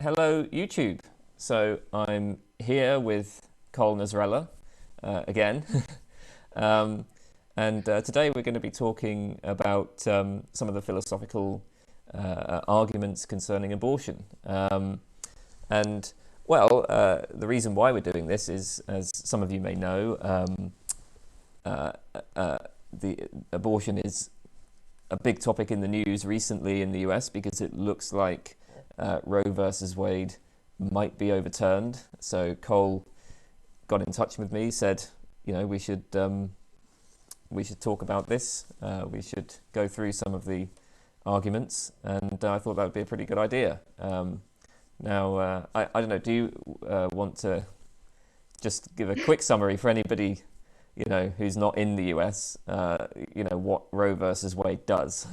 Hello YouTube. So I'm here with Cole Nasrallah again. um, and today we're going to be talking about some of the philosophical arguments concerning abortion. And well, the reason why we're doing this is, as some of you may know, the abortion is a big topic in the news recently in the US because it looks like Roe versus Wade might be overturned. So Cole got in touch with me, said, you know, we should talk about this. We should go through some of the arguments, and I thought that would be a pretty good idea. Now, I don't know, do you want to just give a quick summary for anybody, you know, who's not in the US, you know, what Roe versus Wade does?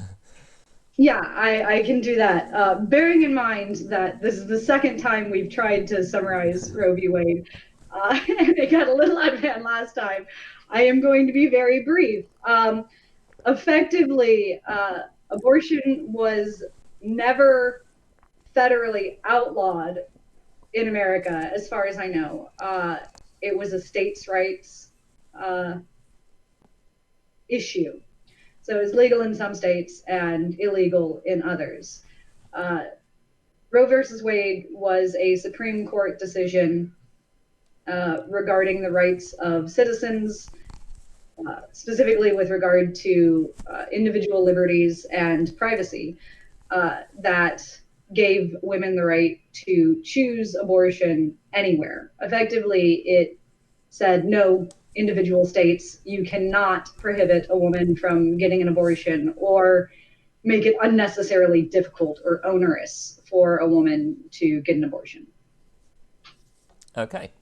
Yeah, I can do that. Bearing in mind that this is the second time we've tried to summarize Roe v. Wade, and it got a little out of hand last time, I am going to be very brief. Effectively, abortion was never federally outlawed in America, as far as I know. It was a states' rights uh, issue. So it's legal in some states and illegal in others. Uh, Roe versus Wade was a Supreme Court decision regarding the rights of citizens, specifically with regard to individual liberties and privacy, that gave women the right to choose abortion anywhere. Effectively, it said, no, individual states, you cannot prohibit a woman from getting an abortion or make it unnecessarily difficult or onerous for a woman to get an abortion. Okay.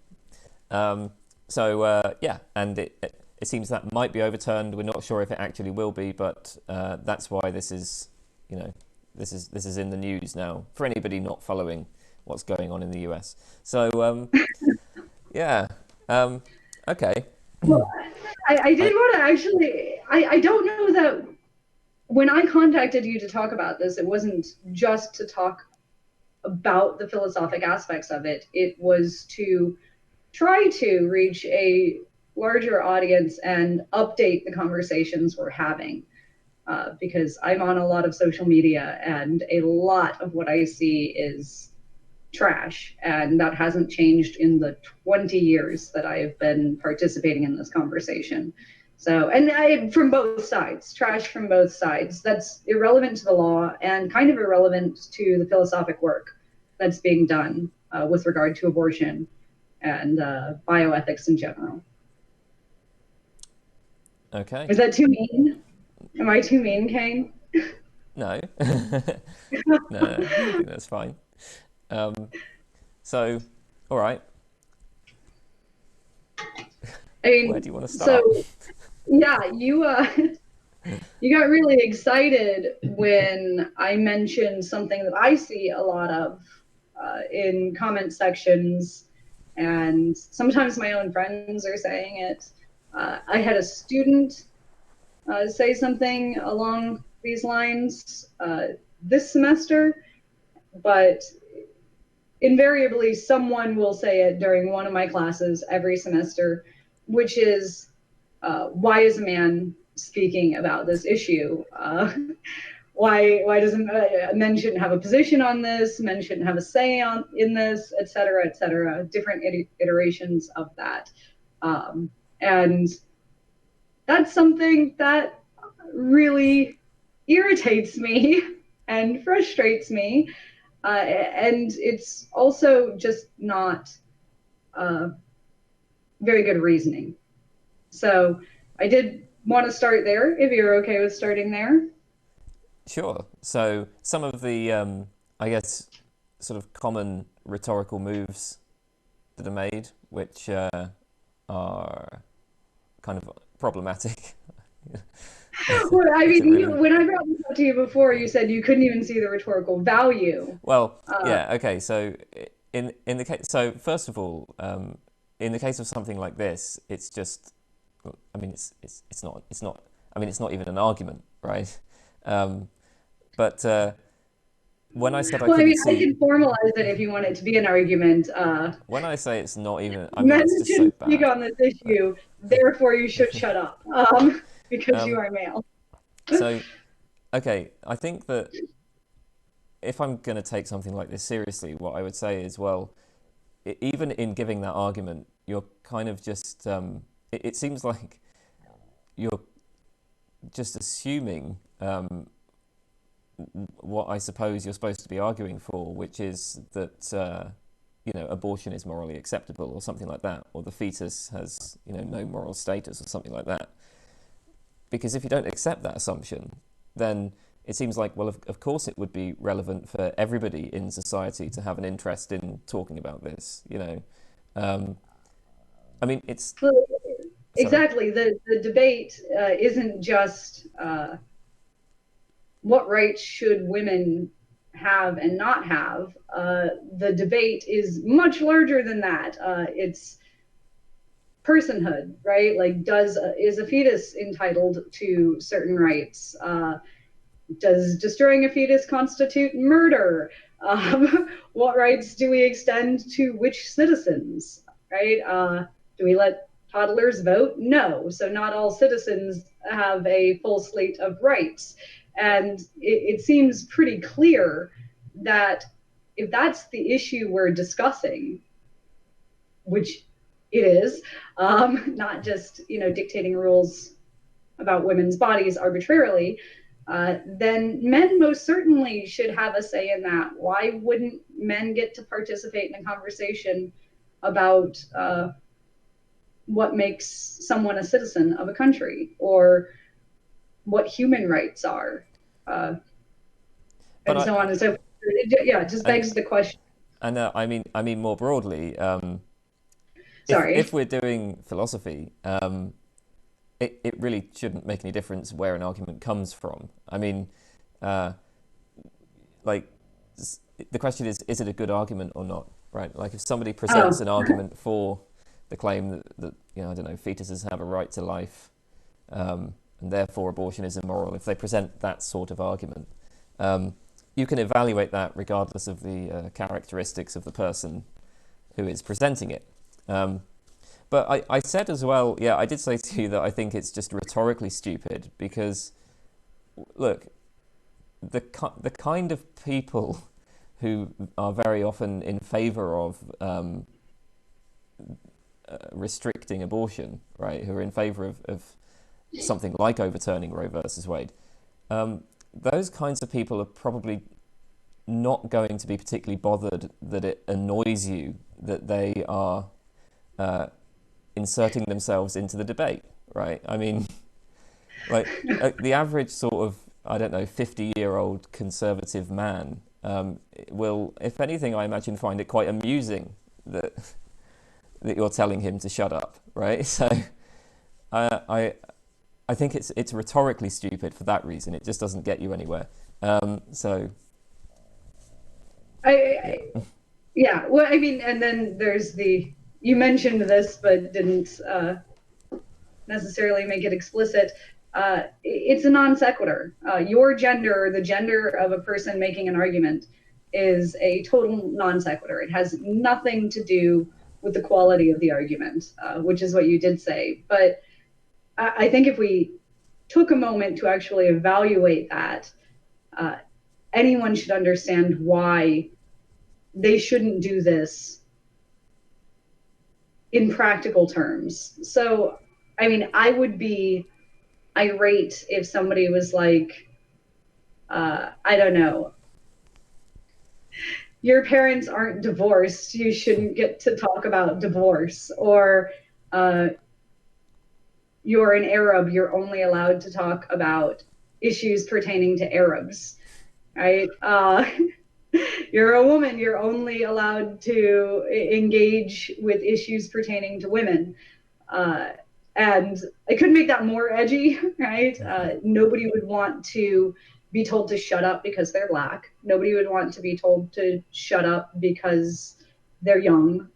Yeah, and it seems that might be overturned. We're not sure if it actually will be, but that's why this is, you know, this is in the news now for anybody not following what's going on in the US. So yeah, okay. Well, I did want to actually, I don't know that when I contacted you to talk about this, it wasn't just to talk about the philosophic aspects of it. It was to try to reach a larger audience and update the conversations we're having. Because I'm on a lot of social media and a lot of what I see is trash, and that hasn't changed in the 20 years that I've been participating in this conversation. So, and from both sides, trash from both sides. That's irrelevant to the law and kind of irrelevant to the philosophic work that's being done with regard to abortion and bioethics in general. Okay. Is that too mean? Am I too mean, Kane? No. No, I think that's fine. So, all right. I Where mean, do you want to so start? yeah, you you got really excited when I mentioned something that I see a lot of in comment sections, and sometimes my own friends are saying it. I had a student say something along these lines this semester, but invariably someone will say it during one of my classes every semester, which is why is a man speaking about this issue? Why doesn't men shouldn't have a position on this? Men shouldn't have a say on in this, et cetera, et cetera. Different iterations of that, and that's something that really irritates me and frustrates me. And it's also just not very good reasoning. So I did want to start there, if you're okay with starting there. Sure. So some of the, I guess, sort of common rhetorical moves that are made, which are kind of problematic. Well, I Is it mean, really? when I brought this up to you before, you said you couldn't even see the rhetorical value. Well, Uh, yeah. Okay. So in the case, so first of all, in the case of something like this, it's just, I mean, it's not. I mean, it's not even an argument, right? Um, but when I said I Well, I couldn't mean, I see, can formalize it if you want it to be an argument. when I say it's not even, I mean, Men it's just so shouldn't speak bad. on this issue, therefore you should shut up, because you Um, are male. so, okay, I think that if I'm going to take something like this seriously, what I would say is, well, even in giving that argument, you're kind of just, it seems like you're just assuming what I suppose you're supposed to be arguing for, which is that abortion is morally acceptable or something like that, or the fetus has no moral status or something like that. Because if you don't accept that assumption, then it seems like, well, of course it would be relevant for everybody in society to have an interest in talking about this. I mean, it's Well, sorry. exactly. The debate isn't just what rights should women have and not have. The debate is much larger than that. It's personhood, right? Like, is a fetus entitled to certain rights? Does destroying a fetus constitute murder? What rights do we extend to which citizens, right? Do we let toddlers vote? No. So not all citizens have a full slate of rights. And it seems pretty clear that if that's the issue we're discussing, which it is, not just dictating rules about women's bodies arbitrarily, then men most certainly should have a say in that. Why wouldn't men get to participate in a conversation about what makes someone a citizen of a country, or what human rights are, uh, But and so on and so forth? Yeah, it just and begs the question. I mean more broadly, if Sorry. we're doing philosophy, it really shouldn't make any difference where an argument comes from. I mean, uh, like the question is it a good argument or not, right? Like if somebody presents Oh, an argument for the claim that I don't know, fetuses have a right to life, and therefore abortion is immoral. If they present that sort of argument, you can evaluate that regardless of the characteristics of the person who is presenting it. But I said as well, yeah, I did say to you that I think it's just rhetorically stupid because, look, the kind of people who are very often in favour of restricting abortion, right, who are in favour of something like overturning Roe versus Wade, those kinds of people are probably not going to be particularly bothered that it annoys you that they are inserting themselves into the debate, right? I mean, like the average sort of, I don't know, 50-year-old conservative man will, if anything, I imagine, find it quite amusing that you're telling him to shut up, right? So I think it's rhetorically stupid for that reason. It just doesn't get you anywhere. So yeah. Yeah. Well, I mean, and then there's you mentioned this, but didn't necessarily make it explicit. It's a non sequitur. Your gender, the gender of a person making an argument, is a total non sequitur. It has nothing to do with the quality of the argument, which is what you did say. But I think if we took a moment to actually evaluate that, uh, anyone should understand why they shouldn't do this in practical terms. So, I mean, I would be irate if somebody was like, I don't know, your parents aren't divorced, you shouldn't get to talk about divorce, or uh, you're an Arab, you're only allowed to talk about issues pertaining to Arabs, right? You're a woman, you're only allowed to engage with issues pertaining to women. Uh, and I couldn't make that more edgy, right? Nobody would want to be told to shut up because they're black. Nobody would want to be told to shut up because they're young.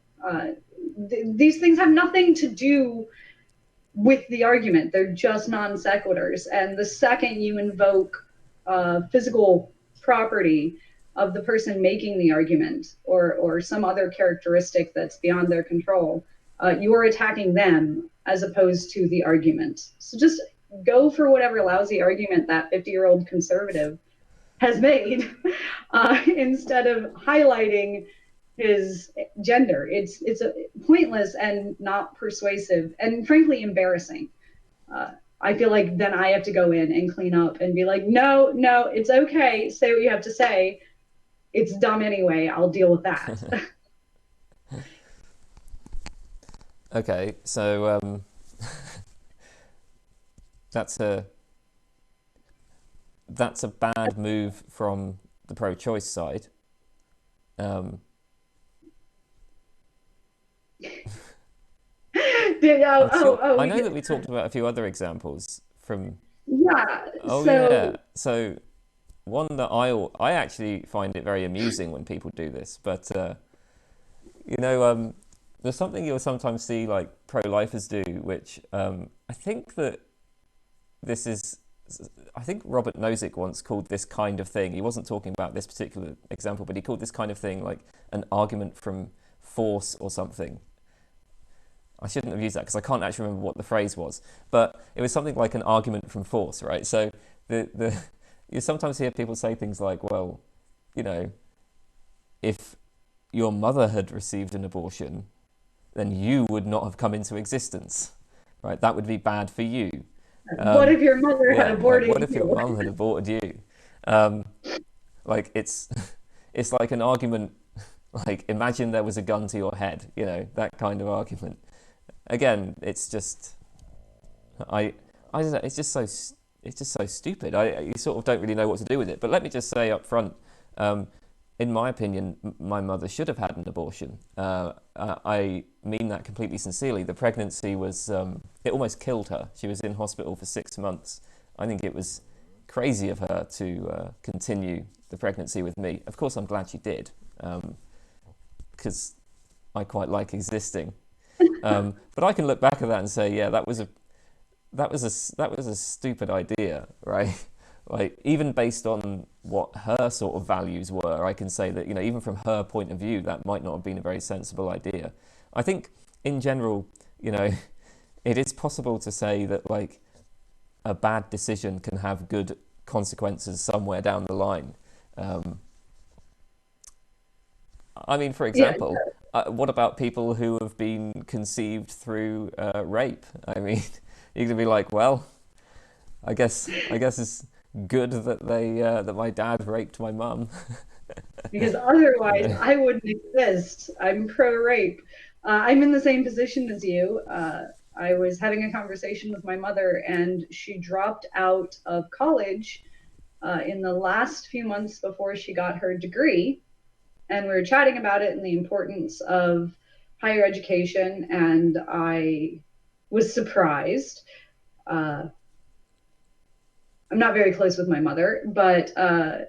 These things have nothing to do with the argument. They're just non sequiturs. And the second you invoke physical property, of the person making the argument, or some other characteristic that's beyond their control, you are attacking them as opposed to the argument. So just go for whatever lousy argument that 50-year-old conservative has made, instead of highlighting his gender. It's a, pointless and not persuasive, and frankly embarrassing. I feel like then I have to go in and clean up and be like, no, no, it's okay. Say what you have to say. It's dumb anyway. I'll deal with that. Okay, so that's a bad move from the pro-choice side. I know that we talked about a few other examples from. Yeah. Oh so yeah. So one that I actually find it very amusing when people do this, but there's something you'll sometimes see like pro-lifers do, which I think that this is. I think Robert Nozick once called this kind of thing. He wasn't talking about this particular example, but he called this kind of thing like an argument from force or something. I shouldn't have used that because I can't actually remember what the phrase was, but it was something like an argument from force, right? So you sometimes hear people say things like, well, if your mother had received an abortion, then you would not have come into existence, right? That would be bad for you. What if your mother had aborted you? What if your mum had aborted you? Like it's like an argument, like imagine there was a gun to your head, that kind of argument. Again, it's just, I don't know, it's just so stupid. You sort of don't really know what to do with it. But let me just say up front, in my opinion, my mother should have had an abortion. I mean that completely sincerely. The pregnancy was, it almost killed her. She was in hospital for 6 months. I think it was crazy of her to continue the pregnancy with me. Of course, I'm glad she did, because I quite like existing. But I can look back at that and say, yeah, that was a stupid idea, right? Like, even based on what her sort of values were, I can say that, even from her point of view, that might not have been a very sensible idea. I think, in general, it is possible to say that, like, a bad decision can have good consequences somewhere down the line. I mean, for example, what about people who have been conceived through rape? I mean, you can be like, well, I guess it's good that that my dad raped my mum. Because otherwise I wouldn't exist. I'm pro-rape. I'm in the same position as you. I was having a conversation with my mother, and she dropped out of college in the last few months before she got her degree. And we were chatting about it and the importance of higher education, and I was surprised. I'm not very close with my mother, but so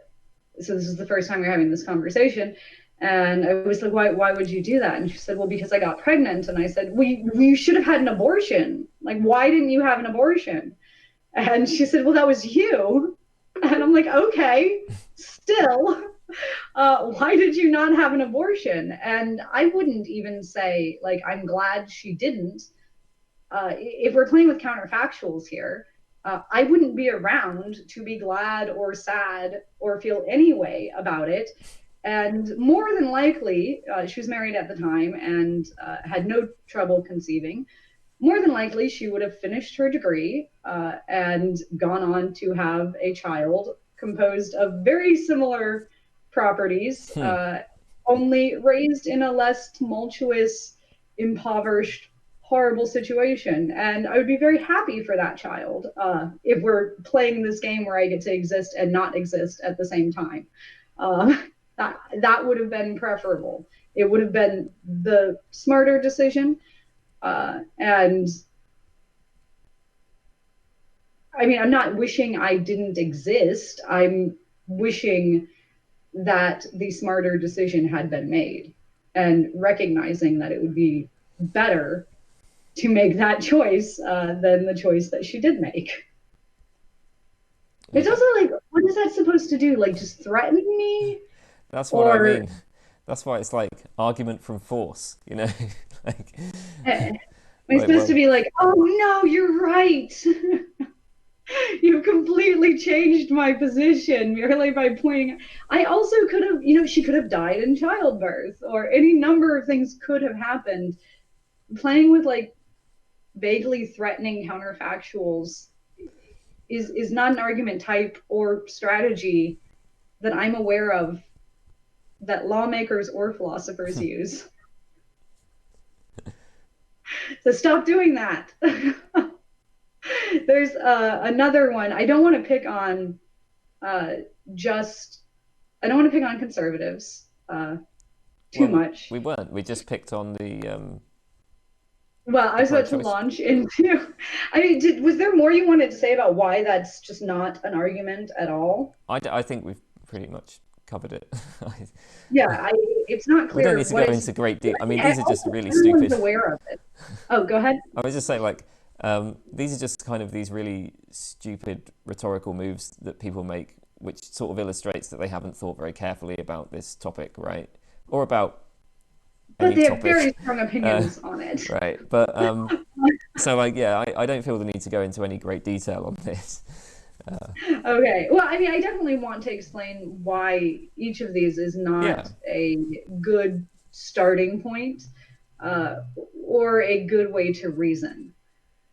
this is the first time we're having this conversation. And I was like, why would you do that? And she said, well, because I got pregnant. And I said, we should have had an abortion. Like, why didn't you have an abortion? And she said, well, that was you. And I'm like, okay, still, why did you not have an abortion? And I wouldn't even say, like, I'm glad she didn't. If we're playing with counterfactuals here, I wouldn't be around to be glad or sad or feel any way about it. And more than likely, she was married at the time and had no trouble conceiving. More than likely, she would have finished her degree and gone on to have a child composed of very similar properties, only raised in a less tumultuous, impoverished, horrible situation. And I would be very happy for that child if we're playing this game where I get to exist and not exist at the same time. That would have been preferable. It would have been the smarter decision. And I mean, I'm not wishing I didn't exist. I'm wishing that the smarter decision had been made, and recognizing that it would be better to make that choice than the choice that she did make. It's also like, what is that supposed to do? Like, just threaten me? That's what I Or mean. That's why it's like argument from force, you know? like, am I like, supposed to well, be like, oh no, you're right. You've completely changed my position merely by pointing. I also could have, she could have died in childbirth, or any number of things could have happened. Playing with like vaguely threatening counterfactuals is not an argument type or strategy that I'm aware of that lawmakers or philosophers use. So stop doing that. There's another one. I don't want to pick on uh, just. I don't want to pick on conservatives too well, much. we weren't. We just picked on Well, I the was about to pro-choice. launch into. I mean, was there more you wanted to say about why that's just not an argument at all? I think we've pretty much covered it. Yeah, it's not We don't clear need to go what is. into great deal. I mean, these are just Also, really everyone's stupid. aware of it. Oh, go ahead. I was just saying, like, these are just kind of these really stupid rhetorical moves that people make, which sort of illustrates that they haven't thought very carefully about this topic, right? Or about But any they have very topic, strong uh, opinions on it. right? But so, like, yeah, I don't feel the need to go into any great detail on this. Okay. Well, I mean, I definitely want to explain why each of these is Yeah, not a good starting point or a good way to reason.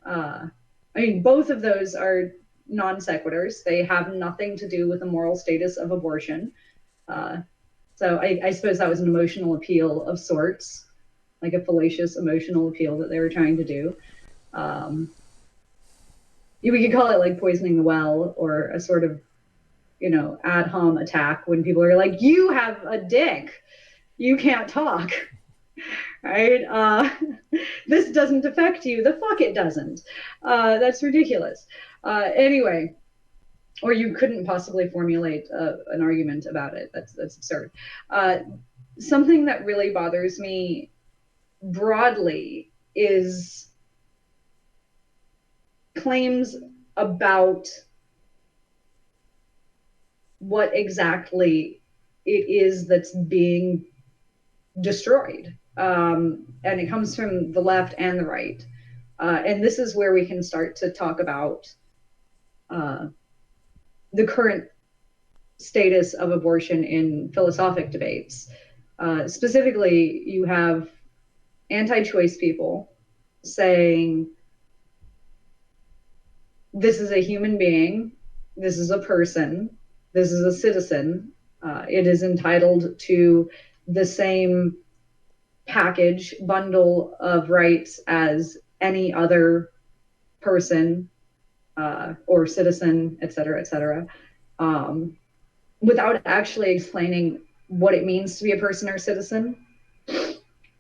Uh, I mean, both of those are non sequiturs. They have nothing to do with the moral status of abortion. Uh, so I suppose that was an emotional appeal of sorts, like a fallacious emotional appeal that they were trying to do. Um, we could call it like poisoning the well, or a sort of, ad hom attack when people are like, you have a dick, you can't talk, right? This doesn't affect you. The fuck it doesn't. That's ridiculous. Anyway, or you couldn't possibly formulate an argument about it. That's absurd. Uh, Something that really bothers me broadly is claims about what exactly it is that's being destroyed. And it comes from the left and the right. And this is where we can start to talk about uh, the current status of abortion in philosophic debates. Specifically, you have anti choice people saying, this is a human being, this is a person, this is a citizen. It is entitled to the same package, bundle of rights as any other person or citizen, et cetera, et cetera, without actually explaining what it means to be a person or citizen,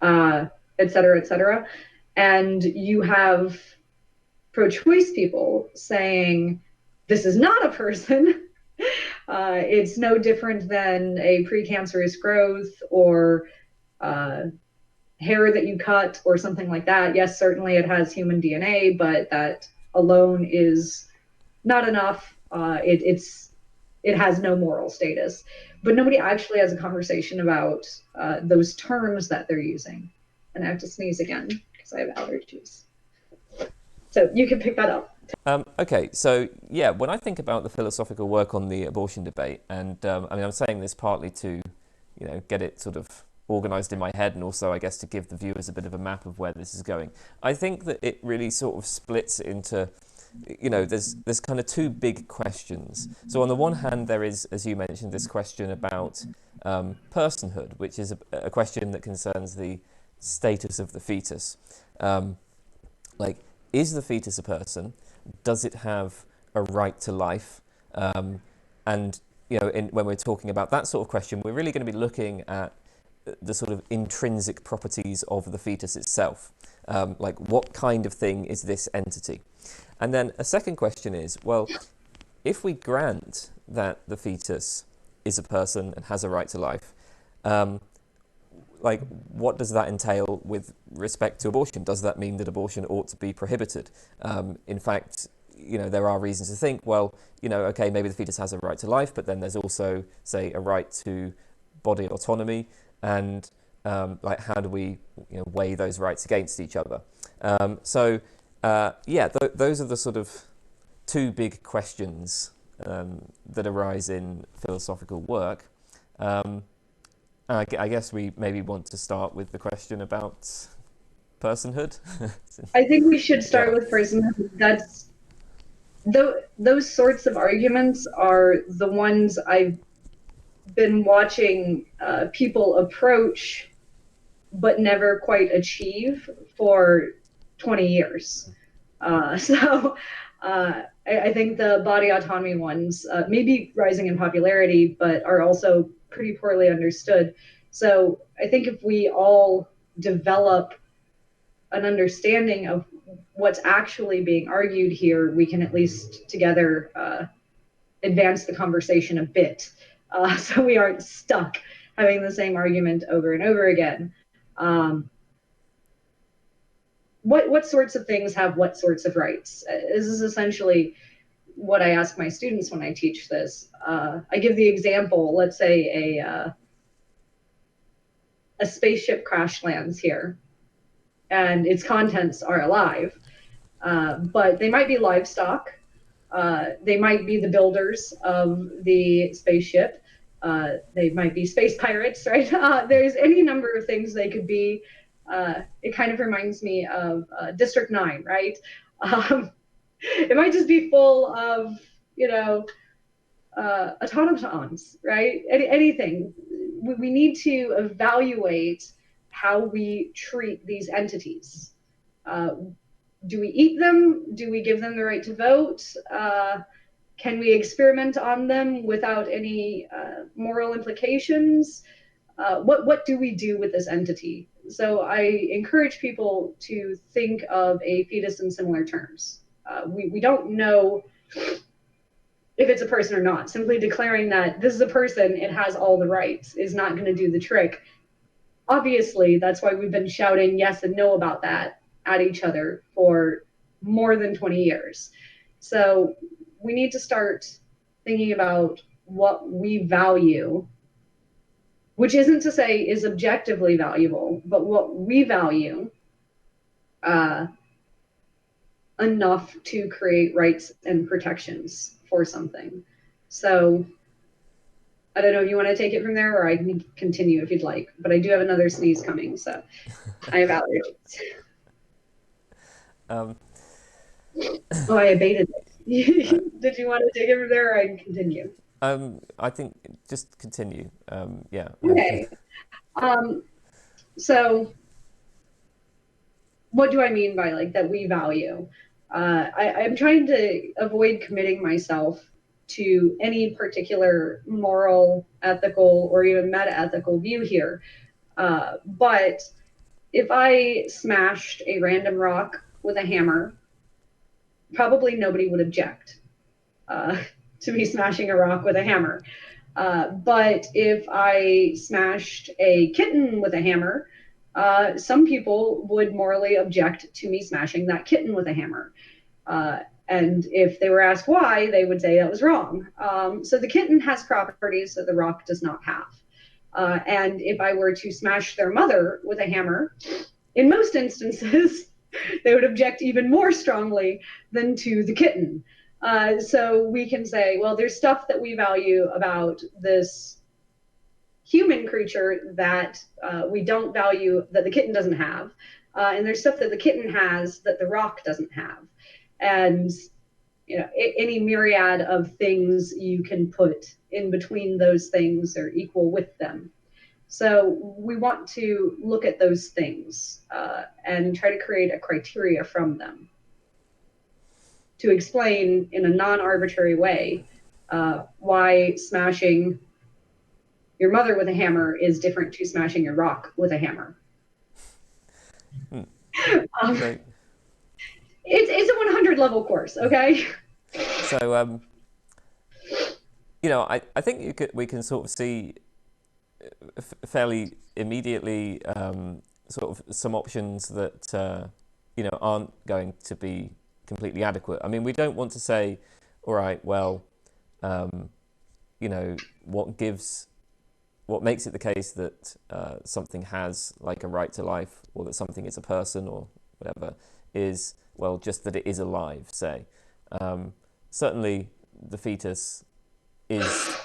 et cetera, et cetera. And you have pro-choice people saying, this is not a person. It's no different than a precancerous growth or hair that you cut or something like that. Yes, certainly it has human DNA, but that alone is not enough. It has no moral status. But nobody actually has a conversation about those terms that they're using. And I have to sneeze again because I have allergies. So you can pick that up. Okay, so yeah, when I think about the philosophical work on the abortion debate, and I mean, I'm saying this partly to, get it sort of organized in my head, and also, I guess, to give the viewers a bit of a map of where this is going. I think that it really sort of splits into, there's kind of two big questions. So on the one hand, there is, as you mentioned, this question about personhood, which is a question that concerns the status of the fetus. Like, is the fetus a person? Does it have a right to life? And when we're talking about that sort of question, we're really going to be looking at the sort of intrinsic properties of the fetus itself. Like, what kind of thing is this entity? And then a second question is, well, if we grant that the fetus is a person and has a right to life, like, what does that entail with respect to abortion? Does that mean that abortion ought to be prohibited? In fact, there are reasons to think, well, okay, maybe the fetus has a right to life, but then there's also, say, a right to body autonomy, and like how do we weigh those rights against each other. Those are the sort of two big questions that arise in philosophical work. I guess we maybe want to start with the question about personhood. I think we should start with personhood. Those sorts of arguments are the ones I've been watching people approach but never quite achieve for 20 years. I think the body autonomy ones may be rising in popularity, but are also pretty poorly understood. So I think if we all develop an understanding of what's actually being argued here, we can at least together advance the conversation a bit, so we aren't stuck having the same argument over and over again. What sorts of things have what sorts of rights? This is essentially what I ask my students when I teach this. I give the example, let's say a spaceship crash lands here and its contents are alive, but they might be livestock. They might be the builders of the spaceship. They might be space pirates, right? There's any number of things they could be. It kind of reminds me of District 9, right? It might just be full of, automatons, right? Anything. We need to evaluate how we treat these entities. Do we eat them? Do we give them the right to vote? Can we experiment on them without any moral implications? What do we do with this entity? So I encourage people to think of a fetus in similar terms. We don't know if it's a person or not. Simply declaring that this is a person, it has all the rights, is not going to do the trick. Obviously, that's why we've been shouting yes and no about that at each other for more than 20 years. So we need to start thinking about what we value, which isn't to say is objectively valuable, but what we value enough to create rights and protections for something. So I don't know if you want to take it from there, or I can continue if you'd like, but I do have another sneeze coming, so I have allergies. Oh, I abated it. Did you want to take it from there, or I can continue? I think just continue. Yeah. Okay. So what do I mean by like that we value? I'm trying to avoid committing myself to any particular moral, ethical, or even meta-ethical view here. But if I smashed a random rock with a hammer, probably nobody would object to me smashing a rock with a hammer. But if I smashed a kitten with a hammer, some people would morally object to me smashing that kitten with a hammer. And if they were asked why, they would say that was wrong. So the kitten has properties that the rock does not have. And if I were to smash their mother with a hammer, in most instances, they would object even more strongly than to the kitten. So we can say, well, there's stuff that we value about this human creature that we don't value, that the kitten doesn't have. And there's stuff that the kitten has that the rock doesn't have. And any myriad of things you can put in between those things or equal with them. So we want to look at those things and try to create a criteria from them to explain in a non-arbitrary way why smashing your mother with a hammer is different to smashing your rock with a hammer. It's a 100 level course, okay? So, I think we can sort of see fairly immediately sort of some options that aren't going to be completely adequate. I mean, we don't want to say, all right, well, what gives what makes it the case that something has like a right to life, or that something is a person or whatever, is, well, just that it is alive, say. Certainly the fetus is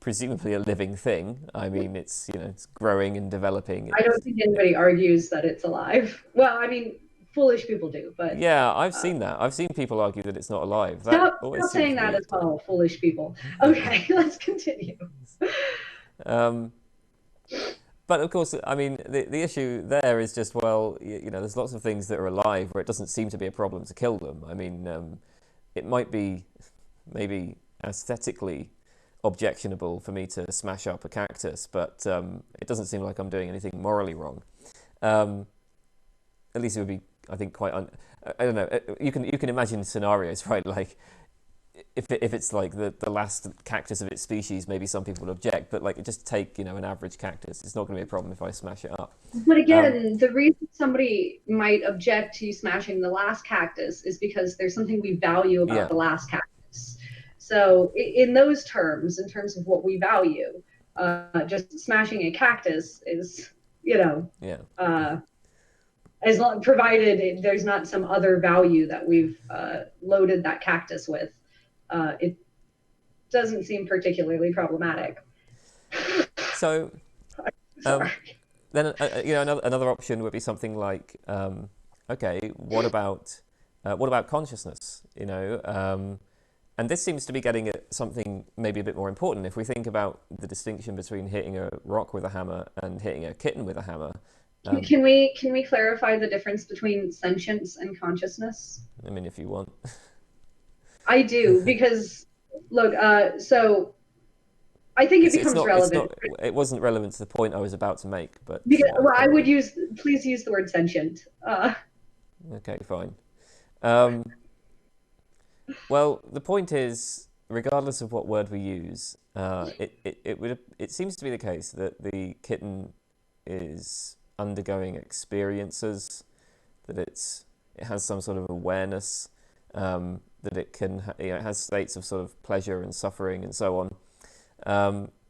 presumably a living thing. I mean, it's, it's growing and developing. I don't think anybody argues that it's alive. Well, I mean, foolish people do, but Yeah, I've seen that. I've seen people argue that it's not alive. That always stop seems saying that weird. as well, foolish people. Okay, let's continue. Um, but of course, I mean, the issue there is just, well, there's lots of things that are alive where it doesn't seem to be a problem to kill them. I mean, it might be maybe aesthetically objectionable for me to smash up a cactus, but it doesn't seem like I'm doing anything morally wrong. At least it would be, I think, quite. I don't know. You can imagine scenarios, right? Like if it's like the last cactus of its species, maybe some people would object. But like, just take an average cactus. It's not going to be a problem if I smash it up. But again, the reason somebody might object to you smashing the last cactus is because there's something we value about Yeah. the last cactus. So in those terms, in terms of what we value, just smashing a cactus is, Yeah. as long provided there's not some other value that we've loaded that cactus with, it doesn't seem particularly problematic. So, Sorry. then another option would be something like, okay, what about consciousness? And this seems to be getting at something maybe a bit more important. If we think about the distinction between hitting a rock with a hammer and hitting a kitten with a hammer. Can we clarify the difference between sentience and consciousness? I mean, if you want. I do, because look, so I think it becomes relevant. It wasn't relevant to the point I was about to make, but because, well, I would please use the word sentient. Okay, fine. Well, the point is, regardless of what word we use, it seems to be the case that the kitten is undergoing experiences, that it has some sort of awareness, that it can it has states of sort of pleasure and suffering and so on.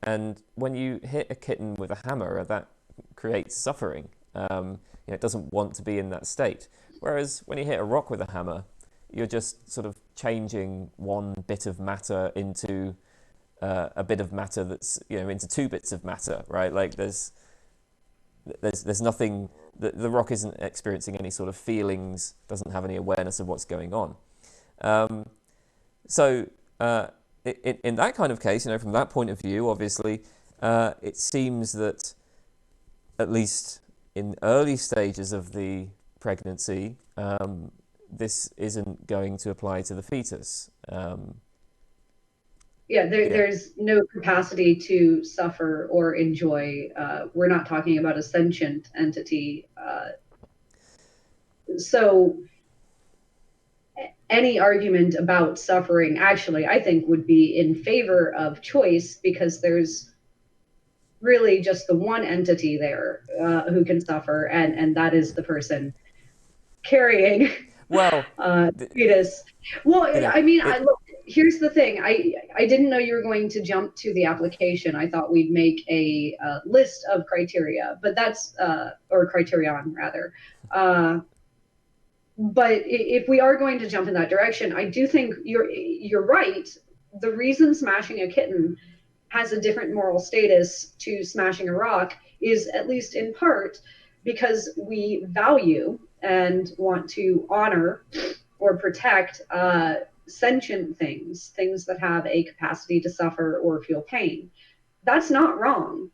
And when you hit a kitten with a hammer, that creates suffering. It doesn't want to be in that state. Whereas when you hit a rock with a hammer, you're just sort of changing one bit of matter into a bit of matter that's into two bits of matter, right? Like there's nothing. The rock isn't experiencing any sort of feelings, doesn't have any awareness of what's going on. So in that kind of case, from that point of view, obviously, it seems that at least in early stages of the pregnancy, this isn't going to apply to the fetus. There's no capacity to suffer or enjoy. We're not talking about a sentient entity. So any argument about suffering, actually, I think would be in favor of choice, because there's really just the one entity there who can suffer, and that is the person carrying fetus. Well, I mean, look, here's the thing. I didn't know you were going to jump to the application. I thought we'd make a list of criteria, but that's or criterion rather. But if we are going to jump in that direction, I do think you're right. The reason smashing a kitten has a different moral status to smashing a rock is, at least in part, because we value and want to honor or protect sentient things that have a capacity to suffer or feel pain. That's not wrong.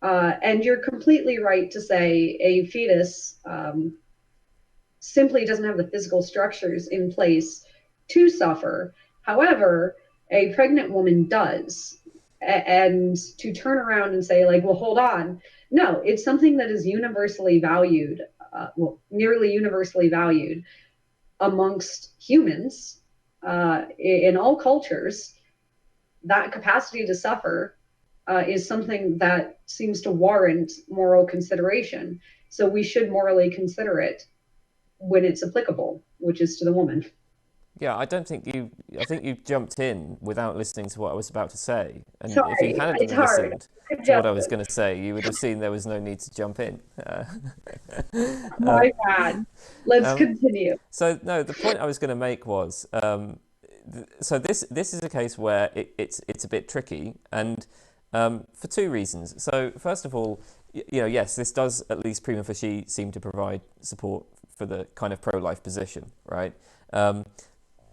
And you're completely right to say a fetus simply doesn't have the physical structures in place to suffer. However, a pregnant woman does. And to turn around and say, like, well, hold on. No, it's something that is universally valued, nearly universally valued amongst humans in all cultures. That capacity to suffer is something that seems to warrant moral consideration. So we should morally consider it when it's applicable, which is to the woman. Yeah, I don't think you. I think you jumped in without listening to what I was about to say. And if you Sorry, had it's hard. listened to what I was Congested. going to say, you would have seen there was no need to jump in. My bad. Let's Um, continue. so no, the point I was going to make was, so this is a case where it's a bit tricky, and for two reasons. So first of all, yes, this does at least prima facie seem to provide support for the kind of pro-life position, right?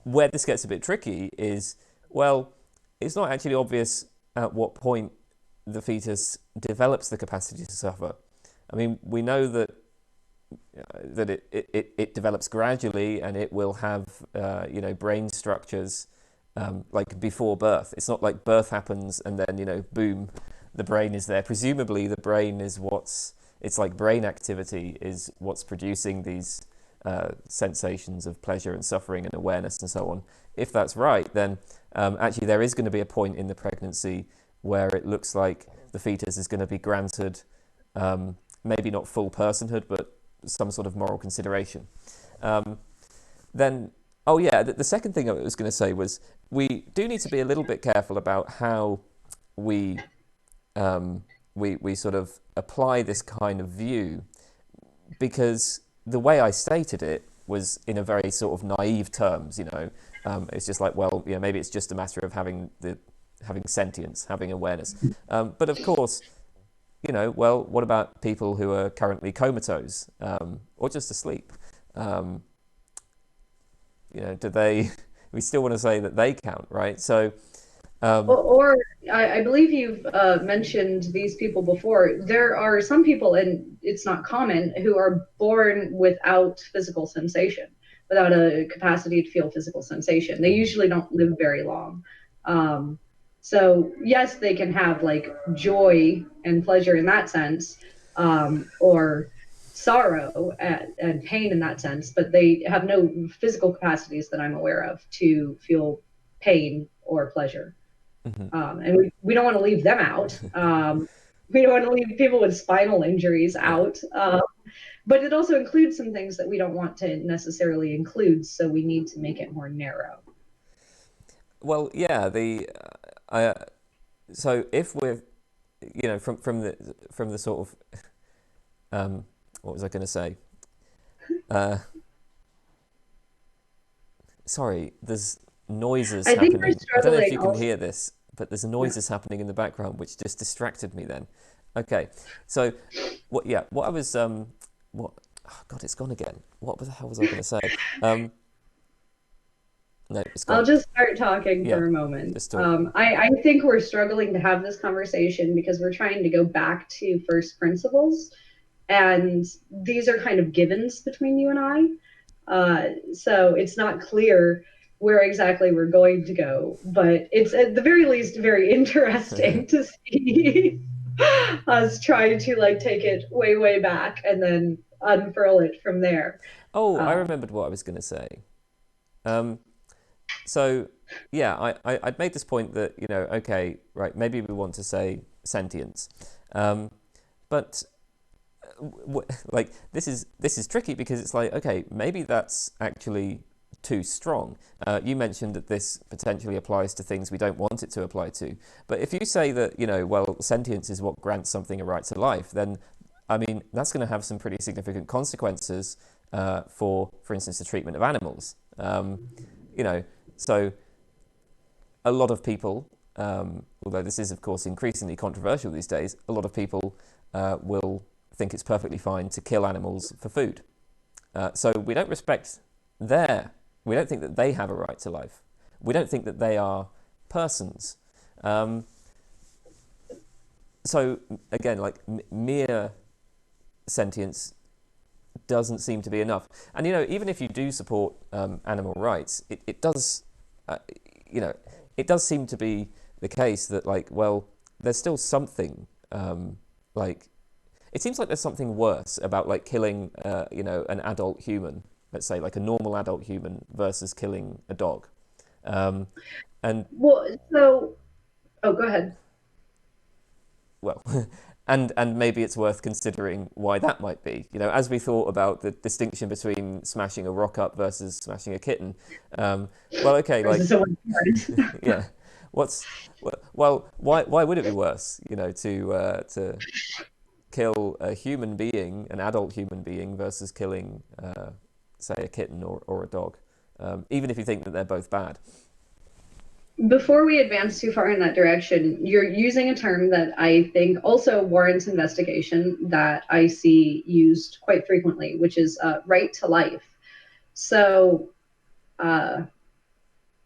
Where this gets a bit tricky is, well, it's not actually obvious at what point the fetus develops the capacity to suffer. I mean, we know that it develops gradually, and it will have brain structures like before birth. It's not like birth happens and then boom, the brain is there. Presumably the brain is it's like brain activity is what's producing these sensations of pleasure and suffering and awareness and so on. If that's right, then actually there is going to be a point in the pregnancy where it looks like the fetus is going to be granted maybe not full personhood, but some sort of moral consideration. Then, oh yeah, the second thing I was going to say was we do need to be a little bit careful about how we we sort of apply this kind of view, because the way I stated it was in a very sort of naive terms. It's just like, well, maybe it's just a matter of having sentience, having awareness. But of course, well, what about people who are currently comatose or just asleep? Do they? We still want to say that they count, right? So, Or I believe you've mentioned these people before. There are some people, and it's not common, who are born without physical sensation, without a capacity to feel physical sensation. They usually don't live very long. Um, so yes, they can have like joy and pleasure in that sense, or sorrow and pain in that sense, but they have no physical capacities that I'm aware of to feel pain or pleasure. mhm. And we don't want to leave them out. We don't want to leave people with spinal injuries Yeah. out. But it also includes some things that we don't want to necessarily include, so we need to make it more narrow. Well, yeah. So if we're, from the sort of, what was I going to say? Uh, Sorry, there's noises I think we're happening. I don't know if struggling you can also. hear this, but there's Yeah. noises happening in the background which just distracted me then. Okay, so what I was, what, oh God, it's gone again. What the hell was I going to say? Um, no, it's I'll gone. just start talking Yeah, for a moment. just talk. I think we're struggling to have this conversation because we're trying to go back to first principles, and these are kind of givens between you and I. So it's not clear where exactly we're going to go, but it's at the very least very interesting to see us try to like take it way, way back and then unfurl it from there. Oh, I Uh, remembered what I was going to say. Um, so yeah, I'd made this point that, okay, right, maybe we want to say sentience, but like this is tricky because it's like, okay, maybe that's actually too strong. You mentioned that this potentially applies to things we don't want it to apply to, but if you say that, well, sentience is what grants something a right to life, then I mean that's going to have some pretty significant consequences for instance, the treatment of animals. You know, so a lot of people, although this is of course increasingly controversial these days, a lot of people will think it's perfectly fine to kill animals for food. So we don't respect we don't think that they have a right to life. We don't think that they are persons. Um, so again, like mere sentience doesn't seem to be enough. And even if you do support animal rights, it does, you know, it does seem to be the case that, like, well, there's still something, like, it seems like there's something worse about like killing, an adult human, let's say like a normal adult human versus killing a dog. Um, and well, so, oh, go ahead. well, and maybe it's worth considering why that might be. You know, as we thought about the distinction between smashing a rock up versus smashing a kitten. Well, okay, Versus like someone. yeah, what's well, why would it be worse? You know, to kill a human being, an adult human being, versus killing, say, a kitten or a dog, even if you think that they're both bad. Before we advance too far in that direction, you're using a term that I think also warrants investigation that I see used quite frequently, which is right to life. So, uh,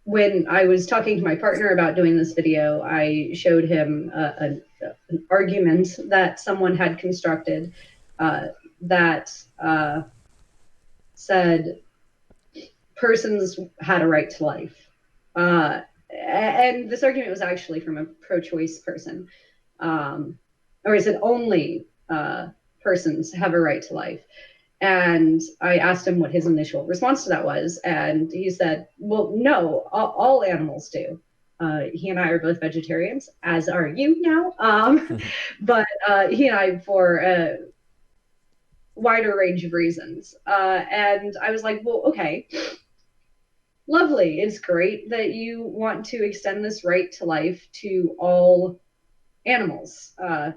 when I was talking to my partner about doing this video, I showed him an argument that someone had constructed that said persons had a right to life. And this argument was actually from a pro-choice person. Or is it only persons have a right to life? And I asked him what his initial response to that was. And he said, well, no, all animals do. He and I are both vegetarians, as are you now. But he and I, for a wider range of reasons. And I was like, well, okay, lovely. It's great that you want to extend this right to life to all animals.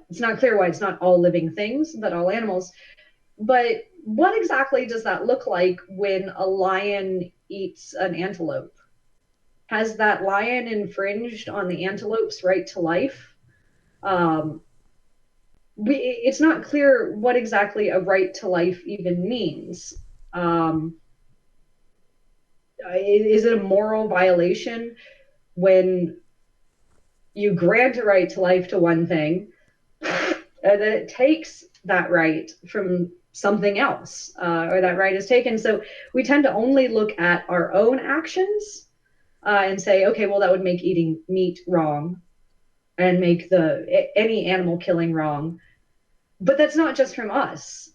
It's not clear why it's not all living things, but all animals. But what exactly does that look like when a lion eats an antelope? Has that lion infringed on the antelope's right to life? Um, it's not clear what exactly a right to life even means. Um, is it a moral violation when you grant a right to life to one thing, and then it takes that right from something else, or that right is taken? So we tend to only look at our own actions and say, okay, well, that would make eating meat wrong and make any animal killing wrong. But that's not just from us.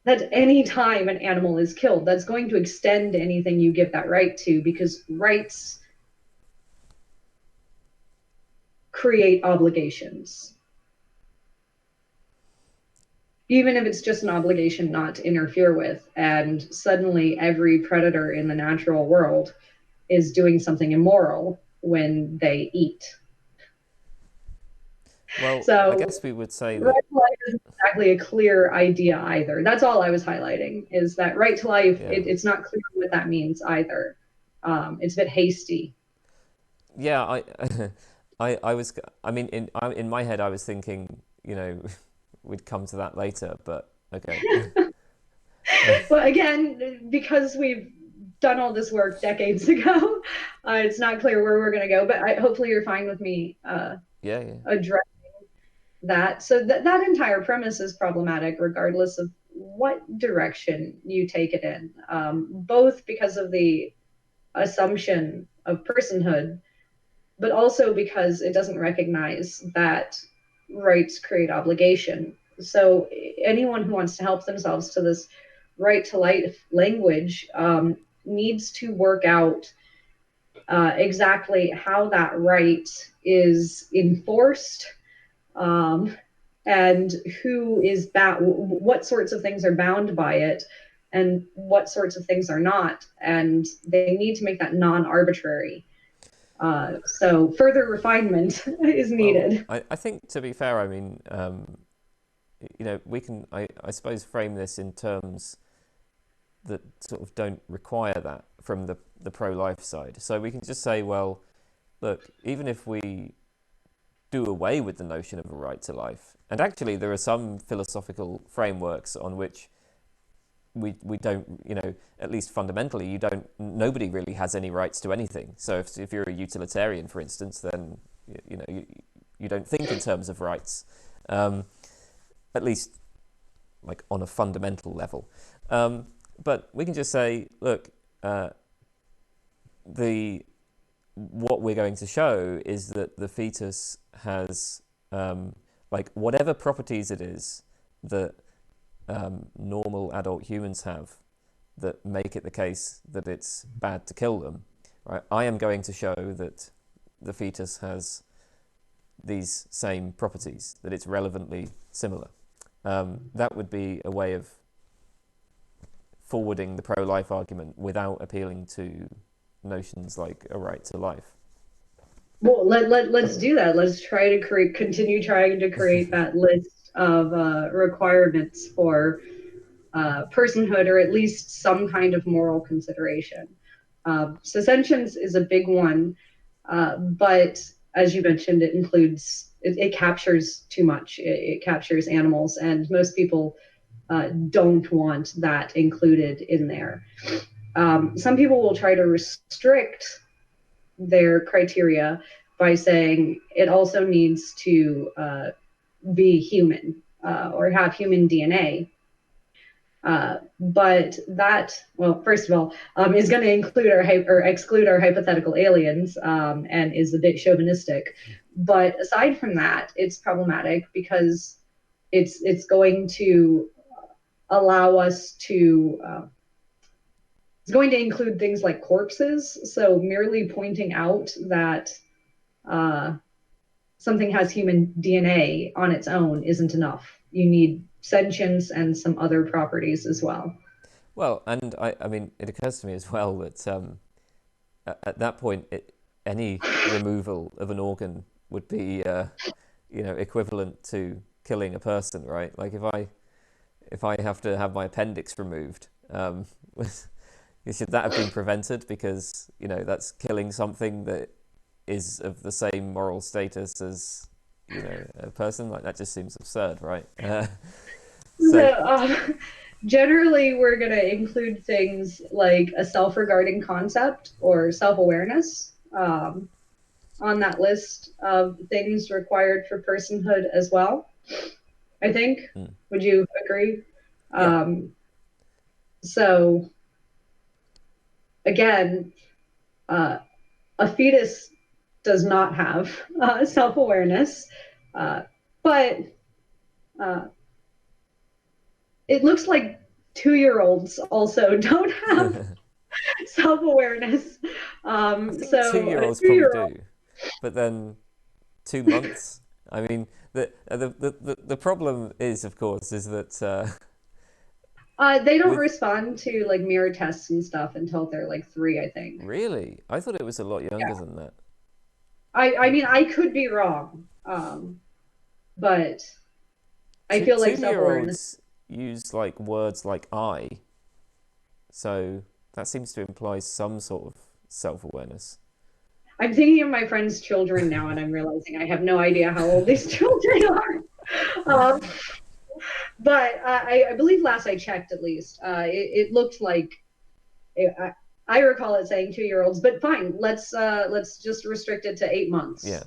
That's any time an animal is killed. That's going to extend to anything you give that right to, because rights create obligations. Even if it's just an obligation not to interfere with, and suddenly every predator in the natural world is doing something immoral when they eat. Well, I So guess we would say right that, to life isn't exactly a clear idea either. That's all I was highlighting, is that right to life, yeah, it's not clear what that means either. It's a bit hasty. yeah. I was, I mean, in my head, I was thinking, you know, we'd come to that later, but okay. But again, because we've done all this work decades ago, it's not clear where we're going to go. But hopefully you're fine with me Yeah, yeah. addressing that. So that entire premise is problematic, regardless of what direction you take it in, both because of the assumption of personhood, but also because it doesn't recognize that rights create obligation. So anyone who wants to help themselves to this right to life language needs to work out exactly how that right is enforced, um, and who is bound, what sorts of things are bound by it, and what sorts of things are not. And they need to make that non-arbitrary. So further refinement is Well, needed. I think to be fair, I mean, you know, we can, I suppose, frame this in terms that sort of don't require that from the pro-life side. So we can just say, well, look, even if we do away with the notion of a right to life, and actually there are some philosophical frameworks on which we don't, you know, at least fundamentally, nobody really has any rights to anything. So if you're a utilitarian, for instance, then, you know, you don't think in terms of rights, at least like on a fundamental level. But we can just say, look, what we're going to show is that the fetus has, like, whatever properties it is that normal adult humans have that make it the case that it's bad to kill them, right? I am going to show that the fetus has these same properties, that it's relevantly similar. That would be a way of forwarding the pro-life argument without appealing to notions like a right to life. Well, let's do that. Let's try to continue trying to create that list of requirements for personhood, or at least some kind of moral consideration. So sentience is a big one, but as you mentioned, it captures too much. It captures animals, and most people don't want that included in there. Some people will try to restrict their criteria by saying it also needs to be human or have human DNA. But that, well, first of all, is going to include or exclude our hypothetical aliens, and is a bit chauvinistic. But aside from that, it's problematic because it's going to allow us to. It's going to include things like corpses. So merely pointing out that something has human DNA on its own isn't enough. You need sentience and some other properties as well. Well, and I mean, it occurs to me as well that at that point, any removal of an organ would be, equivalent to killing a person, right? Like if I have to have my appendix removed, should that have been prevented? Because that's killing something that is of the same moral status as a person. Like, that just seems absurd, right? Generally, we're going to include things like a self-regarding concept or self-awareness on that list of things required for personhood as well, I think. Would you agree? Yeah. So, again, a fetus does not have self-awareness, but it looks like 2-year-olds also don't have self-awareness. I think So 2-year-olds probably do, but then 2 months. I mean, the problem is, of course, is that they don't respond to like mirror tests and stuff until they're like 3, I think. Really, I thought it was a lot younger than that. I mean, I could be wrong, but I feel like self-awareness. 2-year-olds use like words like "I," so that seems to imply some sort of self-awareness. I'm thinking of my friends' children now, and I'm realizing I have no idea how old these children are. But I believe last I checked, at least, it looked like I recall it saying 2-year-olds. But fine, let's just restrict it to 8 months. Yeah.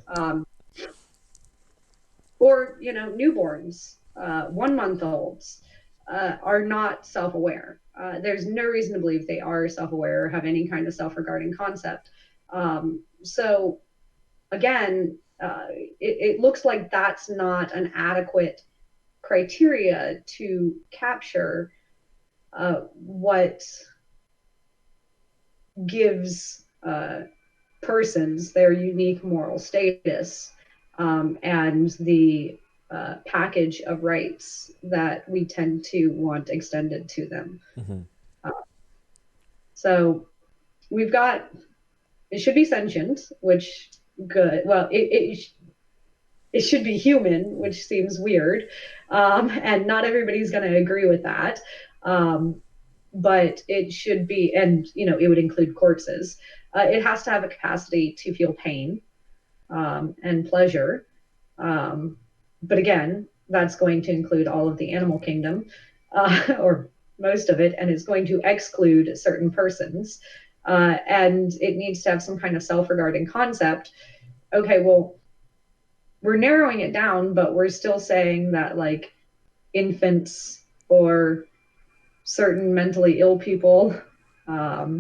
Or newborns, 1-month-olds are not self-aware. There's no reason to believe they are self-aware or have any kind of self-regarding concept. So again, it looks like that's not an adequate criteria to capture what gives persons their unique moral status, and the package of rights that we tend to want extended to them. Mm-hmm. So we've got, it should be sentient, which good. Well, it should be human, which seems weird, and not everybody's going to agree with that. But it should be, and it would include corpses. It has to have a capacity to feel pain and pleasure. But again, that's going to include all of the animal kingdom, or most of it, and it's going to exclude certain persons. And it needs to have some kind of self-regarding concept. Okay, well, we're narrowing it down, but we're still saying that like infants or certain mentally ill people,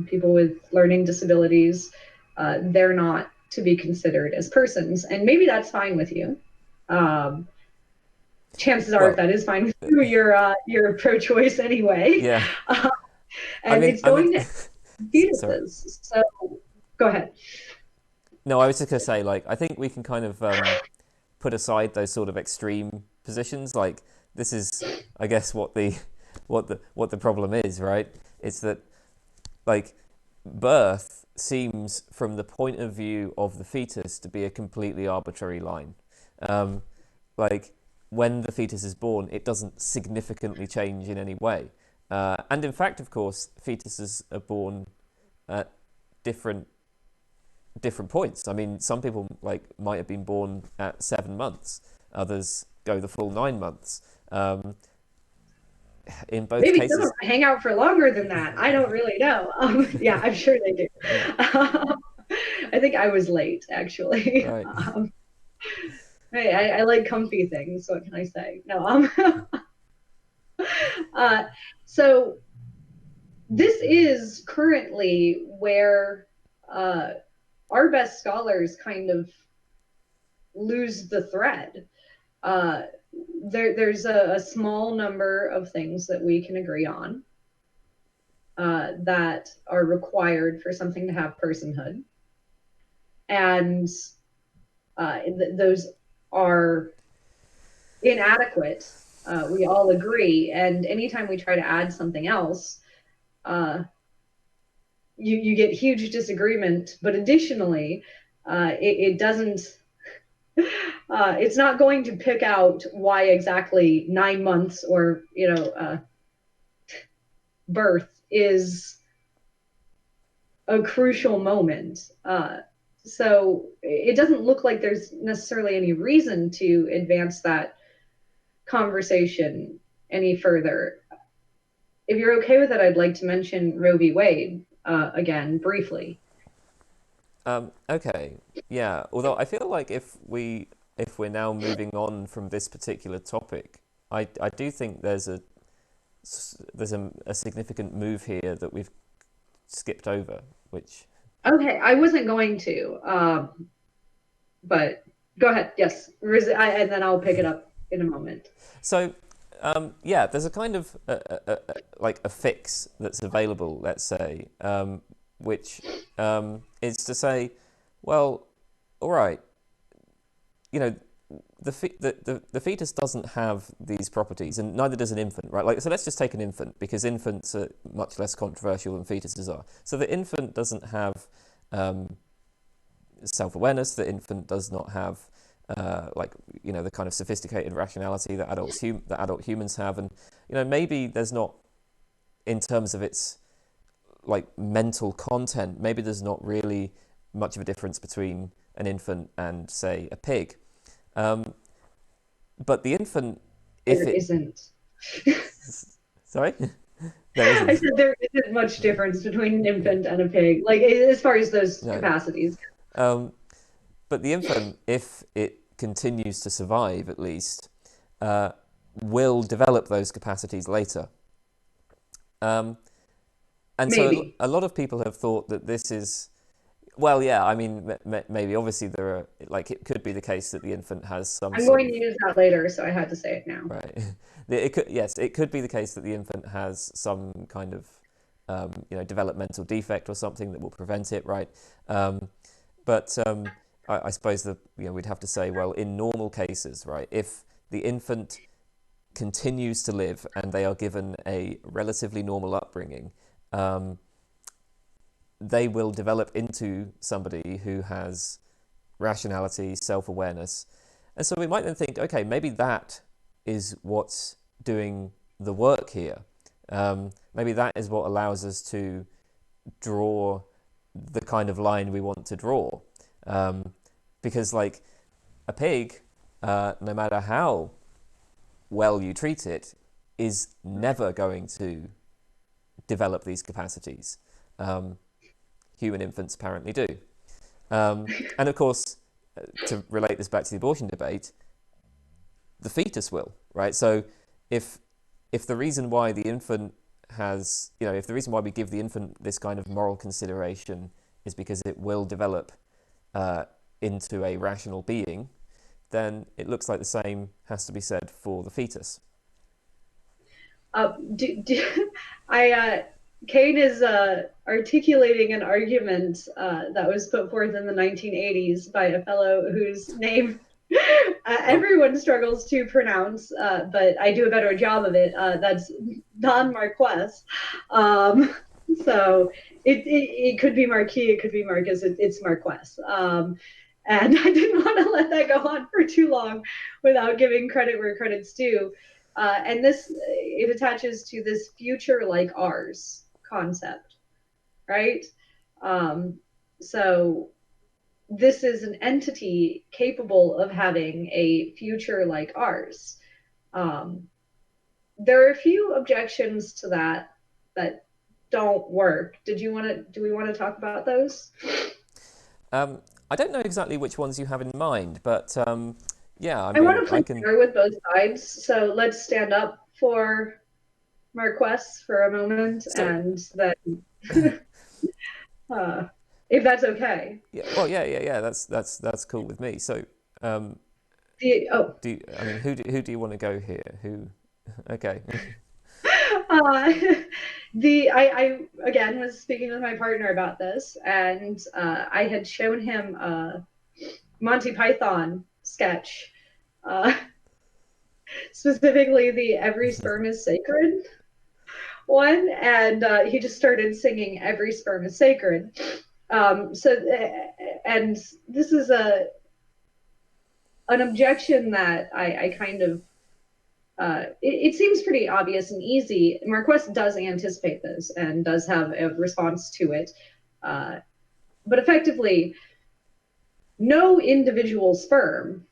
people with learning disabilities, they're not to be considered as persons. And maybe that's fine with you. Chances are, if that is fine with you, you're pro-choice anyway. Yeah. And it's going to fetuses. So go ahead. No, I was just going to say, like, I think we can kind of put aside those sort of extreme positions. Like this is, I guess, what the problem is, right? It's that like birth seems, from the point of view of the fetus, to be a completely arbitrary line. Um, like when the fetus is born, it doesn't significantly change in any way. And in fact, of course, fetuses are born at different points. I mean, some people like might have been born at 7 months, others go the full 9 months. In both Maybe some of cases, them hang out for longer than that. I don't really know. Yeah, I'm sure they do. yeah, I think I was late, actually. right. Hey, I like comfy things. What can I say? No. Uh, so this is currently where uh, our best scholars kind of lose the thread. Uh, there's a small number of things that we can agree on that are required for something to have personhood. And those are inadequate. We all agree. And anytime we try to add something else, uh, you get huge disagreement. But additionally, it doesn't. It's not going to pick out why exactly 9 months or birth is a crucial moment. So it doesn't look like there's necessarily any reason to advance that conversation any further. If you're okay with it, I'd like to mention Roe v. Wade again briefly. Okay, yeah. Although I feel like if we're now moving on from this particular topic, I do think there's a significant move here that we've skipped over, which Okay, I wasn't going to, but go ahead. Yes, and then I'll pick it up in a moment. so yeah, there's a kind of like a fix that's available, let's say, which is to say, well, all right, you know, the fetus doesn't have these properties, and neither does an infant, right? Like, so let's just take an infant, because infants are much less controversial than fetuses are. So the infant doesn't have self-awareness. The infant does not have like, you know, the kind of sophisticated rationality that adult humans have, and you know, maybe there's not, in terms of its like mental content, maybe there's not really much of a difference between an infant and, say, a pig. But the infant, if There it, isn't. sorry, there I isn't. said there isn't much difference between an infant and a pig, like as far as those No. capacities. But the infant, if it continues to survive, at least, will develop those capacities later. And so Maybe. a lot of people have thought that this is, well, yeah, I mean, maybe obviously there are, like, it could be the case that the infant has some I'm sort going of, to use that later, so I had to say it now. right. It could, yes, it could be the case that the infant has some kind of, you know, developmental defect or something that will prevent it, right? But I suppose that, you know, we'd have to say, well, in normal cases, right, if the infant continues to live and they are given a relatively normal upbringing, they will develop into somebody who has rationality, self-awareness. And so we might then think, okay, maybe that is what's doing the work here. Maybe that is what allows us to draw the kind of line we want to draw. Because, like, a pig, no matter how well you treat it, is never going to develop these capacities. Human infants apparently do. And of course, to relate this back to the abortion debate, the fetus will, right? So if the reason why the infant has, you know, if the reason why we give the infant this kind of moral consideration is because it will develop into a rational being, then it looks like the same has to be said for the fetus. I Kane is articulating an argument that was put forth in the 1980s by a fellow whose name Oh, Everyone struggles to pronounce, but I do a better job of it. That's non-Marquess. Um, so it could be Marquis, it could be Marcus, it's Marquess. And I didn't want to let that go on for too long without giving credit where credit's due. And this, it attaches to this future like ours concept, right? Um, so this is an entity capable of having a future like ours. Um, there are a few objections to that that don't work. Do we want to talk about those? I don't know exactly which ones you have in mind, but yeah, I I mean, want to I play can. fair with both sides. So let's stand up for Marquess for a moment So and then, uh, if that's okay. yeah, well, yeah. That's cool with me. So, um, Oh, I mean, who do you want to go here? Who? Okay. uh, I again was speaking with my partner about this, and I had shown him a Monty Python sketch, uh, specifically the "Every Sperm is Sacred" one, and he just started singing "Every Sperm is Sacred." And this is a an objection that I kind of it seems pretty obvious and easy. Marquess does anticipate this and does have a response to it. Uh, but effectively, no individual sperm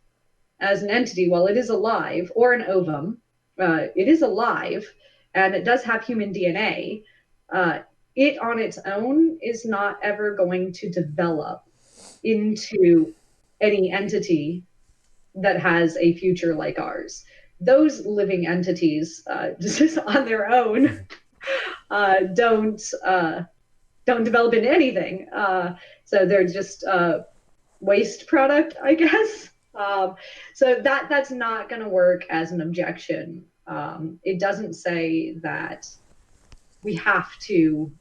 as an entity, while it is alive, or an ovum, it is alive and it does have human DNA. Uh, it on its own is not ever going to develop into any entity that has a future like ours. Those living entities, just on their own, uh, don't uh, don't develop into anything. So they're just waste product, I guess. So that's not going to work as an objection. It doesn't say that we have to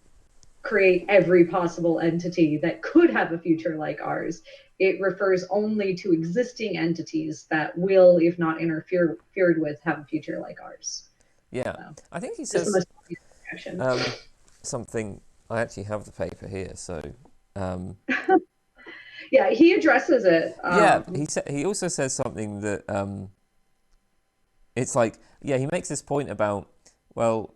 create every possible entity that could have a future like ours. It refers only to existing entities that will, if not interfered with, have a future like ours. Yeah, So I think he just the says most obvious reaction. something. I actually have the paper here, so um, Yeah, he addresses it. yeah. He also says something that it's like, yeah, he makes this point about, well,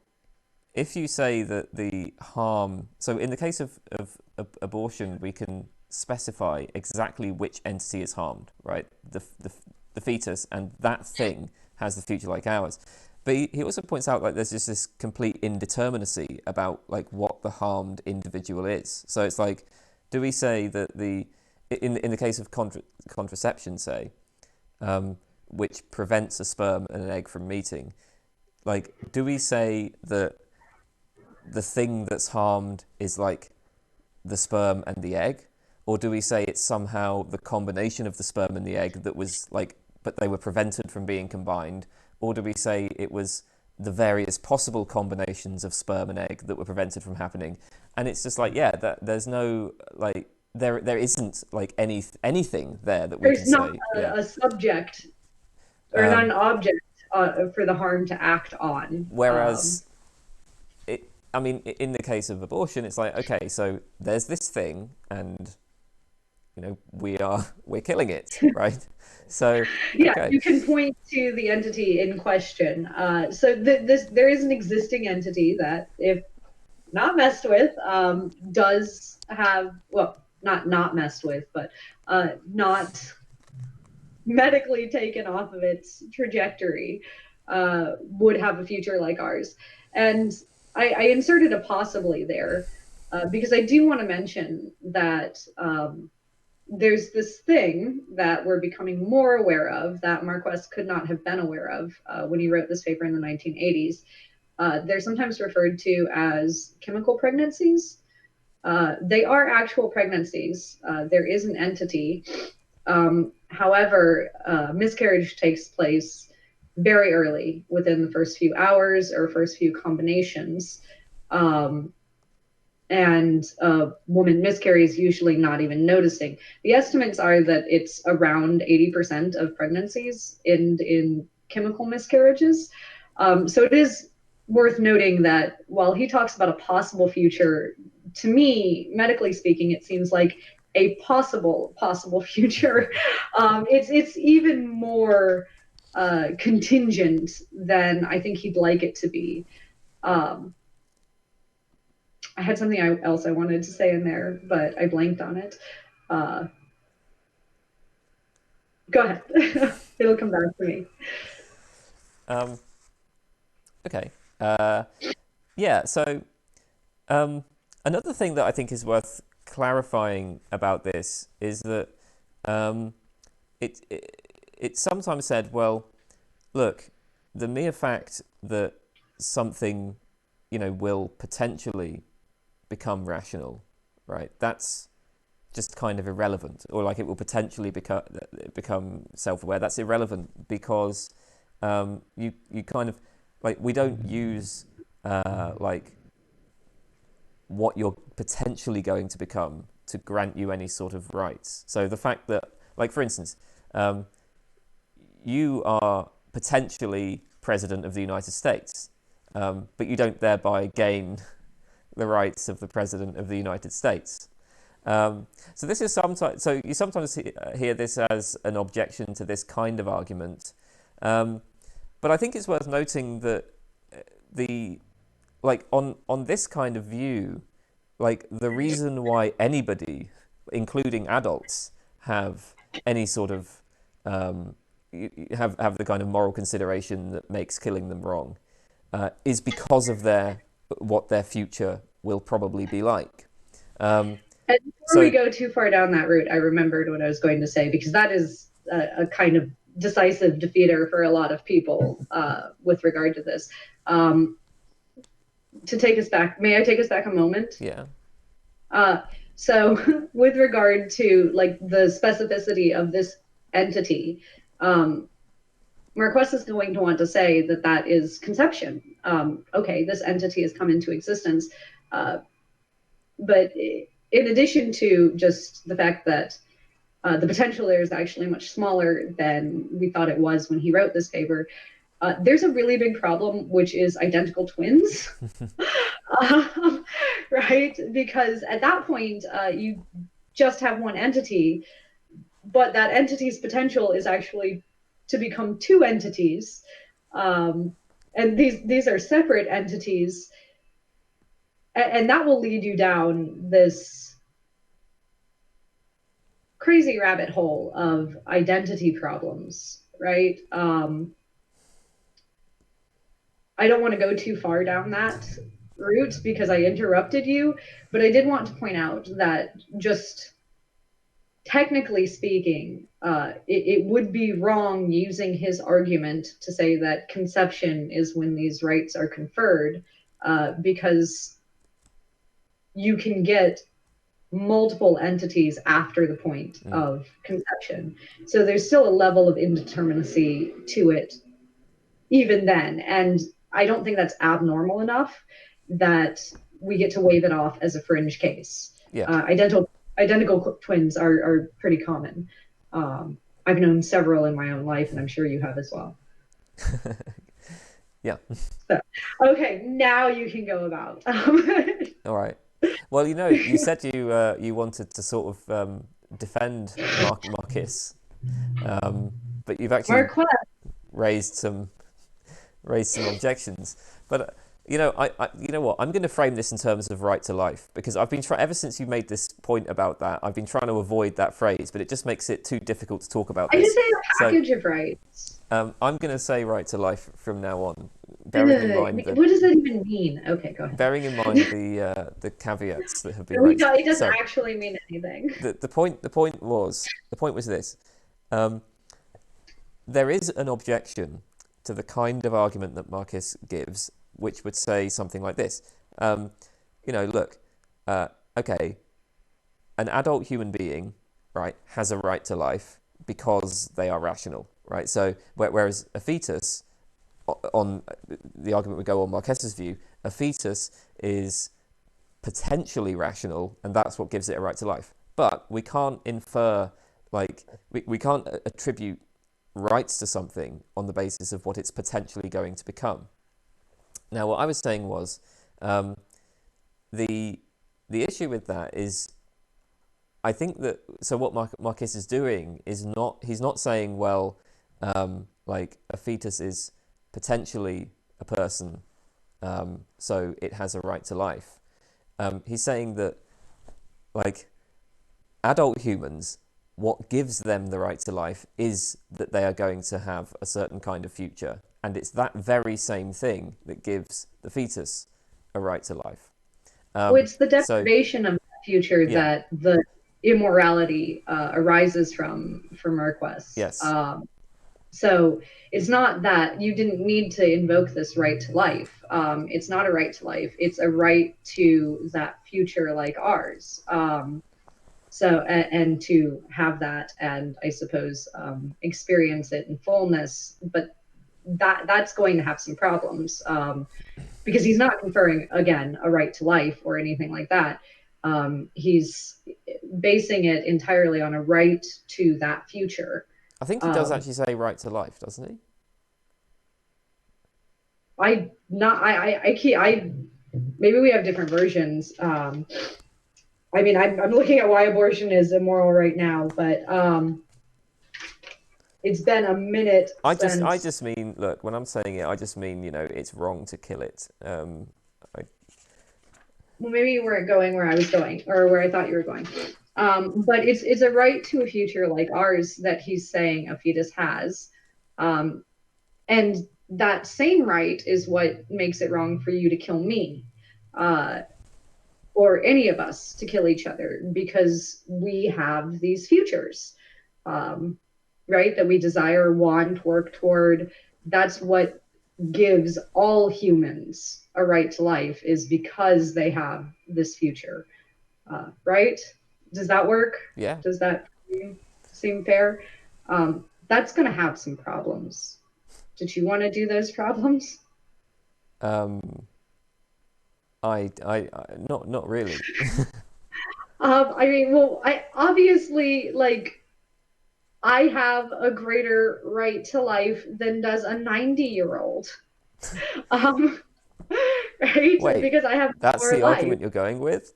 if you say that the harm, so in the case of abortion, we can specify exactly which entity is harmed, right? The fetus, and that thing has the future like ours. But he also points out like there's just this complete indeterminacy about like what the harmed individual is. So it's like, do we say that in the case of contraception, say, which prevents a sperm and an egg from meeting, like, do we say that the thing that's harmed is like the sperm and the egg, or do we say it's somehow the combination of the sperm and the egg that was like, but they were prevented from being combined, or do we say it was the various possible combinations of sperm and egg that were prevented from happening? And it's just like, yeah, that there's no like there isn't like anything there that we There's can not say, yeah. a subject or not Um, an object for the harm to act on. Whereas I mean, in the case of abortion, it's like, okay, so there's this thing, and we're killing it, right? So, Yeah, okay, you can point to the entity in question. There is an existing entity that, if not messed with, does have, well, not messed with, but not medically taken off of its trajectory, would have a future like ours. And I inserted a possibly there, because I do want to mention that there's this thing that we're becoming more aware of that Marquess could not have been aware of when he wrote this paper in the 1980s. They're sometimes referred to as chemical pregnancies. They are actual pregnancies. There is an entity. However, miscarriage takes place very early, within the first few hours or first few combinations. Um, and a woman miscarries, usually not even noticing. The estimates are that it's around 80% of pregnancies end in chemical miscarriages. So it is worth noting that while he talks about a possible future, to me, medically speaking, it seems like a possible future. It's even more contingent than I think he'd like it to be. Um, I had something else I wanted to say in there, but I blanked on it. Uh, Go ahead. It'll come back to me. Um, okay. Yeah. So another thing that I think is worth clarifying about this is that um, it's sometimes said, well, look, the mere fact that something, will potentially become rational, right? That's just kind of irrelevant, or like it will potentially become self-aware. That's irrelevant because you kind of like we don't use like what you're potentially going to become to grant you any sort of rights. So the fact that, like for instance, you are potentially president of the United States, but you don't thereby gain the rights of the president of the United States. So this is sometimes. So you sometimes hear this as an objection to this kind of argument, but I think it's worth noting that on this kind of view, like the reason why anybody, including adults, have any sort of have the kind of moral consideration that makes killing them wrong, is because of what their future will probably be like. And before we go too far down that route, I remembered what I was going to say, because that is a kind of decisive defeater for a lot of people with regard to this. To take us back, may I take us back a moment? Yeah. So with regard to like the specificity of this entity, Marquess is going to want to say that that is conception. Okay, this entity has come into existence, but in addition to just the fact that the potential there is actually much smaller than we thought it was when he wrote this paper, there's a really big problem, which is identical twins. Right? Because at that point, you just have one entity, but that entity's potential is actually to become two entities. And these are separate entities. And that will lead you down this crazy rabbit hole of identity problems, right? I don't want to go too far down that route because I interrupted you, but I did want to point out that just technically speaking, it would be wrong using his argument to say that conception is when these rights are conferred, because you can get multiple entities after the point of conception. So there's still a level of indeterminacy to it even then. And I don't think that's abnormal enough that we get to wave it off as a fringe case. Yeah. Identical twins are pretty common. I've known several in my own life, and I'm sure you have as well. Yeah. So, okay, now you can go about. All right. Well, you said you wanted to sort of defend Marcus, but you've actually raised some objections. But you know what? I'm going to frame this in terms of right to life, because I've been ever since you made this point about that, I've been trying to avoid that phrase, but it just makes it too difficult to talk about this. I just say a package of rights. I'm going to say right to life from now on, bearing in mind what does that even mean? Okay, go ahead. Bearing in mind the caveats that have been raised. It doesn't actually mean anything. The point was this. There is an objection to the kind of argument that Marcus gives, which would say something like this. Look, okay, an adult human being, right, has a right to life because they are rational, right? So whereas a fetus, on the argument would go on Marques's view, a fetus is potentially rational, and that's what gives it a right to life. But we can't infer, like, we can't attribute rights to something on the basis of what it's potentially going to become. Now, what I was saying was, the issue with that is, I think that, so what Marquis is doing is he's not saying, well, like a fetus is potentially a person, so it has a right to life. He's saying that, like, adult humans, what gives them the right to life is that they are going to have a certain kind of future. And it's that very same thing that gives the fetus a right to life. Well, it's the So, deprivation of that future yeah, that the immorality arises from for Marquess. yes. So it's not that you didn't need to invoke this right to life. It's not a right to life. It's a right to that future like ours. And to have that, and I suppose experience it in fullness, but that's going to have some problems, because he's not conferring, again, a right to life or anything like that. He's basing it entirely on a right to that future. I think he does actually say right to life, doesn't he? Maybe we have different versions. I mean, I'm looking at why abortion is immoral right now, but it's been a minute since. I just mean, look, when I'm saying it, I just mean, it's wrong to kill it. Well, maybe you weren't going where I was going, or where I thought you were going. But it's a right to a future like ours that he's saying a fetus has. And that same right is what makes it wrong for you to kill me, or any of us to kill each other, because we have these futures, right? That we desire, want, work toward. That's what gives all humans a right to life, is because they have this future, right? Does that work? Yeah. Does that seem fair? That's going to have some problems. Did you want to do those problems? I not really. I mean, well, I obviously, like, I have a greater right to life than does a 90-year-old. Right? Wait, Because I have that's more the life. argument you're going with?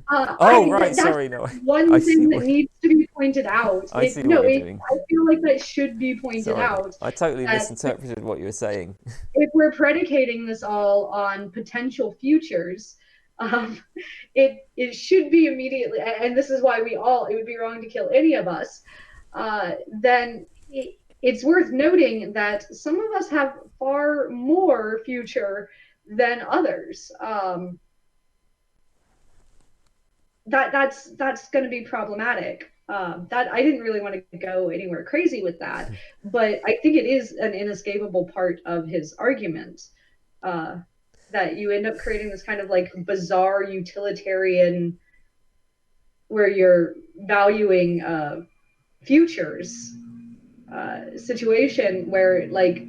I Oh, right. that's Sorry, no. one I see thing that what needs to be pointed out. I see what you're doing. I feel like that should be pointed Sorry, out, I totally that misinterpreted what you were saying. if we're predicating this all on potential futures, um, it should be immediately, and this is why it would be wrong to kill any of us. Then it's worth noting that some of us have far more future than others. That's going to be problematic. That I didn't really want to go anywhere crazy with that, but I think it is an inescapable part of his argument, that you end up creating this kind of like bizarre utilitarian, where you're valuing futures, situation where, like,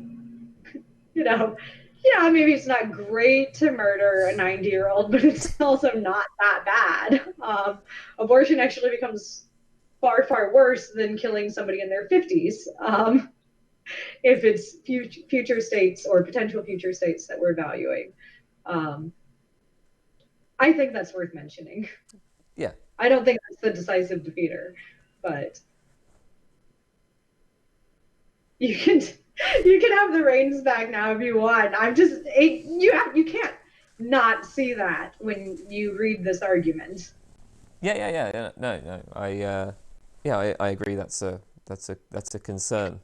yeah, maybe it's not great to murder a 90-year-old, but it's also not that bad. Abortion actually becomes far, far worse than killing somebody in their 50s, if it's future states or potential future states that we're valuing. I think that's worth mentioning. Yeah. I don't think that's the decisive defeater, but you can have the reins back now if you want. You can't not see that when you read this argument. Yeah. No. I agree. That's a concern.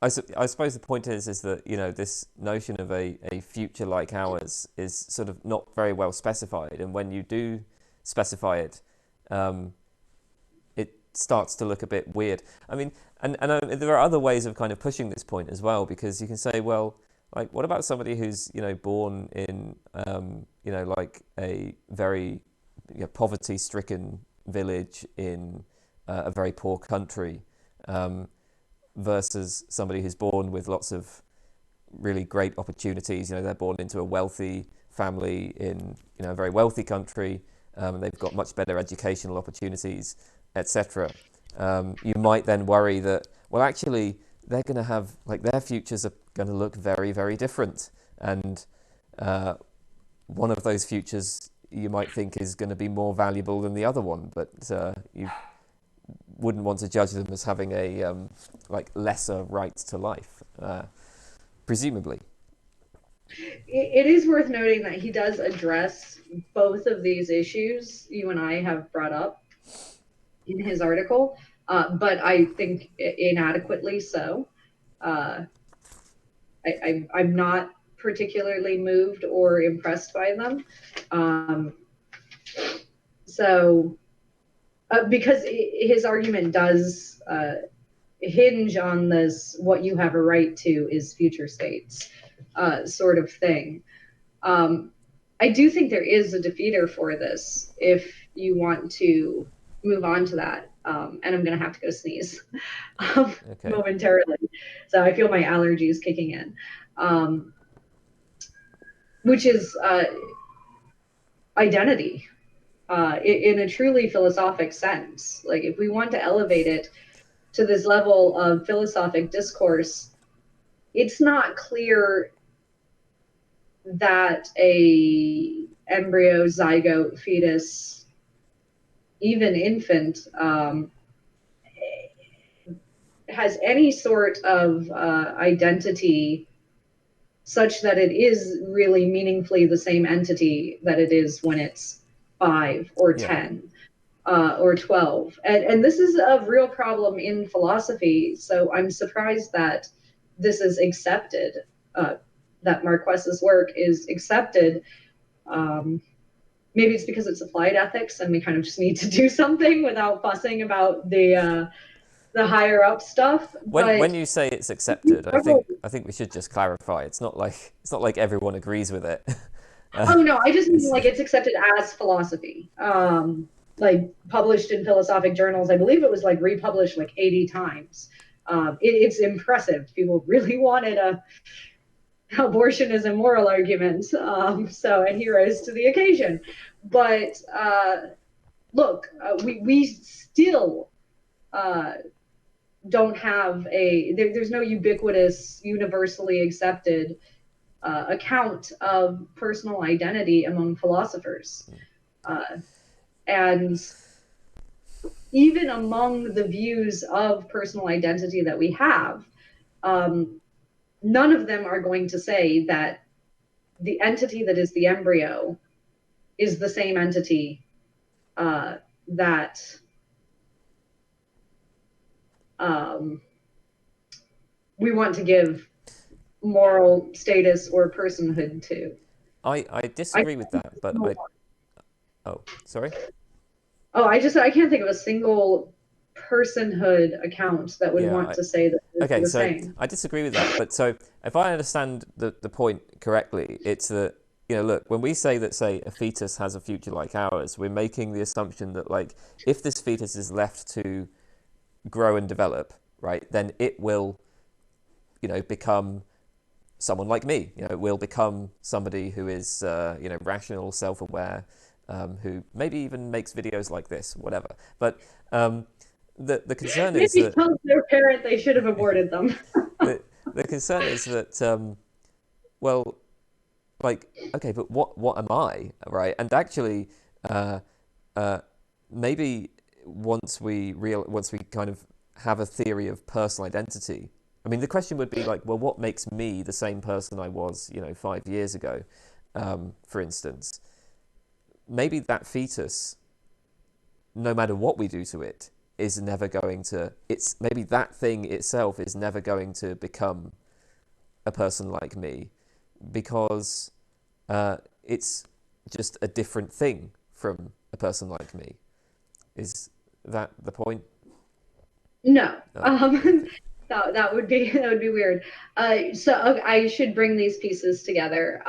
I suppose the point is that this notion of a future like ours is sort of not very well specified, and when you do specify it, it starts to look a bit weird. I mean, and there are other ways of kind of pushing this point as well, because you can say, well, like, what about somebody who's born in like a very poverty-stricken village in a very poor country, versus somebody who's born with lots of really great opportunities. They're born into a wealthy family in a very wealthy country, and they've got much better educational opportunities, etc. You might then worry that, well, actually, they're going to have, like, their futures are going to look very, very different. And one of those futures you might think is going to be more valuable than the other one, but you wouldn't want to judge them as having a lesser right to life, presumably. It is worth noting that he does address both of these issues you and I have brought up in his article, but I think inadequately so. I'm not particularly moved or impressed by them. Because his argument does hinge on this, what you have a right to is future states sort of thing. I do think there is a defeater for this if you want to move on to that. And I'm going to have to go sneeze momentarily. So I feel my allergies kicking in, which is identity in a truly philosophic sense. Like, if we want to elevate it to this level of philosophic discourse, it's not clear that a embryo, zygote, fetus, even infant has any sort of identity such that it is really meaningfully the same entity that it is when it's 5 or 10 or 12. And this is a real problem in philosophy. So I'm surprised that this is accepted, that Marques's work is accepted. Maybe it's because it's applied ethics and we kind of just need to do something without fussing about the higher up stuff. When you say it's accepted, I think we should just clarify. It's not like everyone agrees with it. Oh no, I just mean like it's accepted as philosophy. Like published in philosophic journals. I believe it was like republished like 80 times. It's impressive. People really wanted a abortion is immoral argument. So a heroes to the occasion. But look, we still don't have there's no ubiquitous, universally accepted account of personal identity among philosophers. And even among the views of personal identity that we have, none of them are going to say that the entity that is the embryo is the same entity that we want to give moral status or personhood to. I disagree with that, but sorry. I can't think of a single personhood account that would want to say that it's the same. I disagree with that, but so if I understand the point correctly, it's that, look, when we say that, say, a fetus has a future like ours, we're making the assumption that, like, if this fetus is left to grow and develop, right, then it will, become someone like me. It will become somebody who is, rational, self-aware, who maybe even makes videos like this, whatever. But the concern is that tells their parent they should have aborted them. the concern is that, well, like, okay, but what am I, right? And actually, maybe once we kind of have a theory of personal identity, I mean, the question would be like, well, what makes me the same person I was, 5 years ago, for instance? Maybe that fetus, no matter what we do to it, is never going to, maybe that thing itself is never going to become a person like me, because it's just a different thing from a person like me. Is that the point? No. That would be weird. So I should bring these pieces together.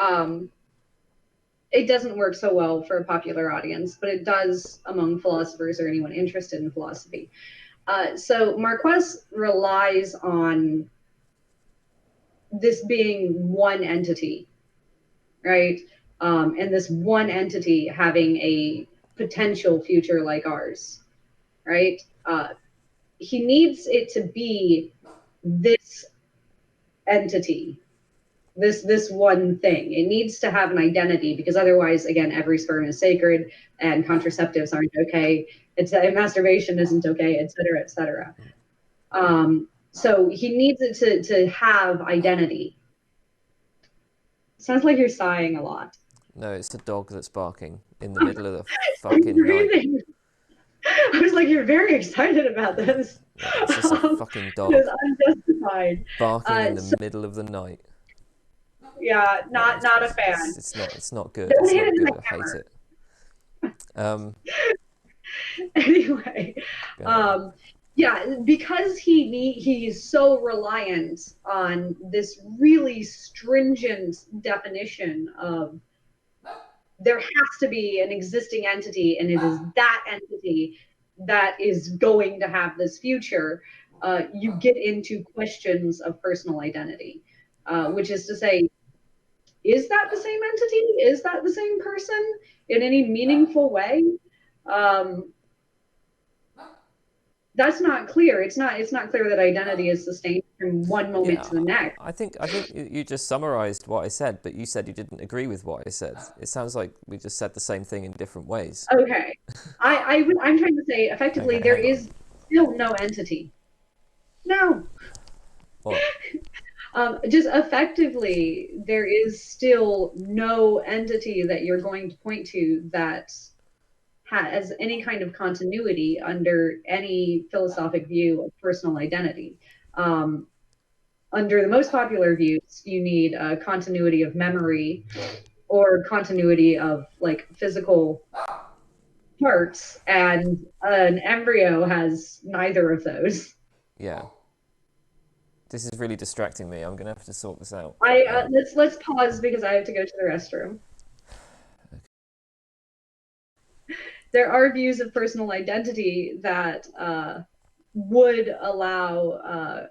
It doesn't work so well for a popular audience, but it does among philosophers or anyone interested in philosophy. So Marquez relies on this being one entity, right? and this one entity having a potential future like ours, right? He needs it to be this entity, this one thing. It needs to have an identity, because otherwise, again, every sperm is sacred and contraceptives aren't okay. Masturbation isn't okay, et cetera, et cetera. So he needs it to have identity. Sounds like you're sighing a lot. No, it's a dog that's barking in the middle of the I'm fucking night. breathing. I was like, you're very excited about this. Yeah, it's just a fucking It is dog unjustified. barking in the So middle of the night. yeah, No, not a fan. it's not good. Don't It's hit it not in good. the I hate hammer. it. Um, Anyway, go on. um, yeah, because he's so reliant on this really stringent definition of there has to be an existing entity, and it is that entity that is going to have this future. You get into questions of personal identity, which is to say, is that the same entity? Is that the same person in any meaningful way? Um, that's not clear. It's not clear that identity is sustained from one moment Yeah, to the next. I think you just summarized what I said, but you said you didn't agree with what I said. It sounds like we just said the same thing in different ways. Okay. I'm trying to say effectively there Hang on. is still no entity. No. What? Just effectively, there is still no entity that you're going to point to that has any kind of continuity under any philosophic view of personal identity. Um, Under the most popular views, you need a continuity of memory or continuity of like physical parts, and an embryo has neither of those. Yeah. This is really distracting me. I'm gonna have to sort this out. I let's pause because I have to go to the restroom. There are views of personal identity that would allow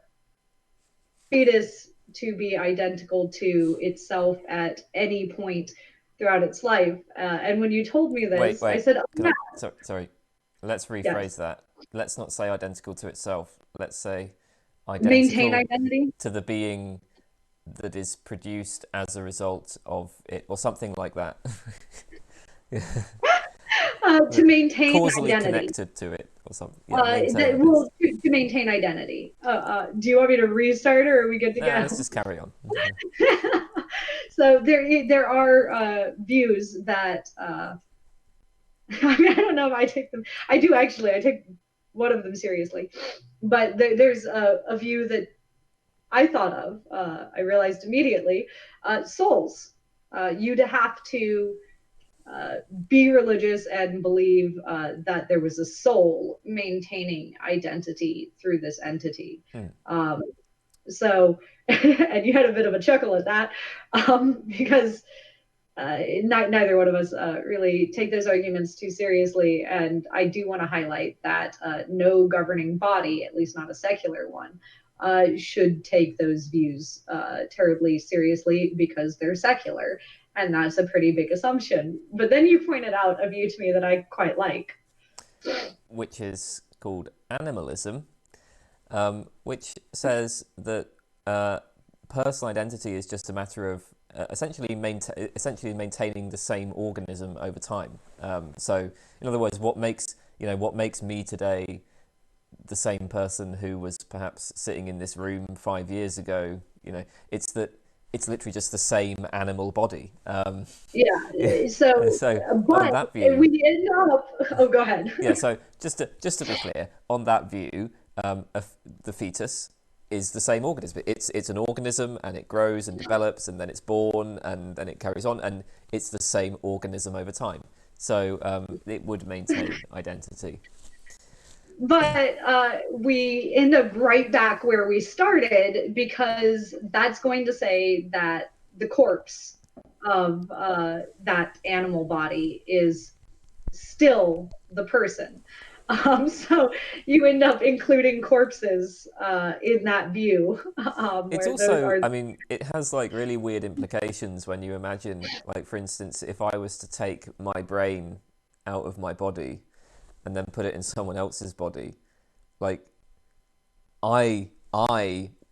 fetus to be identical to itself at any point throughout its life. And when you told me Wait, this, I wait. said, "Oh Can yeah, I? Sorry. Let's yes, rephrase that. Let's not say identical to itself. Let's say maintain identical identity." to the being that is produced as a result of it, or something like that. To maintain Causally identity. connected to it, or something. Yeah, maintain, I That guess. well, to maintain identity. Do you want me to restart, or are we good to Nah, let's go? just carry on. So there are views that I mean, I don't know if I take them. I do actually. I take one of them seriously, but there's a view that I thought of. I realized immediately. Souls. You'd have to uh, be religious and believe that there was a soul maintaining identity through this entity. Hmm. Um, so, and you had a bit of a chuckle at that, because neither one of us really take those arguments too seriously. And I do want to highlight that no governing body, at least not a secular one, should take those views terribly seriously because they're secular. And that's a pretty big assumption. But then you pointed out a view to me that I quite like. Which is called animalism, which says that personal identity is just a matter of essentially maintaining the same organism over time. So, in other words, what makes me today the same person who was perhaps sitting in this room 5 years ago. It's that it's literally just the same animal body. Yeah. So on But that view, we end up. Oh, go ahead. yeah. So just to be clear, on that view, the fetus is the same organism. It's an organism, and it grows and develops, and then it's born, and then it carries on, and it's the same organism over time. So it would maintain identity. But we end up right back where we started, because that's going to say that the corpse of that animal body is still the person. So you end up including corpses in that view, It's where those also, are. I mean, it has like really weird implications when you imagine, like, for instance, if I was to take my brain out of my body and then put it in someone else's body, like, I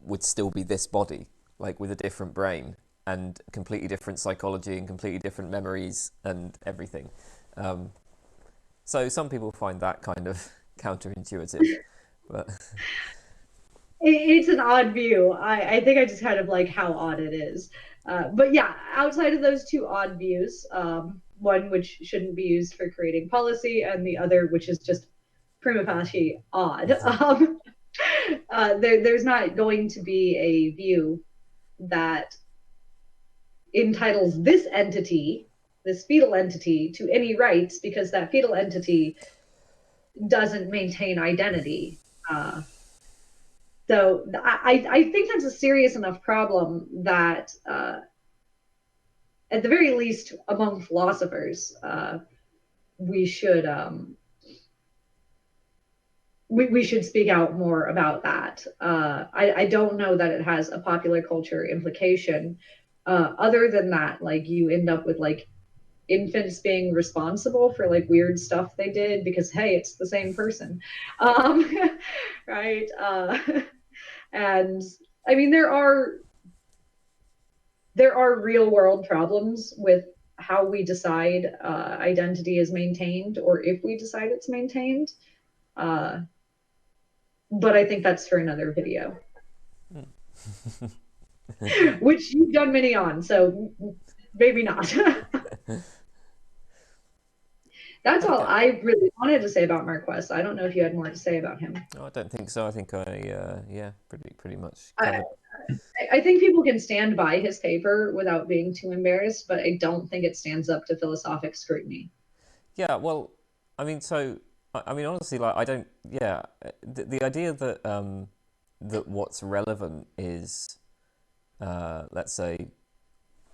would still be this body, like with a different brain and completely different psychology and completely different memories and everything. Um, so some people find that kind of counterintuitive, but It's an odd view. I think I just kind of like how odd it is. But yeah, outside of those two odd views, one which shouldn't be used for creating policy, and the other which is just prima facie odd, there's not going to be a view that entitles this entity, this fetal entity, to any rights because that fetal entity doesn't maintain identity. So I think that's a serious enough problem that, at the very least, among philosophers, we should we should speak out more about that. I don't know that it has a popular culture implication. Other than that, like you end up with like infants being responsible for like weird stuff they did because hey, it's the same person, um, right? And I mean, there are real world problems with how we decide identity is maintained or if we decide it's maintained. Uh, but I think that's for another video, which you've done many on, so maybe not. That's all okay. I really wanted to say about Marquess. I don't know if you had more to say about him. No, I don't think so. I think yeah, pretty much I, covered. I think people can stand by his paper without being too embarrassed, but I don't think it stands up to philosophic scrutiny. Yeah, well, I mean, so I mean, honestly, like, I don't. Yeah, the idea that that what's relevant is, let's say,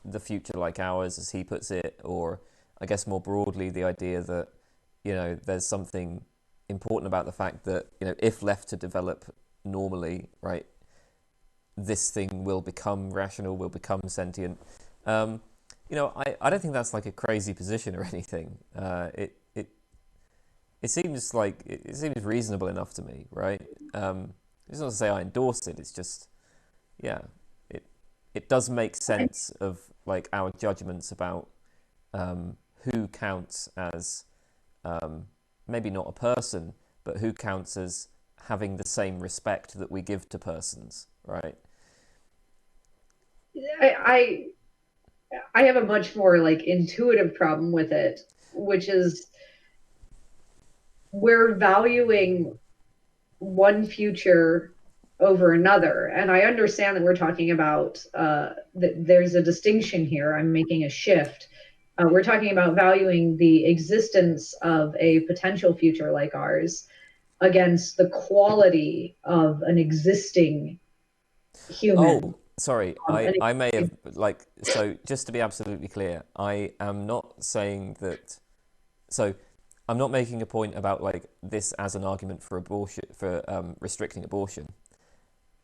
the future like ours, as he puts it, or I guess more broadly, the idea that there's something important about the fact that if left to develop normally, right, this thing will become rational, will become sentient. Um, I don't think that's like a crazy position or anything. It seems like it seems reasonable enough to me, right? It's not to say I endorse it. It's just, yeah, it it does make sense of like our judgments about who counts as um, maybe not a person, but who counts as having the same respect that we give to persons, right? I I have a much more like intuitive problem with it, which is we're valuing one future over another. And I understand that we're talking about that there's a distinction here. I'm making a shift. We're talking about valuing the existence of a potential future like ours against the quality of an existing human. Oh, sorry. An I may have like so just to be absolutely clear, I am not saying that so I'm not making a point about like this as an argument for abortion for restricting abortion.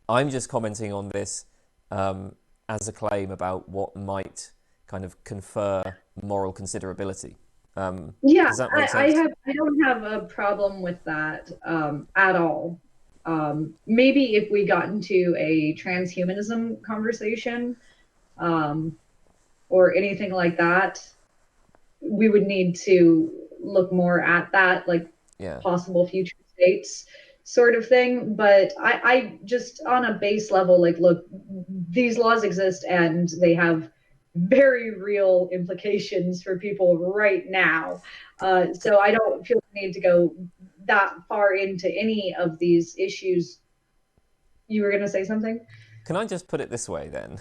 I'm just commenting on this as a claim about what might kind of confer moral considerability. Yeah, Does that make sense? I don't have a problem with that at all. Maybe if we got into a transhumanism conversation um, or anything like that, we would need to look more at that, like Yeah. possible future states sort of thing. But I just on a base level, like, look, these laws exist and they have very real implications for people right now. So I don't feel the need to go that far into any of these issues. You were going to say something? Can I just put it this way then?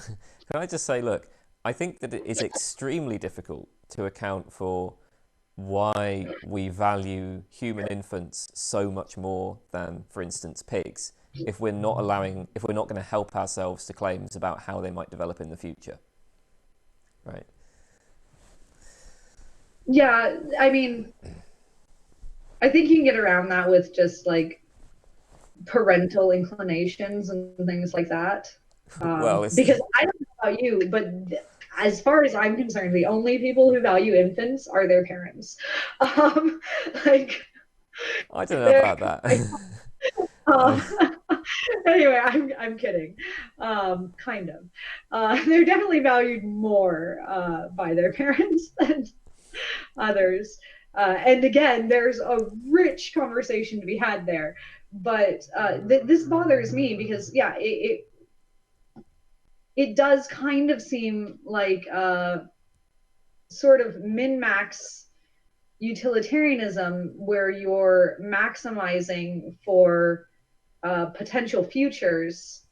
Can I just say, look, I think that it is extremely difficult to account for why we value human infants so much more than, for instance, pigs, if we're not going to help ourselves to claims about how they might develop in the future, right? Yeah, I mean, I think you can get around that with just like parental inclinations and things like that. Well, it's Because I don't know about you, but as far as I'm concerned, the only people who value infants are their parents. Um, like I don't know they're about that. uh, I, anyway, I'm kidding. Kind of. They're definitely valued more by their parents than others. And again, there's a rich conversation to be had there. But this bothers me because, yeah, it does kind of seem like sort of min max utilitarianism where you're maximizing for potential futures.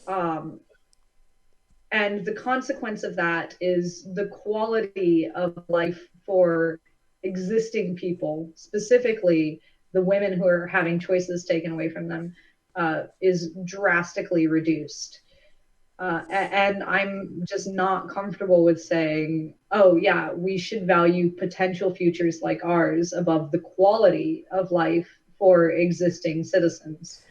Um, and the consequence of that is the quality of life for existing people, specifically the women who are having choices taken away from them, is drastically reduced. And I'm just not comfortable with saying, oh, yeah, we should value potential futures like ours above the quality of life for existing citizens.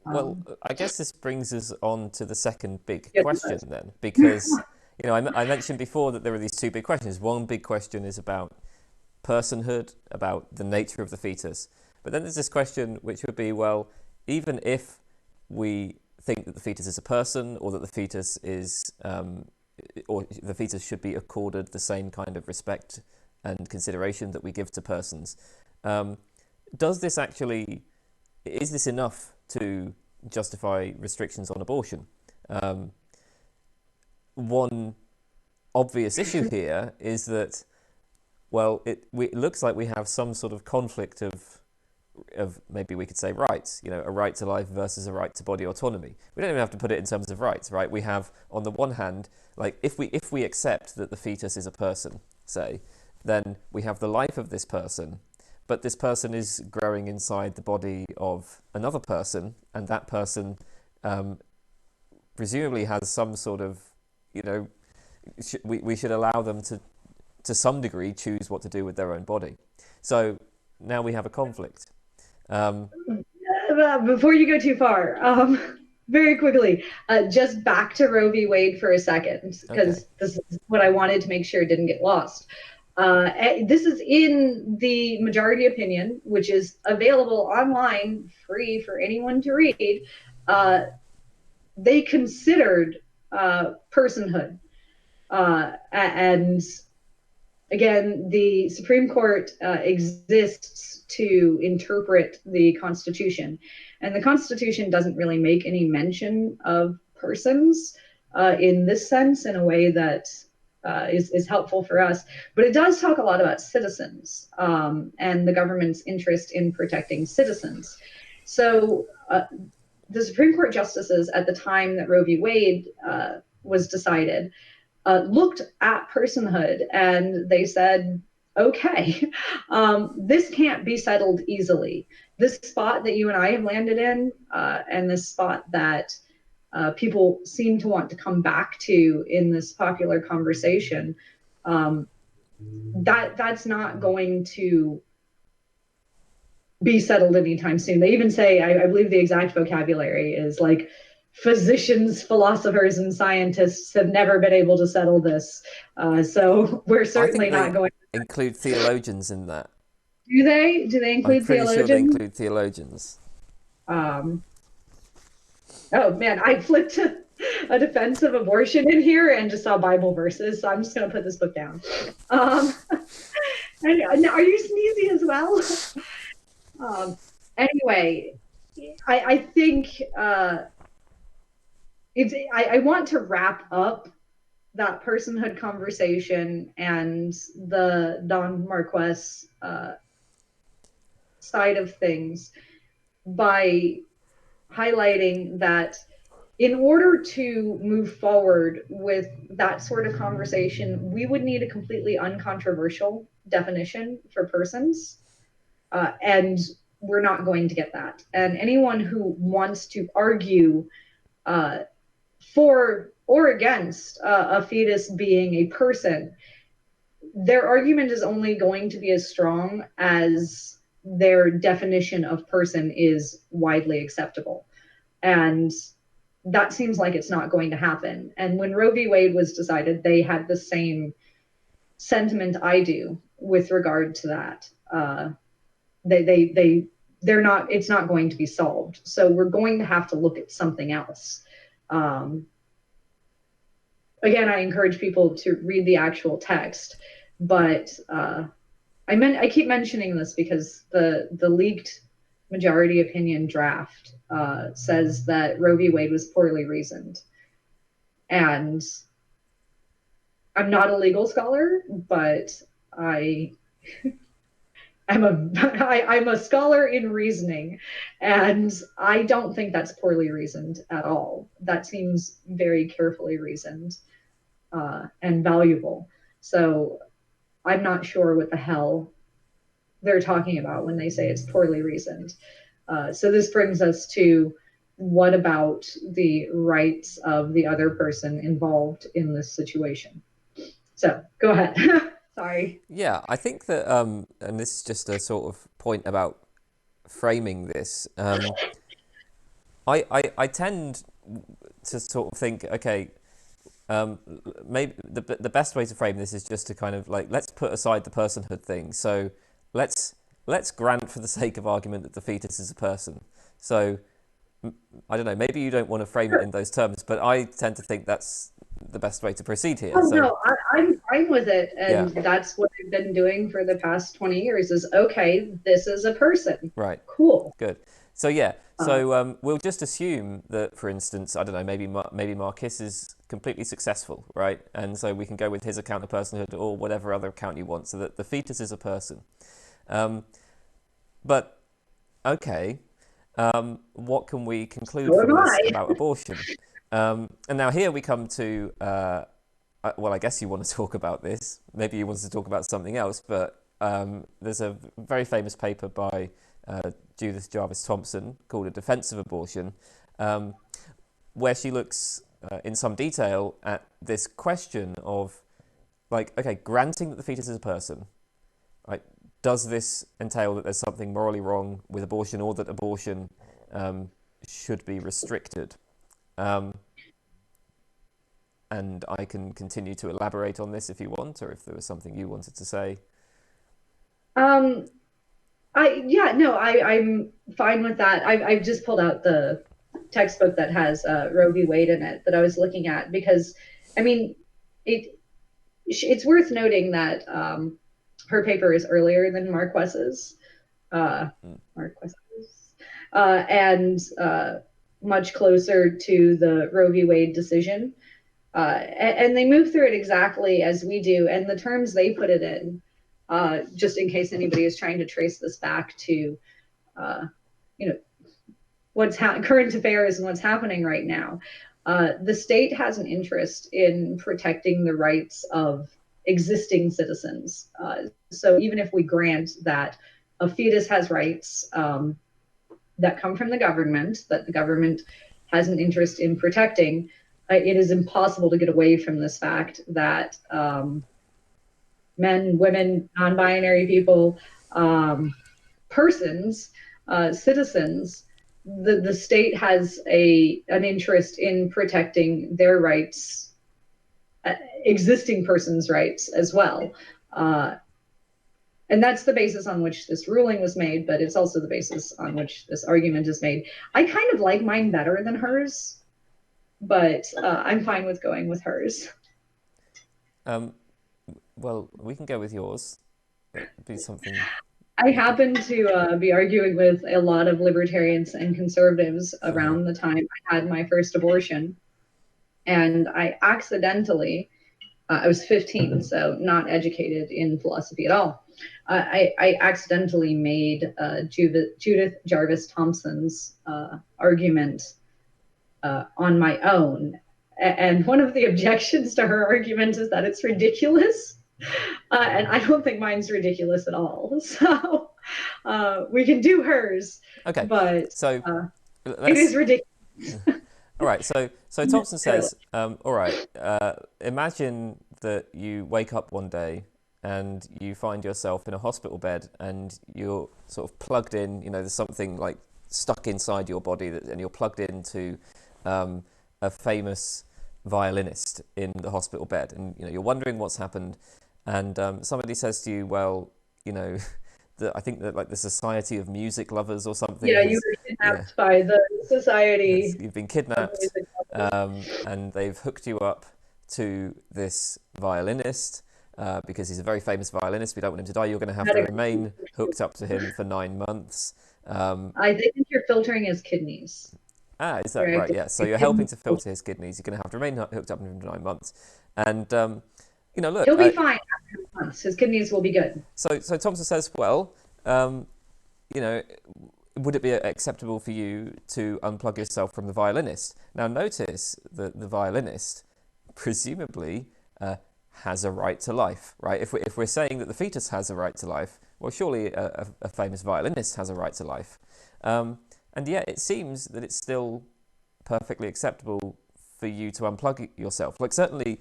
well, Um, I guess this brings us on to the second big yes, question then, because I mentioned before that there are these two big questions. One big question is about personhood, about the nature of the fetus, but then there's this question which would be, well, even if we think that the fetus is a person, or that the fetus is, or the fetus should be accorded the same kind of respect and consideration that we give to persons, um, does this actually, is this enough to justify restrictions on abortion? One obvious issue here is that, well, it looks like we have some sort of conflict of maybe we could say rights, a right to life versus a right to body autonomy. We don't even have to put it in terms of rights, right? We have, on the one hand, like if we accept that the fetus is a person, say, then we have the life of this person, but this person is growing inside the body of another person, and that person presumably has some sort of, we should allow them to some degree choose what to do with their own body. So now we have a conflict. Before you go too far, very quickly, just back to Roe v. Wade for a second, Okay. because this is what I wanted to make sure it didn't get lost. This is in the majority opinion, which is available online, free for anyone to read. They considered personhood. And again, the Supreme Court exists to interpret the Constitution, and the Constitution doesn't really make any mention of persons in this sense in a way that is helpful for us. But it does talk a lot about citizens and the government's interest in protecting citizens. So the Supreme Court justices at the time that Roe v. Wade was decided looked at personhood and they said, okay, this can't be settled easily. This spot that you and I have landed in, and this spot that people seem to want to come back to in this popular conversation, that's not going to be settled anytime soon. They even say, I believe the exact vocabulary is like, physicians, philosophers, and scientists have never been able to settle this. So we're I certainly think not they going. include theologians in that. Do they? Do they I'm include pretty sure they theologians? include theologians. Um, oh man, I flipped a defense of abortion in here and just saw Bible verses. So I'm just going to put this book down. And are you sneezy as well? Anyway, I think I want to wrap up that personhood conversation and the Don Marquez side of things by highlighting that in order to move forward with that sort of conversation, we would need a completely uncontroversial definition for persons. And we're not going to get that. And anyone who wants to argue for or against a fetus being a person, their argument is only going to be as strong as their definition of person is widely acceptable. And that seems like it's not going to happen. And when Roe v. Wade was decided, they had the same sentiment I do with regard to that. They're not, it's not going to be solved. So we're going to have to look at something else. Again, I encourage people to read the actual text, but I keep mentioning this because the leaked majority opinion draft says that Roe v. Wade was poorly reasoned. And I'm not a legal scholar, but I'm a scholar in reasoning, and I don't think that's poorly reasoned at all. That seems very carefully reasoned and valuable. So I'm not sure what the hell they're talking about when they say it's poorly reasoned. So this brings us to, what about the rights of the other person involved in this situation? So go ahead. Sorry. Yeah, I think that, and this is just a sort of point about framing this. I tend to sort of think, okay, maybe the best way to frame this is just to kind of like, let's put aside the personhood thing. So let's grant, for the sake of argument, that the fetus is a person. So I don't know, maybe you don't want to frame it in those terms, but I tend to think that's the best way to proceed here. Oh So, no, I'm fine with it, and yeah, that's what I've been doing for the past 20 years. Is okay, this is a person. right, Cool. good. So yeah, so we'll just assume that, for instance, I don't know, maybe Marquis is completely successful, right? And so we can go with his account of personhood or whatever other account you want, so that the fetus is a person. But okay, what can we conclude So from am this I. about abortion? And now here we come to, well, I guess you want to talk about this. Maybe you want to talk about something else, but there's a very famous paper by Judith Jarvis Thompson called A Defense of Abortion, where she looks in some detail at this question of, like, okay, granting that the fetus is a person, right? Does this entail that there's something morally wrong with abortion, or that abortion should be restricted? And I can continue to elaborate on this if you want, or if there was something you wanted to say. I'm fine with that. I've just pulled out the textbook that has Roe v. Wade in it that I was looking at, because I mean, it's worth noting that her paper is earlier than Marques's, and much closer to the Roe v. Wade decision. And they move through it exactly as we do, and the terms they put it in, just in case anybody is trying to trace this back to, what's current affairs and what's happening right now. The state has an interest in protecting the rights of existing citizens. So even if we grant that a fetus has rights that come from the government, that the government has an interest in protecting, it is impossible to get away from this fact that men, women, non-binary people, persons, citizens, the state has an interest in protecting their rights, existing persons' rights as well. And that's the basis on which this ruling was made, but it's also the basis on which this argument is made. I kind of like mine better than hers, but I'm fine with going with hers. Well, we can go with yours. It'd be something. I happen to be arguing with a lot of libertarians and conservatives around the time I had my first abortion. And I accidentally, I was 15, so not educated in philosophy at all. I accidentally made Judith Jarvis Thompson's argument on my own. And one of the objections to her argument is that it's ridiculous. And I don't think mine's ridiculous at all. So we can do hers. Okay, but so it is ridiculous. All right, so Thompson says, all right, imagine that you wake up one day and you find yourself in a hospital bed and you're sort of plugged in, there's something like stuck inside your body and you're plugged into a famous violinist in the hospital bed, and you're wondering what's happened, and somebody says to you, well, I think that like the Society of Music Lovers or something. Yeah, you were kidnapped by the Society you've been of kidnapped, Music Lovers. and they've hooked you up to this violinist because he's a very famous violinist. We don't want him to die. You're going to have to remain hooked up to him for 9 months. I think you're filtering his kidneys. Is that right? Yeah. So you're helping to filter his kidneys. You're going to have to remain hooked up to him for 9 months, and look, he'll be fine after months. His kidneys will be good. So Thompson says, well, would it be acceptable for you to unplug yourself from the violinist? Now, notice that the violinist presumably has a right to life, right? If we're saying that the fetus has a right to life, well, surely a famous violinist has a right to life. And yet it seems that it's still perfectly acceptable for you to unplug yourself. Like, certainly,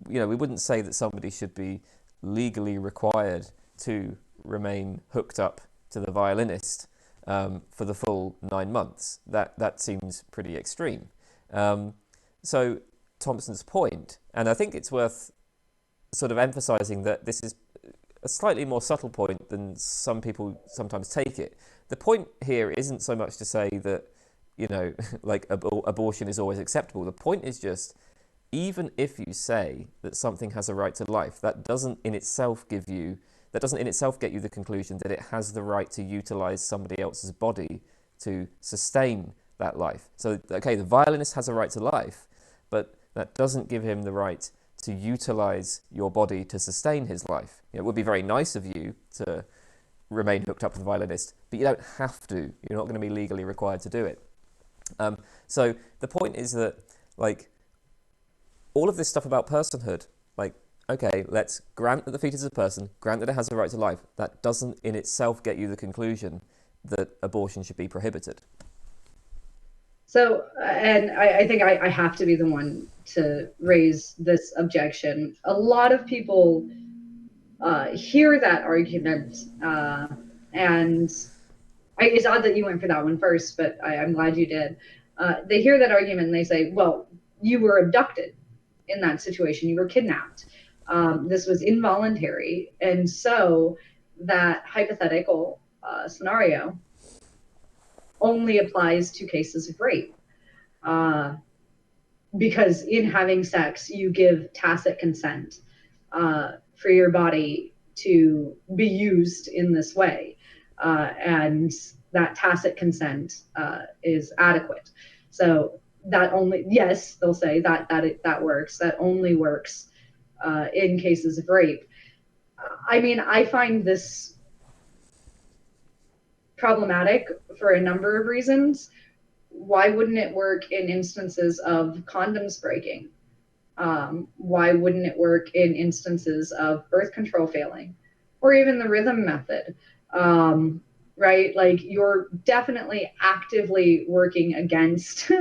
we wouldn't say that somebody should be legally required to remain hooked up to the violinist for the full 9 months. That seems pretty extreme. So Thompson's point, and I think it's worth sort of emphasizing that this is a slightly more subtle point than some people sometimes take it. The point here isn't so much to say that, like abortion is always acceptable. The point is just, even if you say that something has a right to life, that doesn't in itself get you the conclusion that it has the right to utilize somebody else's body to sustain that life. So, okay, the violinist has a right to life, but that doesn't give him the right to utilize your body to sustain his life. It would be very nice of you to remain hooked up to the violinist, but you don't have to. You're not going to be legally required to do it. So the point is that, like, all of this stuff about personhood, like, okay, let's grant that the fetus is a person, grant that it has a right to life. That doesn't in itself get you the conclusion that abortion should be prohibited. So, and I think I have to be the one to raise this objection. A lot of people hear that argument, and it's odd that you went for that one first, but I'm glad you did. They hear that argument and they say, well, you were abducted in that situation. You were kidnapped. This was involuntary. And so that hypothetical scenario only applies to cases of rape. Because in having sex, you give tacit consent for your body to be used in this way. And that tacit consent is adequate. So that only, yes, they'll say that works. That only works in cases of rape. I mean, I find this problematic for a number of reasons. Why wouldn't it work in instances of condoms breaking? Why wouldn't it work in instances of birth control failing, or even the rhythm method? Right? Like, you're definitely actively working against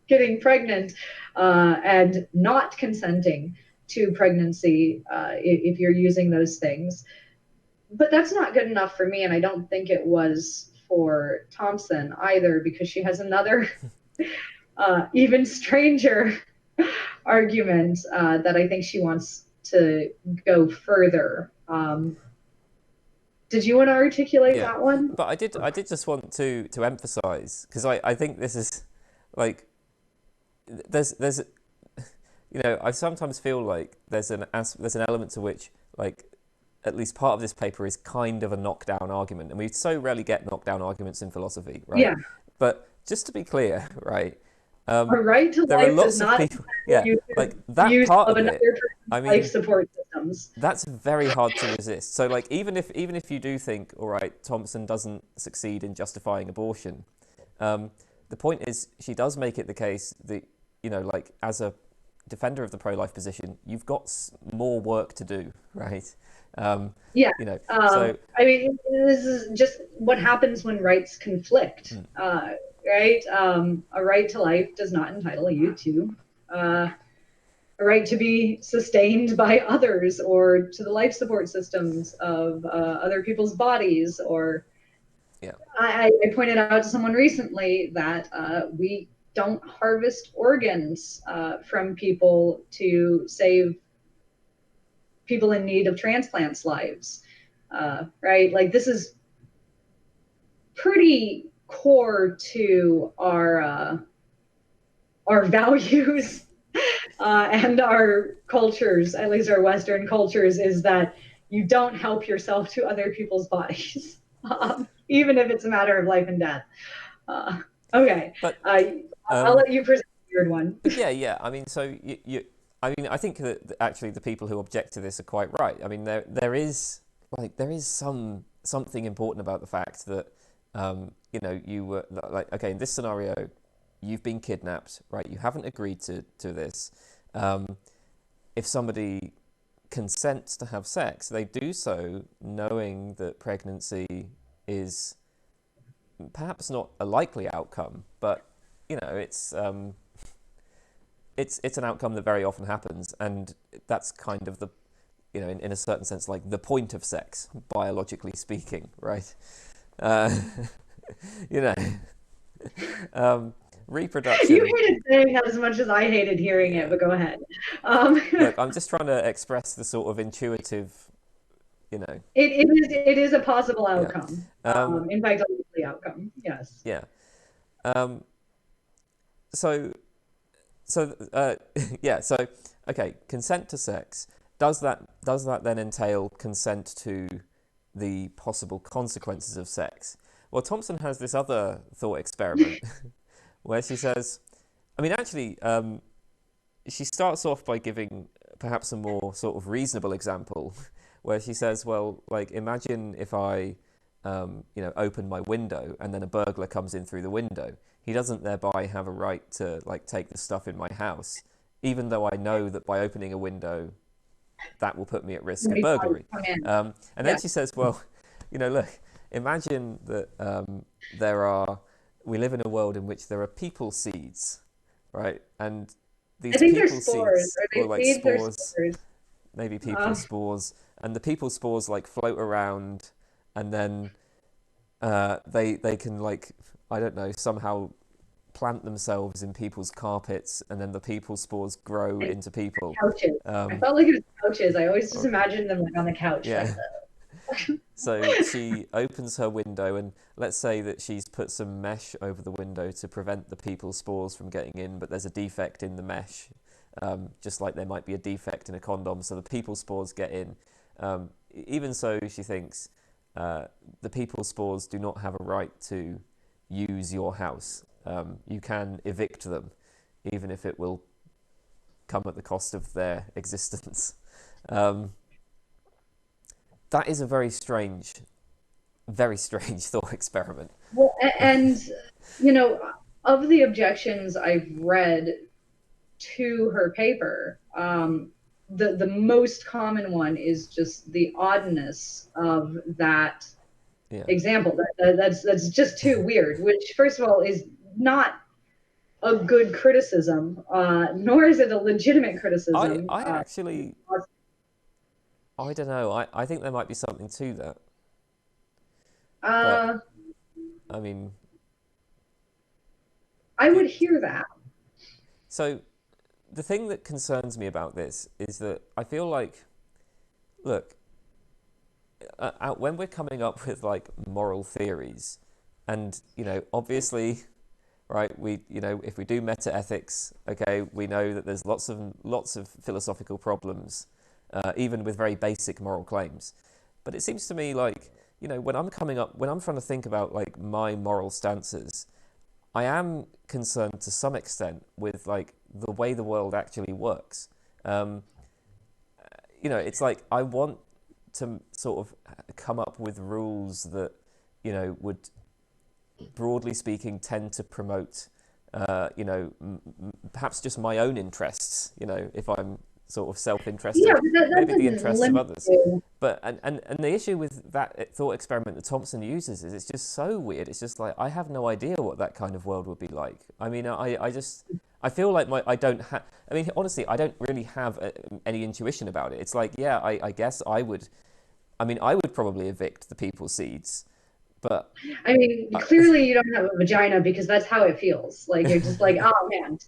getting pregnant and not consenting to pregnancy if you're using those things. But that's not good enough for me, and I don't think it was for Thompson either, because she has another even stranger argument that I think she wants to go further. Did you want to articulate that one? But I did just want to emphasize, because I think this is like, there's I sometimes feel like there's an element to which, like, at least part of this paper is kind of a knockdown argument, and we so rarely get knockdown arguments in philosophy, right? Yeah. But just to be clear, right? A right to life does not people, like that part of it. I mean, life support systems. That's very hard to resist. So, like, even if you do think, all right, Thompson doesn't succeed in justifying abortion, the point is she does make it the case that, like, as a defender of the pro-life position, you've got more work to do, right? So I mean, this is just what happens when rights conflict, right? A right to life does not entitle you to a right to be sustained by others or to the life support systems of other people's bodies. Or Yeah. I pointed out to someone recently that we don't harvest organs from people to save people in need of transplants lives, right? Like this is pretty core to our values and our cultures, at least our Western cultures, is that you don't help yourself to other people's bodies, even if it's a matter of life and death. Okay, But I'll let you present the weird one. but yeah, yeah. I mean, so I mean, I think that actually the people who object to this are quite right. I mean, there is something important about the fact that you know, you were like, okay, in this scenario, you've been kidnapped, right? You haven't agreed to this. If somebody consents to have sex, they do so knowing that pregnancy is perhaps not a likely outcome, but you know, it's an outcome that very often happens, and that's kind of the, you know, in a certain sense, like the point of sex, biologically speaking, right? Uh, you know, You reproduction. hated saying that as much as I hated hearing it, Yeah. but go ahead. Um, Look, I'm just trying to express the sort of intuitive, you know. it is a possible Yeah. outcome. Um, In fact, a likely outcome. Yes. yeah. Um, so yeah. So okay, consent to sex. Does that then entail consent to the possible consequences of sex? Well, Thompson has this other thought experiment where she says, I mean, actually, she starts off by giving perhaps a more sort of reasonable example, where she says, well, like imagine if I, you know, open my window and then a burglar comes in through the window. He doesn't thereby have a right to like take the stuff in my house, even though I know that by opening a window, that will put me at risk of Somebody probably burglary. come in. And then Yeah. she says, well, you know, look, imagine that we live in a world in which there are people seeds, right? And I these think they're people spores. seeds, Are or they like seeds or spores, spores? maybe people Uh, spores, and the people spores like float around, and then they can like, I don't know, somehow plant themselves in people's carpets, and then the people spores grow and into people. couches. I Um, felt like it was couches. I always just or, imagined them like on the couch, like yeah. So she opens her window, and let's say that she's put some mesh over the window to prevent the people spores from getting in, but there's a defect in the mesh, just like there might be a defect in a condom, so the people spores get in. Even so, she thinks the people spores do not have a right to use your house. You can evict them, even if it will come at the cost of their existence. That is a very strange thought experiment. well, and you know, of the objections I've read to her paper, the most common one is just the oddness of that Yeah. example. That's just too weird. Which, first of all, is not a good criticism, nor is it a legitimate criticism. I actually, I don't know. I think there might be something to that. But, uh, I mean, I would it. hear that. So, the thing that concerns me about this is that I feel like, look, when we're coming up with like moral theories, and, you know, obviously, right, you know, if we do meta ethics, okay, we know that there's lots of philosophical problems, even with very basic moral claims. But it seems to me like, you know, when I'm trying to think about like my moral stances, I am concerned to some extent with like the way the world actually works. Um, you know, it's like I want to sort of come up with rules that, you know, would, broadly speaking, tend to promote, you know, perhaps just my own interests, you know, if I'm sort of Yeah, self-interested, but that maybe the doesn't interests of limit others. you. But, and the issue with that thought experiment that Thompson uses is it's just so weird. It's just like, I have no idea what that kind of world would be like. I mean, I feel like I don't have. I mean, honestly, I don't really have any intuition about it. It's like, yeah, I guess I would. I mean, I would probably evict the people seeds, but I mean, I, clearly you don't have a vagina because that's how it feels. Like you're just like, oh man,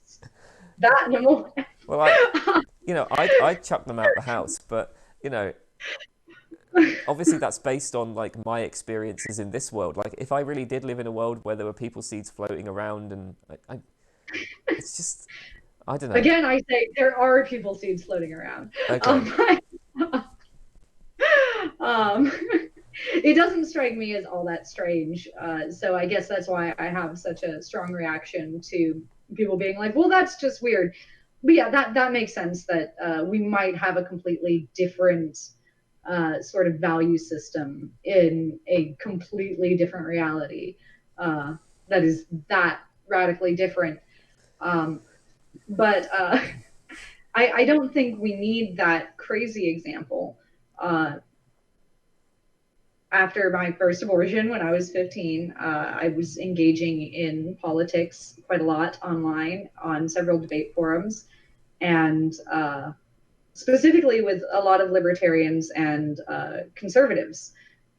that no more. well, I'd chuck them out the house, but you know, obviously that's based on like my experiences in this world. Like, if I really did live in a world where there were people seeds floating around, and it's just, I don't know. Again, I say there are people seeds floating around. Okay. But, um, it doesn't strike me as all that strange. So I guess that's why I have such a strong reaction to people being like, well, that's just weird. But yeah, that makes sense that we might have a completely different sort of value system in a completely different reality that is that radically different. Um, but I don't think we need that crazy example. Uh, After my first abortion, when I was 15, I was engaging in politics quite a lot online on several debate forums, and specifically with a lot of libertarians and conservatives,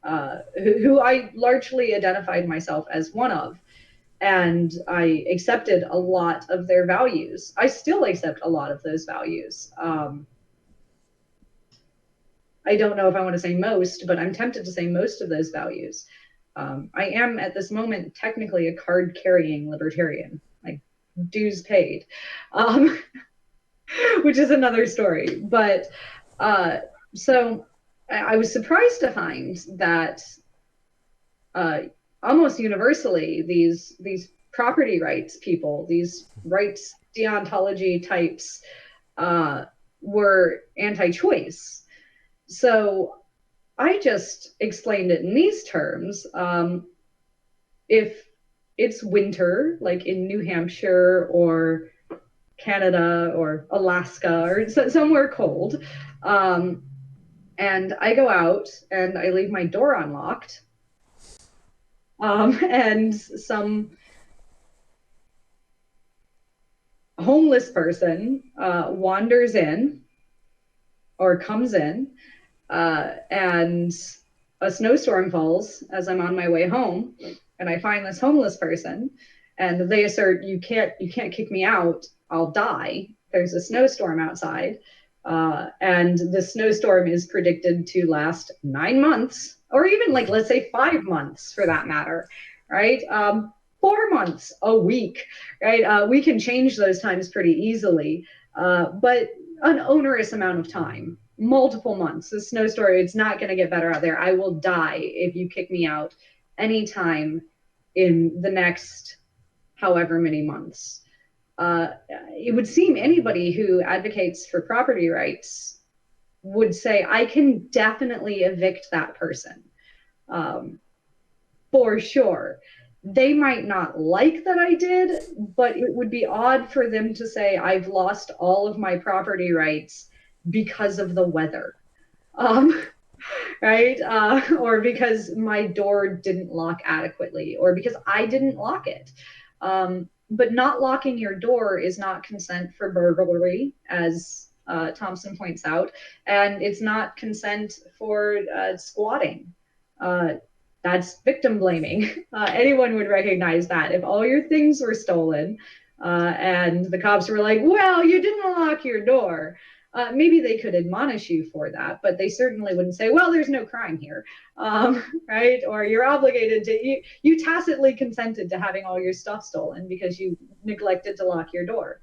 who I largely identified myself as one of. And I accepted a lot of their values. I still accept a lot of those values. I don't know if I want to say most, but I'm tempted to say most of those values. I am at this moment technically a card carrying libertarian, like dues paid, um, which is another story. But so I was surprised to find that uh, almost universally these property rights people, these rights deontology types, were anti-choice. So I just explained it in these terms. If it's winter, like in New Hampshire or Canada or Alaska or somewhere cold, and I go out and I leave my door unlocked, and some homeless person wanders in or comes in, and a snowstorm falls as I'm on my way home, and I find this homeless person, and they assert, you can't kick me out, I'll die. There's a snowstorm outside, and the snowstorm is predicted to last 9 months, or even like let's say 5 months for that matter, right? 4 months, a week, right? We can change those times pretty easily, but an onerous amount of time, multiple months. The snowstorm, it's not going to get better out there. I will die if you kick me out anytime in the next however many months. It would seem anybody who advocates for property rights would say, I can definitely evict that person, for sure. They might not like that I did, but it would be odd for them to say, I've lost all of my property rights because of the weather. Um, right? Or because my door didn't lock adequately, or because I didn't lock it. But not locking your door is not consent for burglary, as Thompson points out, and it's not consent for squatting. That's victim blaming. Anyone would recognize that. If all your things were stolen and the cops were like, well, you didn't lock your door, maybe they could admonish you for that, but they certainly wouldn't say, well, there's no crime here, right? Or you're obligated to, you tacitly consented to having all your stuff stolen because you neglected to lock your door.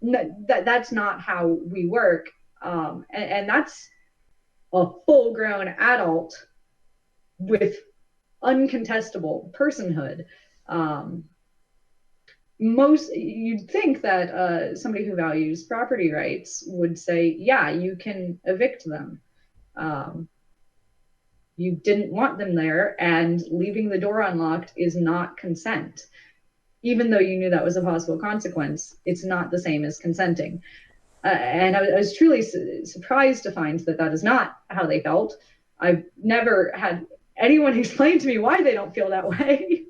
That's not how we work. And that's a full grown adult with uncontestable personhood. Most you'd think that somebody who values property rights would say, yeah, you can evict them. You didn't want them there, and leaving the door unlocked is not consent. Even though you knew that was a possible consequence, it's not the same as consenting. And I was truly surprised to find that that is not how they felt. I've never had anyone explain to me why they don't feel that way.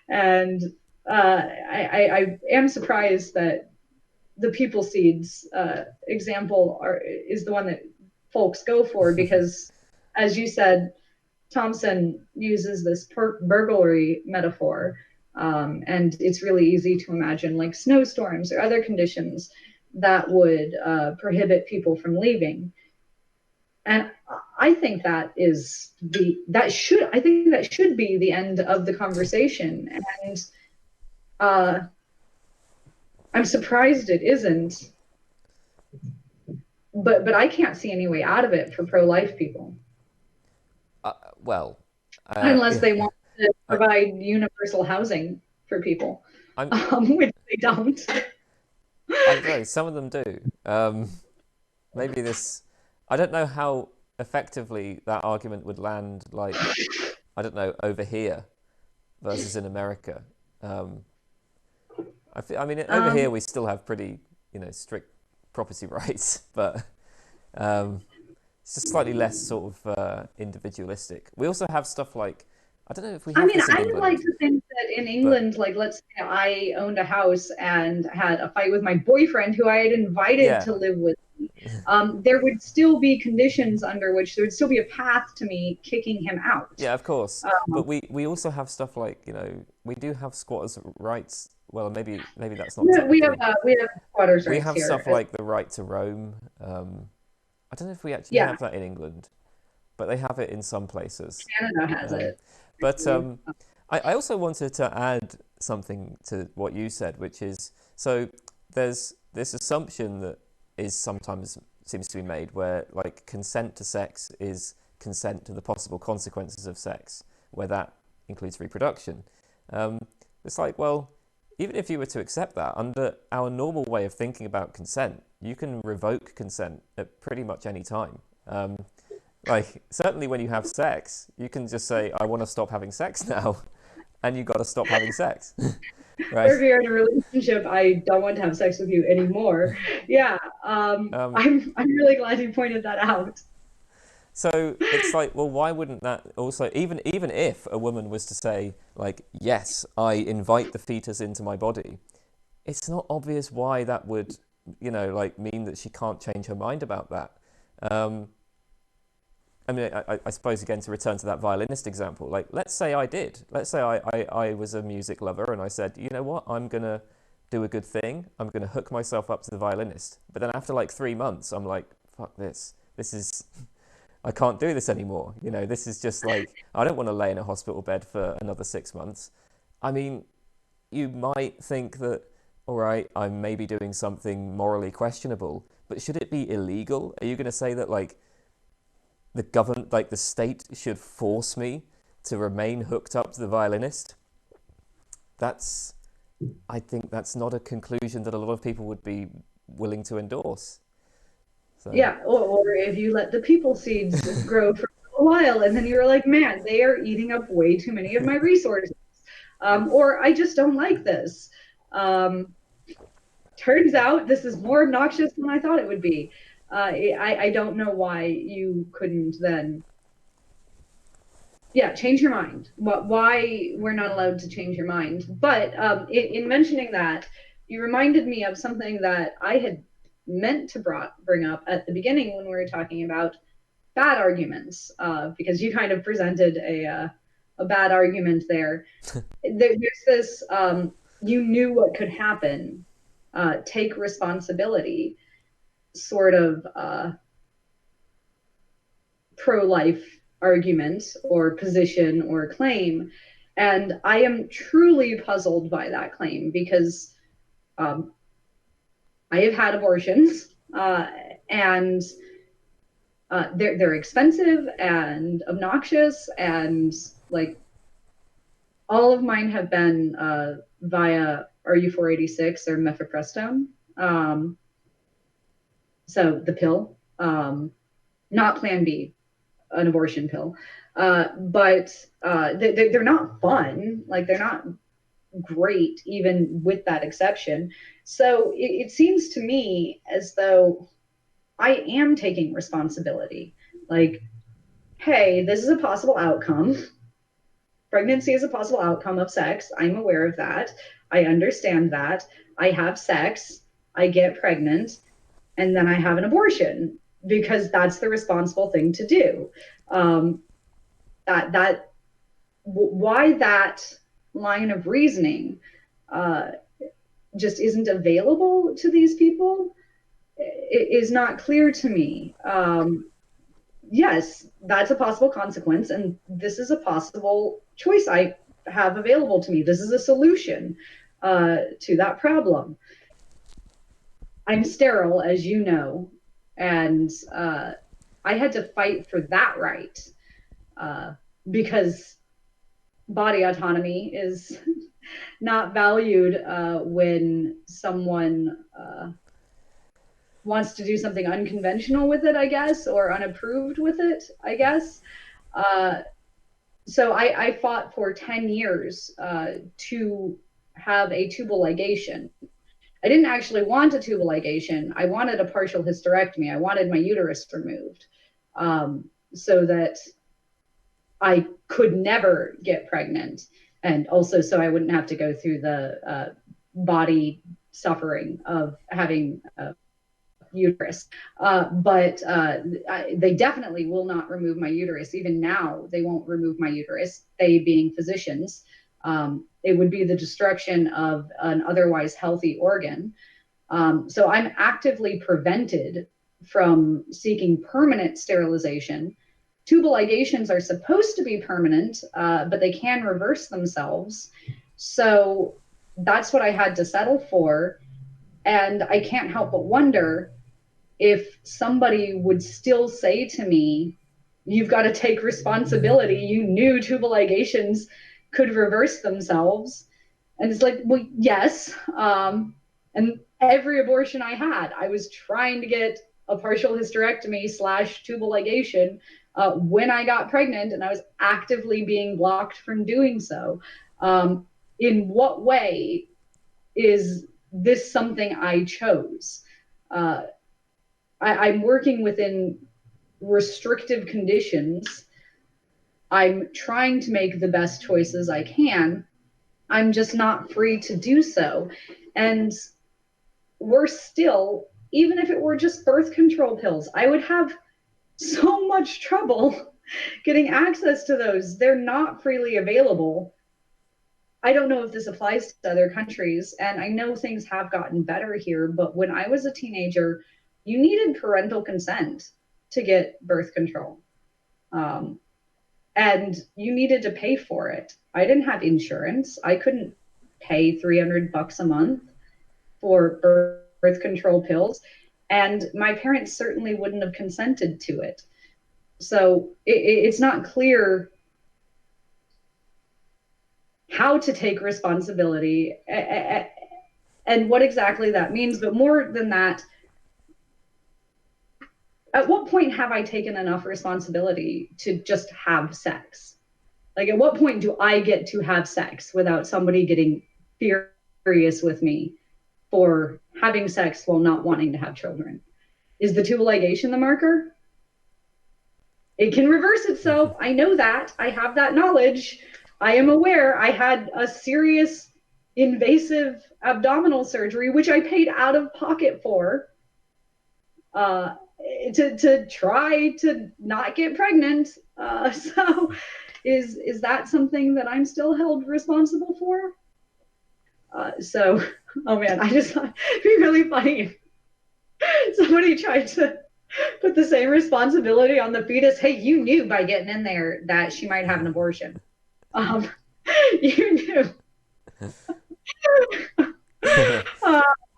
And I am surprised that the people seeds example is the one that folks go for because, as you said, Thompson uses this burglary metaphor, and it's really easy to imagine like snowstorms or other conditions that would prohibit people from leaving. And I think I think that should be the end of the conversation. And uh, I'm surprised it isn't, but I can't see any way out of it for pro-life people Uh, well, unless yeah, they want to I, provide universal housing for people, I'm which they don't. I don't know. Some of them do. Maybe this. I don't know how effectively that argument would land. Like, I don't know, over here versus in America. Um, I mean, over here Um, we still have pretty, strict property rights, but um, it's just slightly less sort of individualistic. We also have stuff like, I don't know if we I have mean, this in I would like England, to think that in but England, like, let's say I owned a house and had a fight with my boyfriend who I had invited yeah, to live with me, there would still be conditions under which there would still be a path to me kicking him out. yeah, of course. Um, But we also have stuff like, we do have squatters' rights. Well, maybe that's not we technically. have squatters' We rights have here. stuff like the right to roam. I don't know if we actually Yeah, have that in England, but they have it in some places. Canada has Um, it. but Actually. I also wanted to add something to what you said, which is so there's this assumption that is sometimes seems to be made where like consent to sex is consent to the possible consequences of sex, where that includes reproduction. Um, it's like, well, even if you were to accept that, under our normal way of thinking about consent, you can revoke consent at pretty much any time. Like, certainly when you have sex, you can just say, I want to stop having sex now, and you got to stop having sex, Or if right? you're in a relationship, I don't want to have sex with you anymore. Yeah, Um, I'm really glad you pointed that out. so it's like, well, why wouldn't that also, even if a woman was to say, like, yes, I invite the fetus into my body, it's not obvious why that would, like mean that she can't change her mind about that. Um, I mean, I suppose, again, to return to that violinist example, like, let's say I did. Let's say I was a music lover and I said, you know what, I'm going to do a good thing. I'm going to hook myself up to the violinist. But then after like 3 months, I'm like, fuck this. This is, I can't do this anymore. This is just like, I don't want to lay in a hospital bed for another 6 months. I mean, you might think that, all right, I'm maybe doing something morally questionable, but should it be illegal? Are you going to say that, like, the government, like the state, should force me to remain hooked up to the violinist? That's, I think that's not a conclusion that a lot of people would be willing to endorse. So, Yeah, or if you let the people seeds grow for a while and then you're like, man, they are eating up way too many of my resources. Or I just don't like this. Um, Turns out this is more obnoxious than I thought it would be. I don't know why you couldn't then, yeah, change your mind. Why we're not allowed to change your mind. But in mentioning that, you reminded me of something that I had meant to bring up at the beginning when we were talking about bad arguments, because you kind of presented a bad argument there. There's this you knew what could happen, take responsibility sort of pro life argument or position or claim. And I am truly puzzled by that claim because um, I have had abortions, and they're expensive and obnoxious, and like all of mine have been via RU486 or mifepristone. So the pill, not Plan B, an abortion pill. But they're not fun. Like they're not great, even with that exception. So it seems to me as though I am taking responsibility. Like, hey, this is a possible outcome. pregnancy is a possible outcome of sex. I'm aware of that. I understand that. I have sex, I get pregnant, and then I have an abortion because that's the responsible thing to do. That why that line of reasoning uh, just isn't available to these people is not clear to me. Yes, that's a possible consequence, and this is a possible choice I have available to me. This is a solution to that problem. I'm sterile, as you know, and I had to fight for that right because body autonomy is not valued when someone wants to do something unconventional with it, I guess, or unapproved with it, I guess. Uh, so I fought for 10 years to have a tubal ligation. I didn't actually want a tubal ligation. I wanted a partial hysterectomy. I wanted my uterus removed so that I could never get pregnant. And also so I wouldn't have to go through the body suffering of having uterus. They definitely will not remove my uterus. Even now, they won't remove my uterus, they being physicians. It would be the destruction of an otherwise healthy organ. So I'm actively prevented from seeking permanent sterilization. Tubal ligations are supposed to be permanent, but they can reverse themselves. So that's what I had to settle for. And I can't help but wonder if somebody would still say to me, you've got to take responsibility. You knew tubal ligations could reverse themselves. And it's like, well, yes. And every abortion I had, I was trying to get a partial hysterectomy / tubal ligation when I got pregnant, and I was actively being blocked from doing so. In what way is this something I chose? I'm working within restrictive conditions. I'm trying to make the best choices I can. I'm just not free to do so. And we're still, even if it were just birth control pills, I would have so much trouble getting access to those. They're not freely available. I don't know if this applies to other countries, and I know things have gotten better here, but when I was a teenager, you needed parental consent to get birth control. Um, and you needed to pay for it. I didn't have insurance. I couldn't pay $300 a month for birth control pills. And my parents certainly wouldn't have consented to it. So it's not clear how to take responsibility and what exactly that means. But more than that, at what point have I taken enough responsibility to just have sex? Like, at what point do I get to have sex without somebody getting furious with me for having sex while not wanting to have children? Is the tubal ligation the marker? It can reverse itself. I know that. I have that knowledge. I am aware I had a serious invasive abdominal surgery, which I paid out of pocket for, to try to not get pregnant. So is that something that I'm still held responsible for? Oh man, I just thought it'd be really funny if somebody tried to put the same responsibility on the fetus. Hey, you knew by getting in there that she might have an abortion. Um, you knew.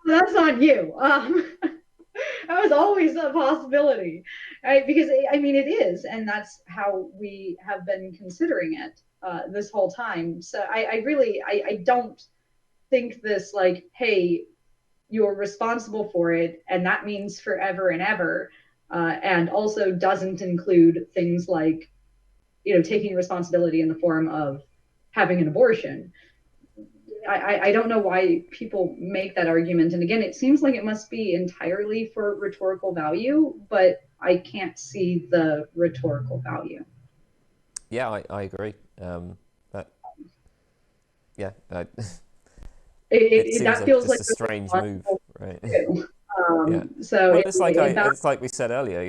That's on you. That was always a possibility, right? Because I mean, it is, and that's how we have been considering it this whole time. So I don't think this like, hey, you're responsible for it, and that means forever and ever, and also doesn't include things like, taking responsibility in the form of having an abortion. I don't know why people make that argument. And again, it seems like it must be entirely for rhetorical value, but I can't see the rhetorical value. Yeah, I agree. That yeah, it It seems that like feels just like a the strange move, responsible right? thing to do. Yeah. So Well, it's like it it's like we said earlier.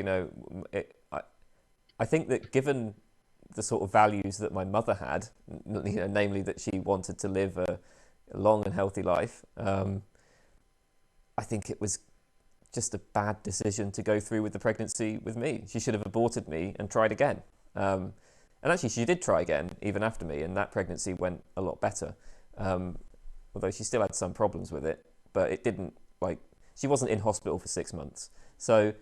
I think that given the sort of values that my mother had, namely that she wanted to live a long and healthy life, I think it was just a bad decision to go through with the pregnancy with me. She should have aborted me and tried again. And actually, she did try again even after me, and that pregnancy went a lot better. Um, Although she still had some problems with it, but it didn't like she wasn't in hospital for 6 months. So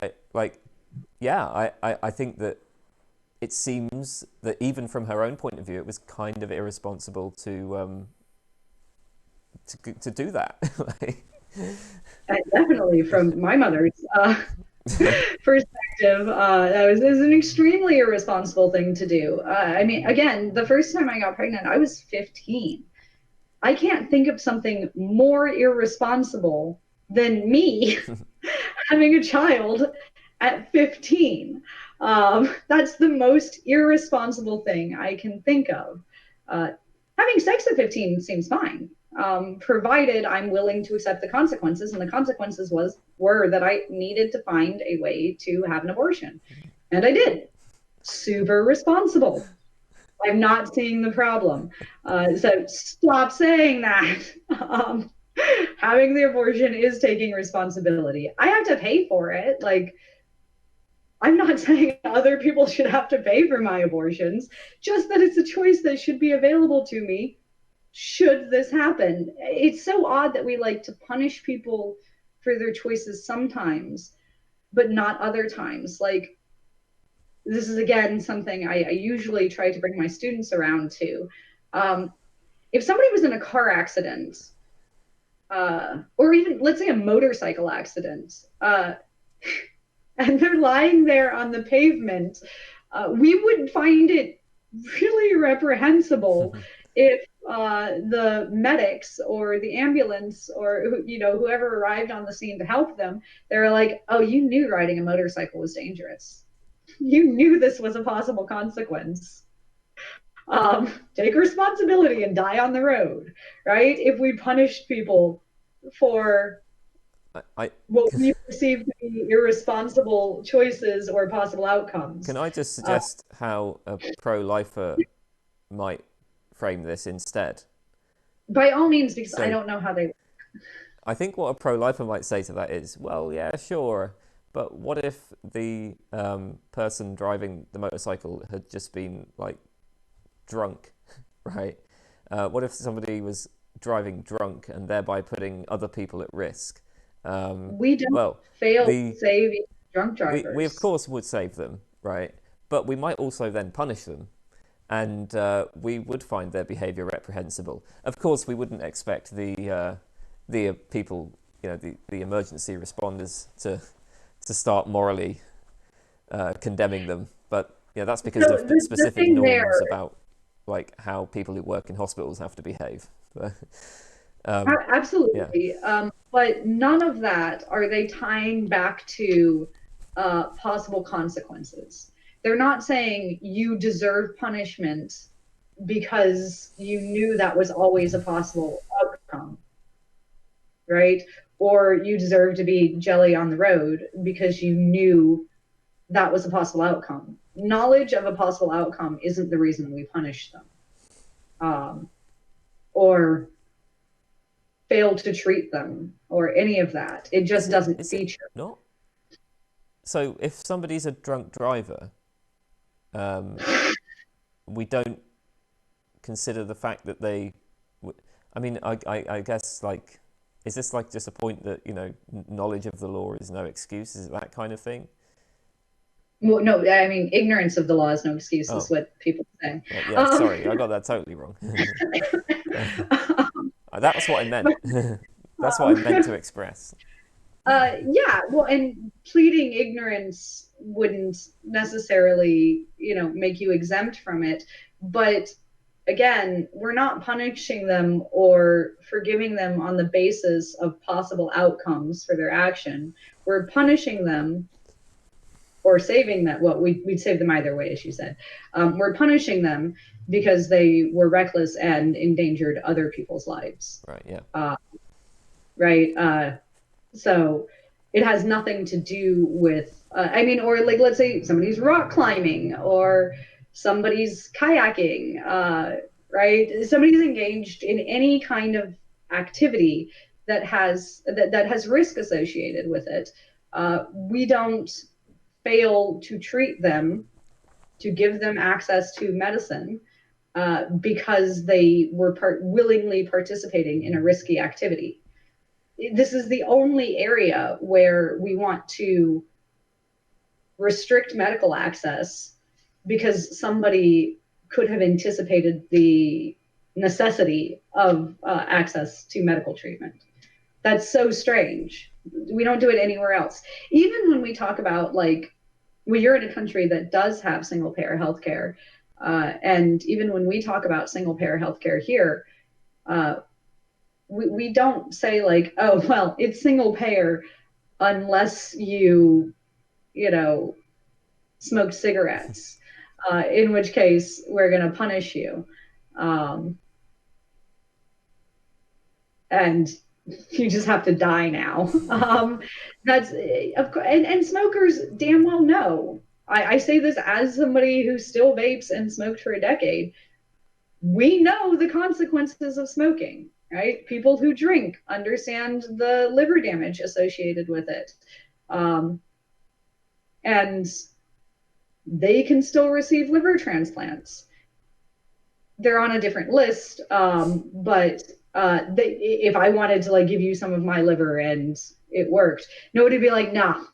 I like, yeah, I think that it seems that even from her own point of view, it was kind of irresponsible to do that. Like, and definitely from my mother's perspective, it was an extremely irresponsible thing to do. I mean, again, the first time I got pregnant, I was 15. I can't think of something more irresponsible than me having a child at 15. That's the most irresponsible thing I can think of. Uh, Having sex at 15 seems fine, provided I'm willing to accept the consequences, and the consequences were that I needed to find a way to have an abortion, and I did. Super responsible. I'm not seeing the problem. So stop saying that. Um, Having the abortion is taking responsibility. I have to pay for it. Like, I'm not saying other people should have to pay for my abortions, just that it's a choice that should be available to me should this happen. It's so odd that we like to punish people for their choices sometimes, but not other times. Like, this is again something I usually try to bring my students around to. Um, if somebody was in a car accident, or even let's say a motorcycle accident, and they're lying there on the pavement, we would find it really reprehensible if the medics or the ambulance or whoever arrived on the scene to help them, they're like, "Oh, you knew riding a motorcycle was dangerous. You knew this was a possible consequence. Take responsibility and die on the road," right? If we punished people for I what we perceive to be irresponsible choices or possible can outcomes. I just Uh, suggest how a pro-lifer might frame this instead? by all means, because I So don't know how they. I think what a pro-lifer might say to that is, well, yeah, sure, but what if the person driving the motorcycle had just been like drunk, right? What if somebody was driving drunk and thereby putting other people at risk? We don't Well, fail to the save drunk we of drivers. course would save them, right? But we might also then punish them, and we would find their behaviour reprehensible. Of course, we wouldn't expect the people, the emergency responders to start morally condemning them. But yeah, that's So because of the specific thing norms there, about like how people who work in hospitals have to behave. um, yeah, absolutely, but none of that are they tying back to possible consequences. They're not saying you deserve punishment because you knew that was always a possible outcome, right? Or you deserve to be jelly on the road because you knew that was a possible outcome. Knowledge of a possible outcome isn't the reason we punish them, um, or fail to treat them or any of that. It is just it doesn't is it feature. not? So if somebody's a drunk driver, um, we don't consider the fact that they. I mean, I guess like, is this like just a point that knowledge of the law is no excuse? Is it that kind of thing? Well, no, I mean, ignorance of the law is no excuse, is Oh, what people say. well, yeah. Um, Sorry, I got that totally wrong. That's what I meant. That's what I meant um, to express. yeah, well, and pleading ignorance wouldn't necessarily, make you exempt from it. But again, we're not punishing them or forgiving them on the basis of possible outcomes for their action. We're punishing them or saving them. Well, we'd save them either way, as you said. We're punishing them because they were reckless and endangered other people's lives. Right. Yeah. Right. So it has nothing to do with, I mean, or like, let's say somebody's rock climbing or somebody's kayaking, right? Somebody's engaged in any kind of activity that has risk associated with it. We don't fail to treat them, to give them access to medicine because they were willingly participating in a risky activity. This is the only area where we want to restrict medical access because somebody could have anticipated the necessity of access to medical treatment. That's so strange. We don't do it anywhere else. Even when we talk about, like, well, you're in a country that does have single payer healthcare, and even when we talk about single payer healthcare here, we don't say like, oh, well, it's single payer unless you know, smoked cigarettes, in which case we're going to punish you. And you just have to die now. That's of course, and smokers damn well know. I say this as somebody who still vapes and smoked for a decade. We know the consequences of smoking, right? People who drink understand the liver damage associated with it. And they can still receive liver transplants. They're on a different list, but if I wanted to like give you some of my liver and it worked, nobody would be like, nah,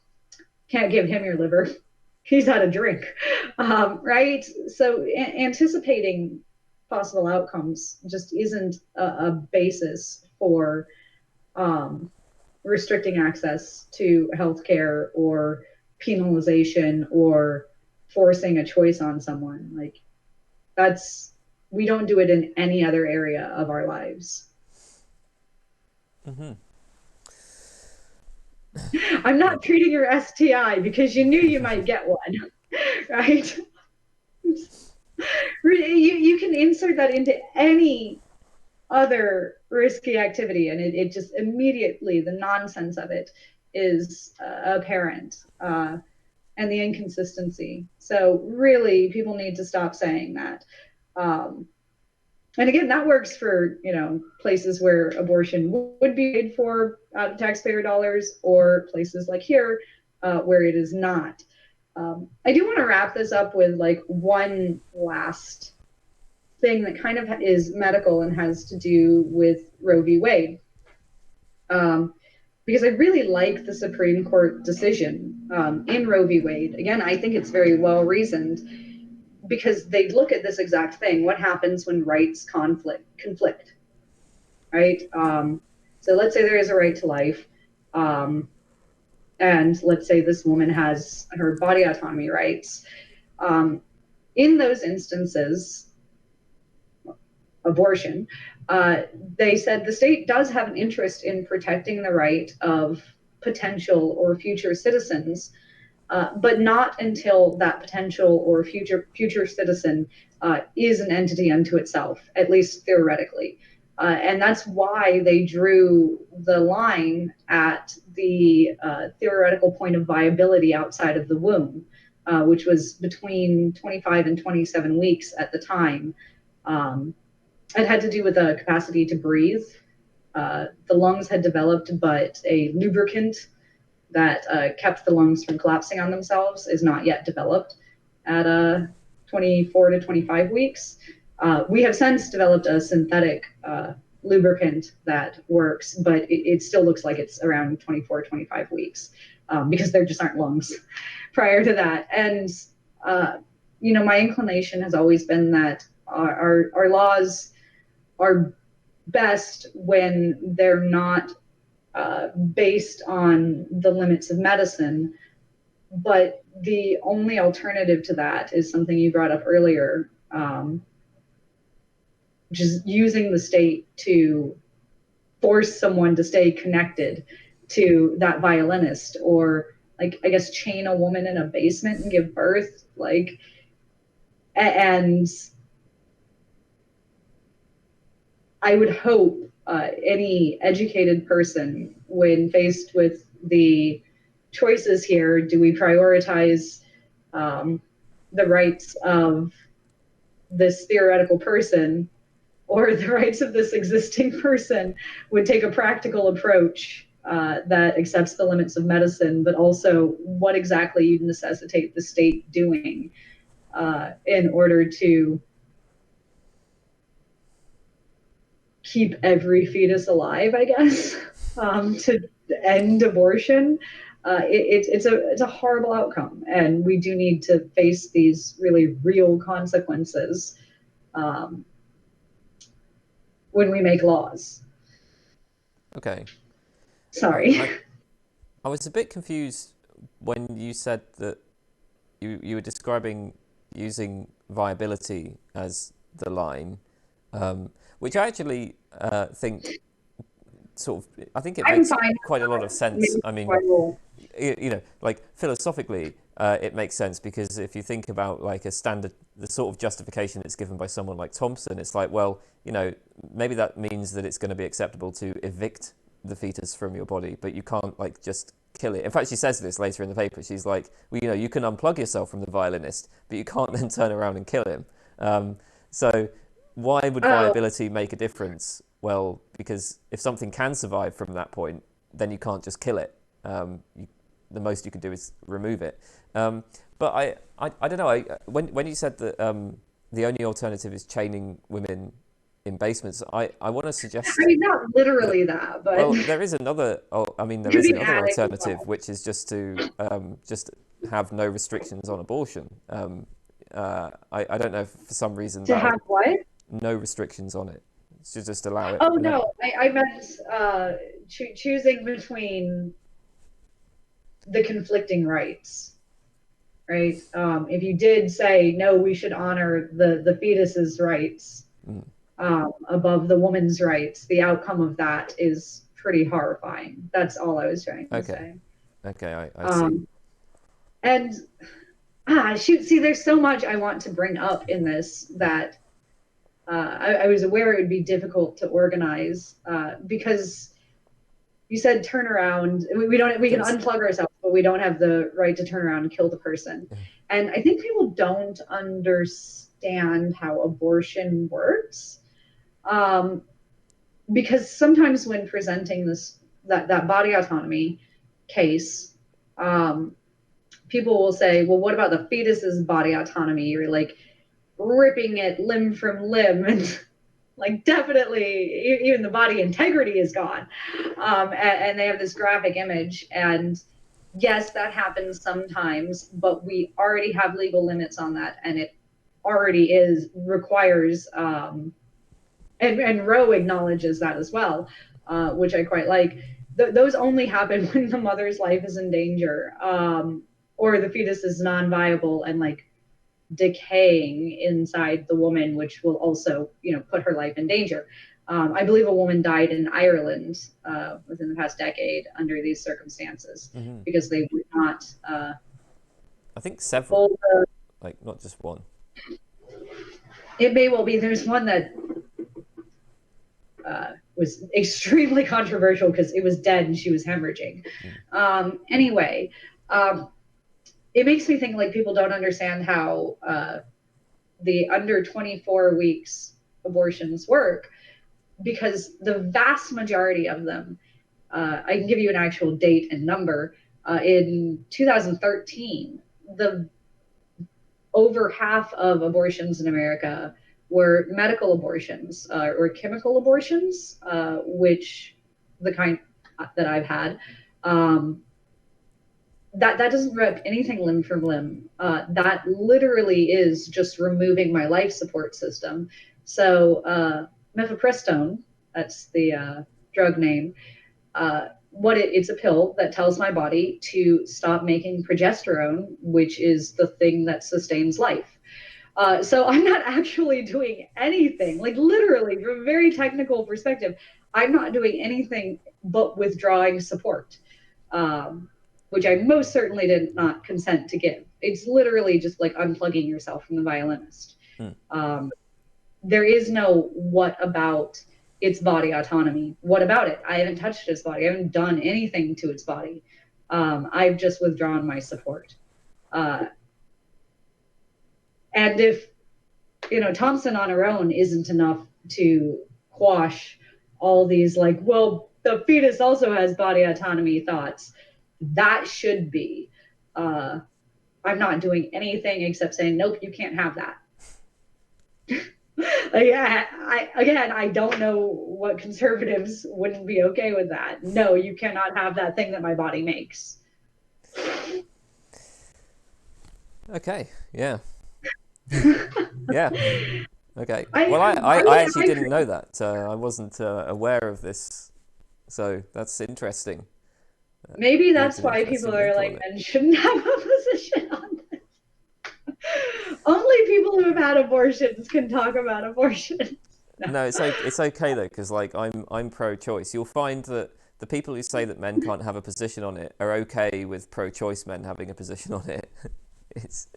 can't give him your liver. He's had a drink, right? So anticipating possible outcomes just isn't a basis for restricting access to healthcare or penalization or forcing a choice on someone. Like, we don't do it in any other area of our lives. Mm-hmm. I'm not treating your STI because you knew you might get one, right? You can insert that into any other risky activity, and it just immediately, the nonsense of it is apparent, and the inconsistency. So really, people need to stop saying that. And again, that works for, places where abortion would be paid for out of taxpayer dollars, or places like here where it is not. I do want to wrap this up with like one last thing that kind of is medical and has to do with Roe v. Wade. Because I really like the Supreme Court decision in Roe v. Wade. Again, I think it's very well reasoned, because they look at this exact thing. What happens when rights conflict, right? So let's say there is a right to life, and let's say this woman has her body autonomy rights. In those instances, abortion, they said the state does have an interest in protecting the right of potential or future citizens, but not until that potential or future citizen is an entity unto itself, at least theoretically. And that's why they drew the line at the theoretical point of viability outside of the womb, which was between 25 and 27 weeks at the time. It had to do with the capacity to breathe. The lungs had developed, but a lubricant that kept the lungs from collapsing on themselves is not yet developed at 24 to 25 weeks. We have since developed a synthetic lubricant that works, but it still looks like it's around 24, 25 weeks because there just aren't lungs prior to that. And, my inclination has always been that our laws are best when they're not based on the limits of medicine. But the only alternative to that is something you brought up earlier, which is using the state to force someone to stay connected to that violinist or like, I guess, chain a woman in a basement and give birth, like, and I would hope any educated person, when faced with the choices here, do we prioritize um, the rights of this theoretical person or the rights of this existing person, would take a practical approach that accepts the limits of medicine, but also what exactly you necessitate the state doing in order to keep every fetus alive, I guess, to end abortion. It's a horrible outcome, and we do need to face these really real consequences um, when we make laws. Okay. Sorry. I was a bit confused when you said that you were describing using viability as the line, which I actually think I think it I'm makes fine. quite a lot of sense. Maybe I mean, I will. like philosophically, it makes sense because if you think about like a standard, the sort of justification that's given by someone like Thompson, it's like, well, maybe that means that it's going to be acceptable to evict the fetus from your body, but you can't like just kill it. In fact, she says this later in the paper. She's like, well, you can unplug yourself from the violinist, but you can't then turn around and kill him. So why would Oh, viability make a difference? Well, because if something can survive from that point, then you can't just kill it. The most you can do is remove it. But I don't know. When you said that the only alternative is chaining women in basements, I want to I suggest mean, not that, literally that, but well, there is another. Oh, I mean, it there could is be an another addict as alternative, well. which is just to just have no restrictions on abortion. I don't know if for some reason To that have what? no restrictions on it. Should just allow it Oh whenever. no, I meant choosing between the conflicting rights, right? If you did say no, we should honor the fetus's rights Mm. above the woman's rights. The outcome of that is pretty horrifying. That's all I was trying to Okay. say. Okay, I see. Um, and shoot, see, there's so much I want to bring up in this that I was aware it would be difficult to organize because you said turn around. We There can was, unplug ourselves, but we don't have the right to turn around and kill the person. And I think people don't understand how abortion works. Um, because sometimes when presenting that body autonomy case, um, people will say, well, what about the fetus's body autonomy? You're like ripping it limb from limb, and like definitely even the body integrity is gone. And they have this graphic image, and yes, that happens sometimes, but we already have legal limits on that, and it already is requires and Roe acknowledges that as well, which I quite like. Those only happen when the mother's life is in danger, or the fetus is non-viable and like decaying inside the woman, which will also, put her life in danger. I believe a woman died in Ireland within the past decade under these circumstances hmm because they would not I think several, pull the. like not just one. It may well be. There's one that was extremely controversial because it was dead and she was hemorrhaging. Mm. Anyway, it makes me think like people don't understand how the under 24 weeks abortions work because the vast majority of them, I can give you an actual date and number. In 2013, the over half of abortions in America were medical abortions or chemical abortions, which the kind that I've had. Um, that doesn't rip anything limb from limb. That literally is just removing my life support system. So mifepristone, that's the drug name. It's a pill that tells my body to stop making progesterone, which is the thing that sustains life. So I'm not actually doing anything, like literally from a very technical perspective, I'm not doing anything but withdrawing support. Um, which I most certainly did not consent to give. It's literally just like unplugging yourself from the violinist. There is no what about its body autonomy. What about it? I haven't touched its body. I haven't done anything to its body. I've just withdrawn my support. And if, Thompson on her own isn't enough to quash all these, like, well, the fetus also has body autonomy thoughts, that should be. I'm not doing anything except saying, nope, you can't have that. I don't know what conservatives wouldn't be okay with that. No, you cannot have that thing that my body makes. Okay, yeah. Yeah. Okay. Well, I actually didn't know that. I wasn't aware of this. So that's interesting. Maybe that's why people are like, men shouldn't have a position on this. Only people who have had abortions can talk about abortions. No, it's okay though, because like I'm pro-choice. You'll find that the people who say that men can't have a position on it are okay with pro-choice men having a position on it. It's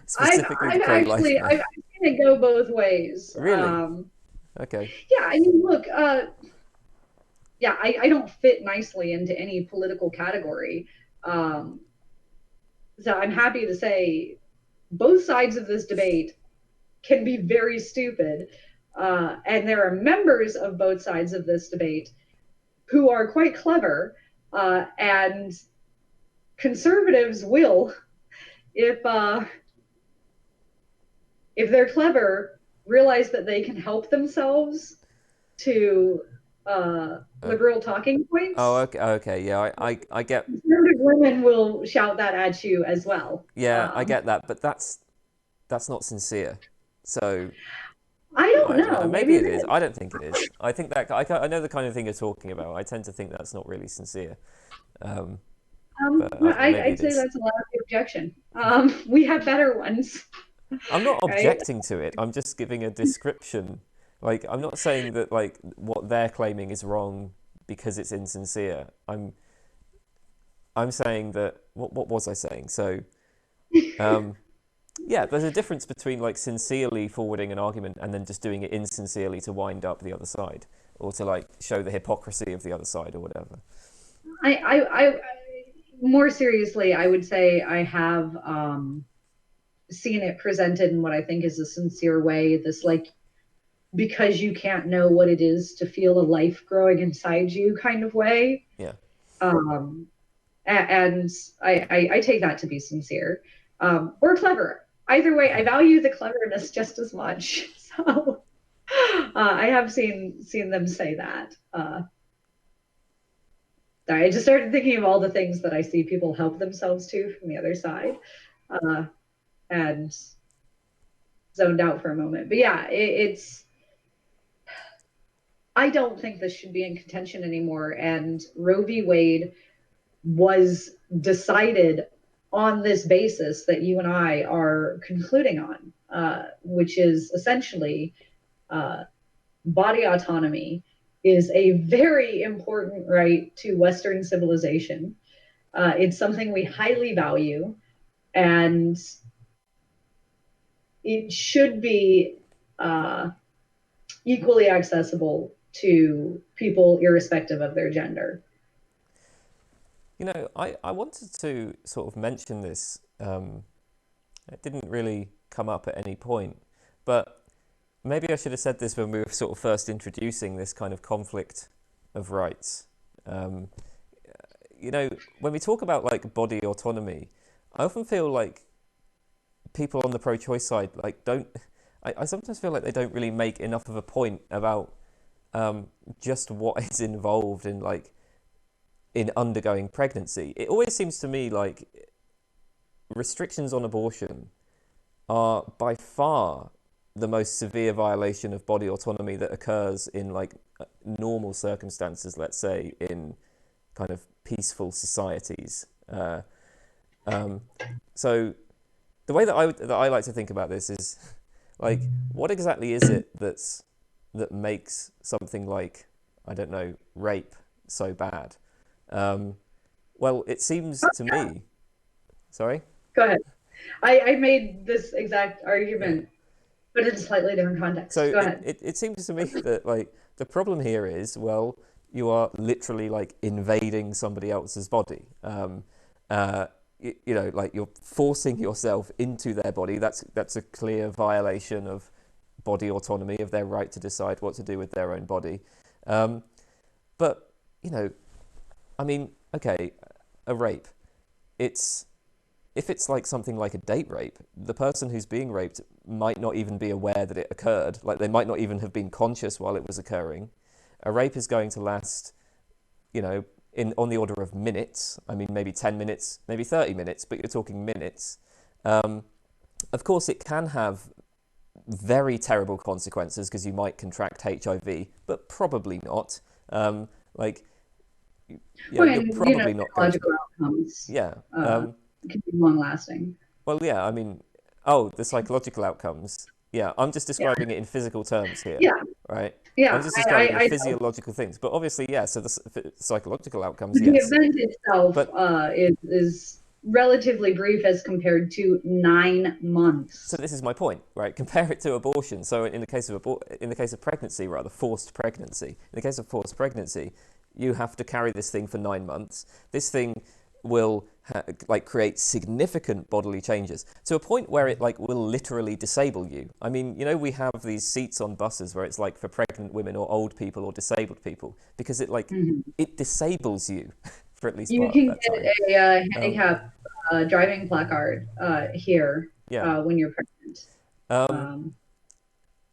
specifically the pro-life men. I've seen it go both ways. Really? Okay. Yeah, I mean, look, yeah, I don't fit nicely into any political category. So I'm happy to say both sides of this debate can be very stupid. And there are members of both sides of this debate who are quite clever. And conservatives will, if they're clever, realize that they can help themselves to liberal talking points. Oh, okay, yeah, I get. Conservative women will shout that at you as well. Yeah, I get that, but that's not sincere. So I don't know. Maybe it is. I don't think it is. I think that I know the kind of thing you're talking about. I tend to think that's not really sincere. I'd say that's a lot of the objection. We have better ones. I'm not objecting to it. I'm just giving a description. Like, I'm not saying that like what they're claiming is wrong because it's insincere. I'm saying that what was I saying? So, yeah, there's a difference between like sincerely forwarding an argument and then just doing it insincerely to wind up the other side or to like show the hypocrisy of the other side or whatever. I more seriously, I would say I have seen it presented in what I think is a sincere way. This like, because you can't know what it is to feel a life growing inside you kind of way. Yeah. And I take that to be sincere, or clever. Either way, I value the cleverness just as much. So I have seen them say that. I just started thinking of all the things that I see people help themselves to from the other side, and zoned out for a moment. But yeah, it's. I don't think this should be in contention anymore. And Roe v. Wade was decided on this basis that you and I are concluding on, which is essentially body autonomy is a very important right to Western civilization. It's something we highly value, and it should be equally accessible to people irrespective of their gender. You know, I wanted to sort of mention this. It didn't really come up at any point, but maybe I should have said this when we were sort of first introducing this kind of conflict of rights. You know, when we talk about like body autonomy, I often feel like people on the pro-choice side like don't. I sometimes feel like they don't really make enough of a point about just what is involved in like in undergoing pregnancy. It always seems to me like restrictions on abortion are by far the most severe violation of body autonomy that occurs in like normal circumstances, let's say in kind of peaceful societies. So the way that I like to think about this is like, what exactly is it that makes something like, I don't know, rape so bad? Well, it seems to me. Sorry. Go ahead. I made this exact Yeah. argument, but in a slightly different context. So Go ahead. it seems to me that like the problem here is, well, you are literally like invading somebody else's body. You know, like you're forcing yourself into their body. That's a clear violation of body autonomy, of their right to decide what to do with their own body. But you know, I mean, okay, a rape. It's if it's like something like a date rape, the person who's being raped might not even be aware that it occurred. Like they might not even have been conscious while it was occurring. A rape is going to last, you know, in on the order of minutes. I mean, maybe 10 minutes, maybe 30 minutes, but you're talking minutes. Of course, it can have very terrible consequences because you might contract HIV, but probably not. Like, Well, you're and probably not going to. psychological outcomes Yeah. can be long lasting. Well, yeah, I mean, oh, the psychological outcomes. Yeah, I'm just Yeah, describing it in physical terms here, yeah, right? I'm yeah. just describing the I know. physiological things. But obviously, yeah, so the psychological outcomes, But the yes. event itself But is relatively brief as compared to 9 months. so this is my point, right? Compare it to abortion. So in the case of in the case of pregnancy, rather, forced pregnancy. In the case of forced pregnancy, you have to carry this thing for 9 months. This thing will like create significant bodily changes to a point where it like will literally disable you. I mean, you know, we have these seats on buses where it's like for pregnant women or old people or disabled people because it like Mhm. it disables you for at least You part of can that time. get a Um, handicap driving placard here yeah. when you're pregnant. Um, Um,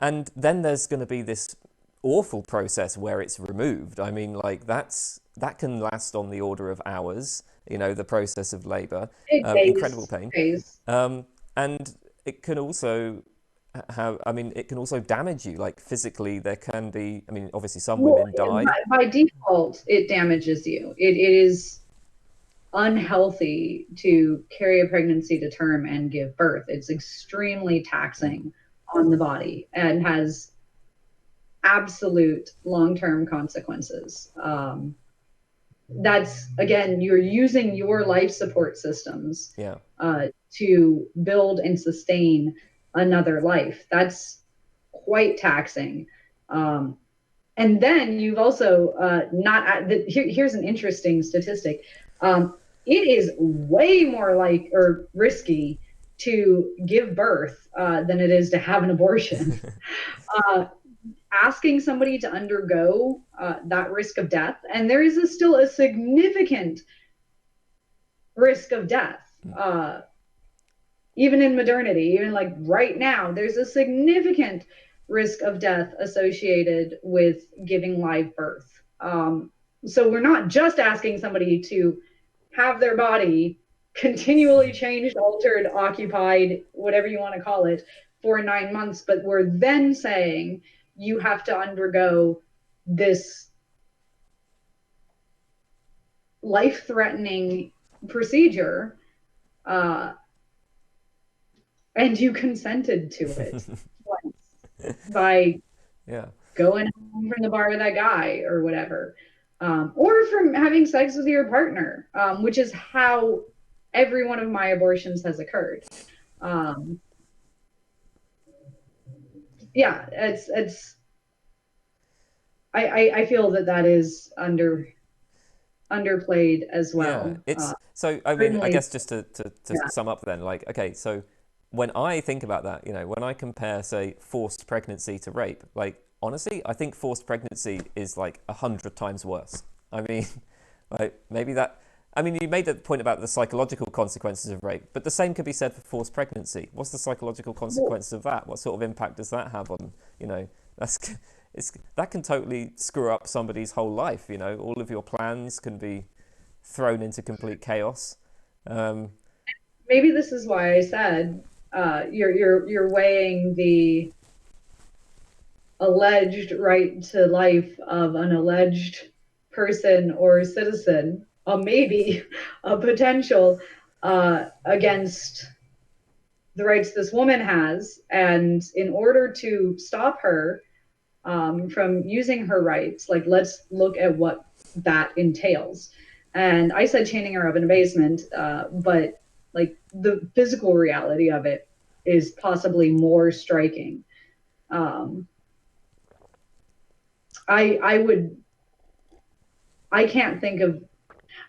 and then there's going to be this awful process where it's removed. I mean, like that can last on the order of hours. You know, the process of labour, it incredible pays, pain, pays. and it can also have. I mean, it can also damage you. Like physically, there can be. I mean, obviously, some Well, women die. by default, it damages you. It is unhealthy to carry a pregnancy to term and give birth. It's extremely Mm, taxing on the body and has absolute long-term consequences. That's again, you're using your life support systems yeah, to build and sustain another life. That's quite taxing. And then you've also not. Here's an interesting statistic. It is way more like or risky to give birth than it is to have an abortion. Uh, Asking somebody to undergo that risk of death, and there is still a significant risk of death, mm, even in modernity, even like right now, there's a significant risk of death associated with giving live birth. So we're not just asking somebody to have their body continually changed, altered, occupied, whatever you want to call it, for 9 months, but we're then saying you have to undergo this life threatening procedure, uh, and you consented to it by yeah, going home from the bar with that guy or whatever, or from having sex with your partner, which is how every one of my abortions has occurred. Um, yeah, it's. I feel that that is underplayed as yeah. well. It's so. I mean, I Certainly, guess just to yeah. sum up, then, like, okay, so when I think about that, you know, when I compare, say, forced pregnancy to rape, like, honestly, I think forced pregnancy is like 100 times worse. I mean, like, maybe that. I mean, you made the point about the psychological consequences of rape, but the same could be said for forced pregnancy. What's the psychological Well, consequences of that? What sort of impact does that have on, you know, that's that can totally screw up somebody's whole life. You know, all of your plans can be thrown into complete chaos. Um, maybe this is why I said you're weighing the alleged right to life of an alleged person or citizen, maybe a potential against the rights this woman has. And in order to stop her from using her rights, like let's look at what that entails. And I said chaining her up in a basement, but like the physical reality of it is possibly more striking. Um, I would, I can't think of,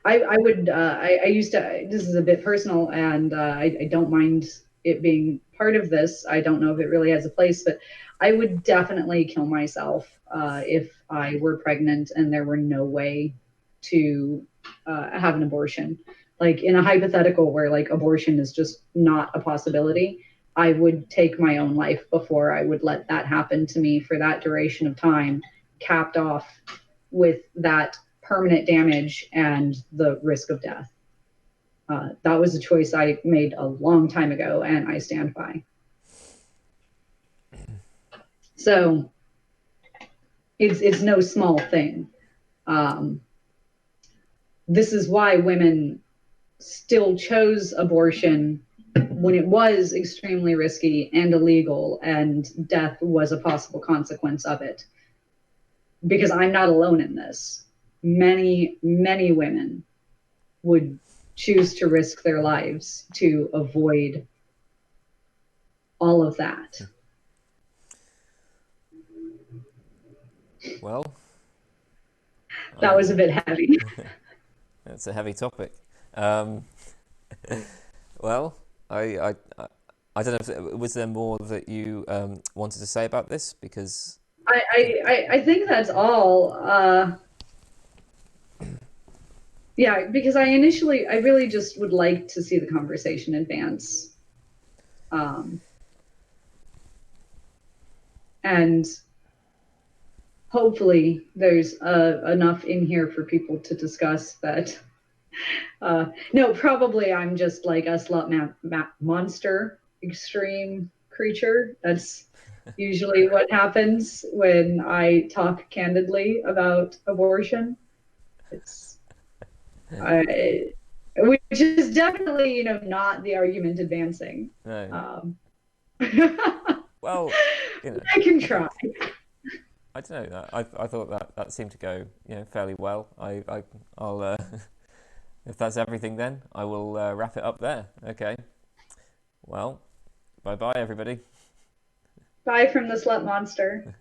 I would, I used to, this is a bit personal and I don't mind it being part of this. I don't know if it really has a place, but I would definitely kill myself if I were pregnant and there were no way to have an abortion. Like in a hypothetical where like abortion is just not a possibility, I would take my own life before I would let that happen to me for that duration of time, capped off with that permanent damage and the risk of death. That was a choice I made a long time ago, and I stand by. So it's no small thing. Um, this is why women still chose abortion when it was extremely risky and illegal, and death was a possible consequence of it. Because I'm not alone in this. Many women would choose to risk their lives to avoid all of that. Well, That was a bit heavy. it's a heavy topic. Um, well, I don't know if was there more that you wanted to say about this because I think that's all. Yeah, because I really just would like to see the conversation advance. Um, and hopefully there's enough in here for people to discuss that. No, probably I'm just like a slut monster extreme creature. That's usually what happens when I talk candidly about abortion. It's which is definitely, not the argument advancing. no. Um, Well, you know, I can try. I don't know. I thought that seemed to go fairly well. I'll if that's everything, then I will wrap it up there. Okay. Well, bye bye everybody. Bye from the slut monster.